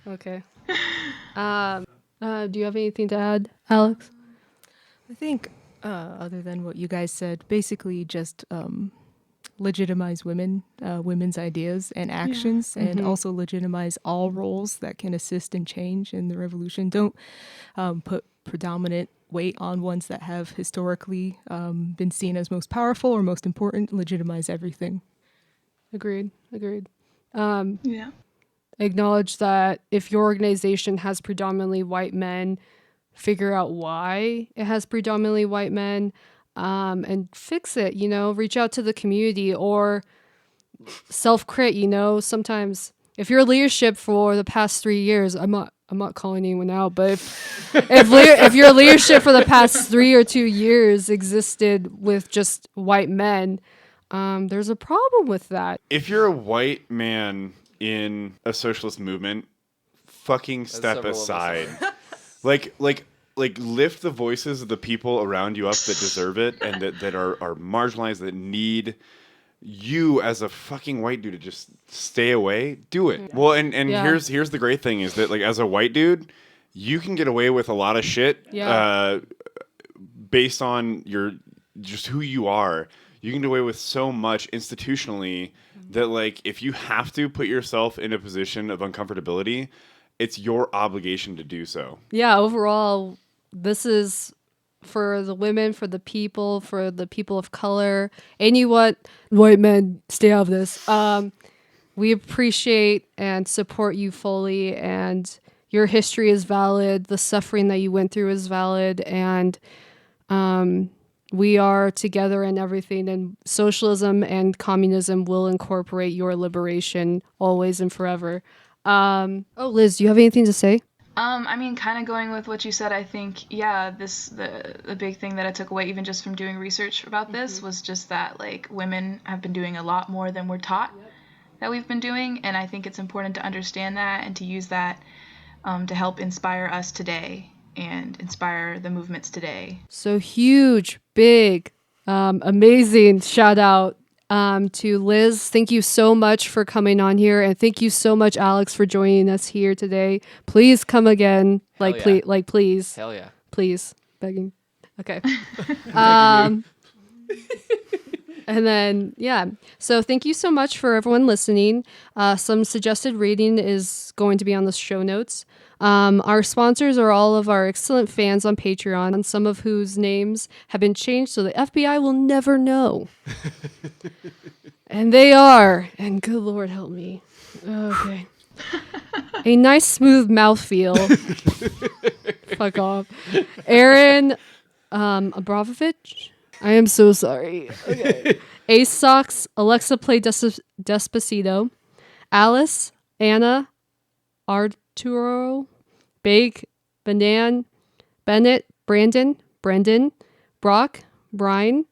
Okay. Do you have anything to add, Alex? I think, other than what you guys said, basically just legitimize women's ideas and actions, and also legitimize all roles that can assist and change in the revolution. Don't put predominant weight on ones that have historically been seen as most powerful or most important. Legitimize everything. Agreed. Yeah. Acknowledge that if your organization has predominantly white men, figure out why it has predominantly white men, and fix it, reach out to the community, or self-crit, sometimes if your leadership for the past 3 years, I'm not calling anyone out, but if your leadership for the past 3 or 2 years existed with just white men, there's a problem with that. If you're a white man in a socialist movement, fucking step several of us aside. like lift the voices of the people around you up that deserve it and that are marginalized, that need you as a fucking white dude to just stay away. Do it. Well, and Yeah. here's the great thing is that, like, as a white dude, you can get away with a lot of shit based on just who you are. You can get away with so much institutionally that, like, if you have to put yourself in a position of uncomfortability, it's your obligation to do so. Yeah, overall, this is for the women, for the people of color. And you what, white men, stay out of this. We appreciate and support you fully, and your history is valid. The suffering that you went through is valid, and we are together in everything. And socialism and communism will incorporate your liberation always and forever. Liz, do you have anything to say? I mean, kind of going with what you said, I think, the big thing that I took away, even just from doing research about this, was just that, like, women have been doing a lot more than we're taught that we've been doing, and I think it's important to understand that and to use that to help inspire us today and inspire the movements today. So huge, big, amazing shout out to Liz. Thank you so much for coming on here, and thank you so much, Alex, for joining us here today. Please come again, please, Hell yeah. please, begging. Okay. And then so thank you so much for everyone listening. Some suggested reading is going to be on the show notes. Our sponsors are all of our excellent fans on Patreon, and some of whose names have been changed so the FBI will never know. And they are, and good Lord help me. Okay. A nice smooth mouthfeel. Fuck off. Aaron Abrovovich. I am so sorry. Okay. Ace Socks, Alexa play Despacito. Alice, Anna, Arturo, Big, Banan, Bennett, Brandon, Brendan, Brock, Brian,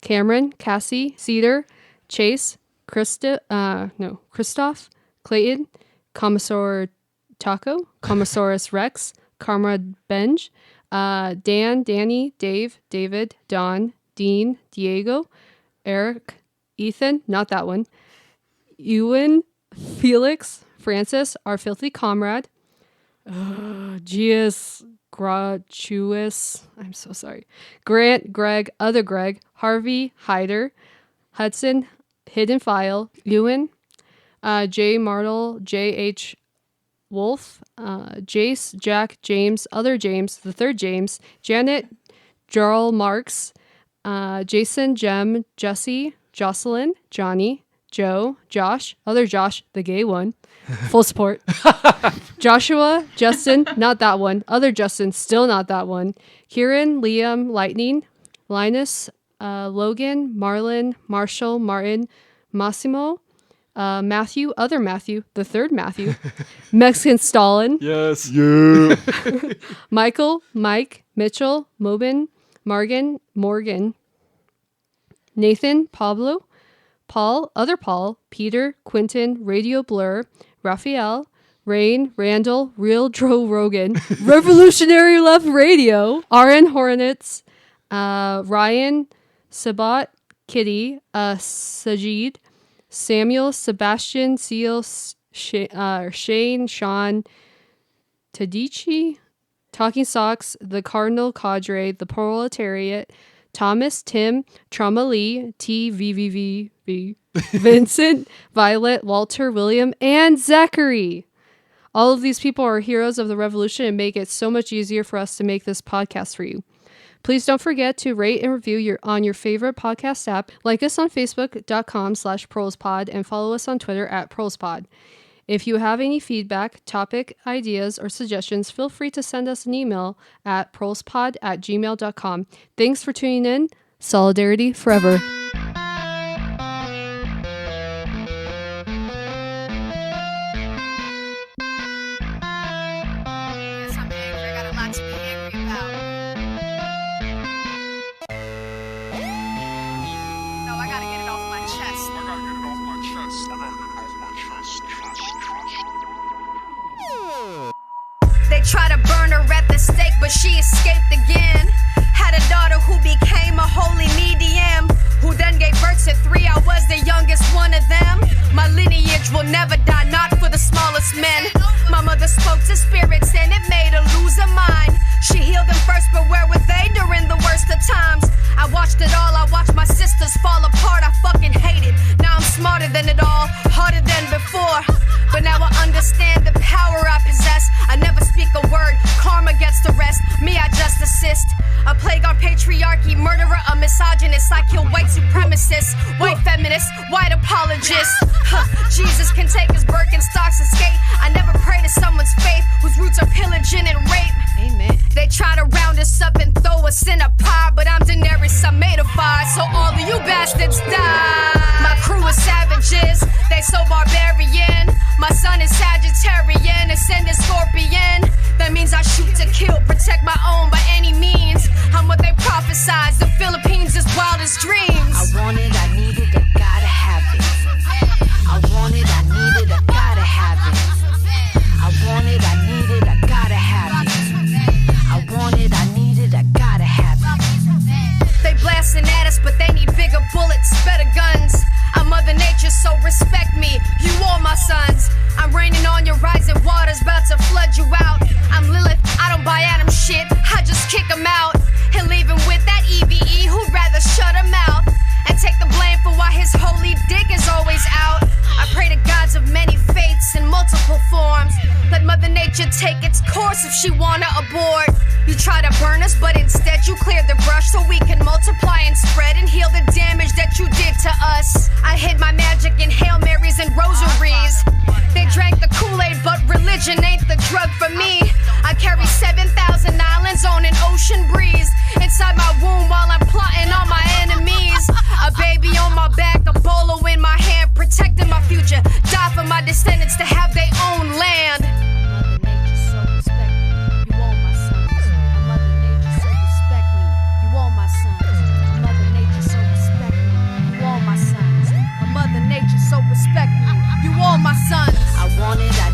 Cameron, Cassie, Cedar, Chase, Christoph, Clayton, Commissar Taco, Commissaurus Rex, Comrade Benj, Dan, Danny, Dave, David, Don, Dean, Diego, Eric, Ethan, not that one, Ewan, Felix, Francis, our filthy comrade, Gius, Gratuous, I'm so sorry, Grant, Greg, other Greg, Harvey, Hyder, Hudson, Hidden File, Ewan, J. Martle, J.H. Wolf, Jace, Jack, James, other James, the third James, Janet, Jarl Marks, Jason, Jem, Jesse, Jocelyn, Johnny, Joe, Josh, other Josh, the gay one, full support, Joshua, Justin, not that one, other Justin, still not that one, Kieran, Liam, Lightning, Linus, Logan, Marlon, Marshall, Martin, Massimo, Matthew, other Matthew, the third Matthew, Mexican Stalin, Yes. Yeah. Michael, Mike, Mitchell, Mobin, Morgan, Nathan, Pablo, Paul, other Paul, Peter, Quentin, Radio Blur, Raphael, Rain, Randall, Real Joe Rogan, Revolutionary Left Radio, RN Hornets, Ryan, Sabat, Kitty, Sajid, Samuel, Sebastian, Seal, Shane, Sean, Tadici, Talking Socks, The Cardinal Cadre, The Proletariat, Thomas, Tim, Trauma Lee, TVVV, Vincent, Violet, Walter, William, and Zachary. All of these people are heroes of the revolution and make it so much easier for us to make this podcast for you. Please don't forget to rate and review on your favorite podcast app. Like us on Facebook.com/ProlesPod and follow us on Twitter @ProlesPod. If you have any feedback, topic, ideas, or suggestions, feel free to send us an email at prolespod@gmail.com. Thanks for tuning in. Solidarity forever. Yes, I'm angry. I got a lot to be angry about. No, I gotta get it off my chest. but she escaped again. Had a daughter who became a holy medium, who then gave birth to 3. I was the youngest one of them. My lineage will never die, not for the smallest men. My mother spoke to spirits and it made her lose her mind. She healed them first, but where were they during the worst of times? I watched it all, I watched my sisters fall apart. I fucking hate it. Now I'm smarter than it all, harder than before. But now I understand the power I possess. I never speak a word, karma gets the rest. Me, I just assist. A plague on patriarchy, murderer, a misogynist. I kill white supremacists, white feminists, white apologists. Jesus can take his Birkenstocks and skate. I never pray to someone's faith whose roots are pillaging and rape. Amen. They try to round us up and throw us in a pie, but I'm Daenerys, I'm made of fire, so all of you bastards die. My crew is savages, they so barbarian. My sun is Sagittarian, ascendant Scorpion. That means I shoot to kill, protect my own by any means. I'm what they prophesize, the Philippines is wildest dreams. I want it, I need it, I gotta have it. I want it, I need it, I gotta have it. I want it, I need it, I gotta have it. I want it, I need it, I gotta have it. They blasting at us, but they need bigger bullets, better guns. I'm Mother Nature, so respect me, you all my sons. I'm raining on your rising waters, about to flood you out. I'm Lilith, I don't buy Adam shit, I just kick him out. And leave him with that EVE who'd rather shut him out. And take the blame for why his holy dick is always out. I pray to gods of many faiths in multiple forms. Let Mother Nature take its course if she wanna abort. You try to burn us, but instead you clear the brush so we can multiply and spread and heal the damage that you did to us. I hid my magic in Hail Marys and rosaries. They drank the Kool-Aid, but religion ain't the drug for me. I carry 7,000 islands on an ocean breeze. Inside my womb while I'm plotting on my enemies. A baby on my back, a bolo in my hand, protecting my future. Die for my descendants to have their own land. Mother Nature so respect me, you all my sons. Mother Nature so respect me, you all my sons. Mother Nature so respect me, you all my sons. Mother Nature so respect me, you all my sons. I want it, I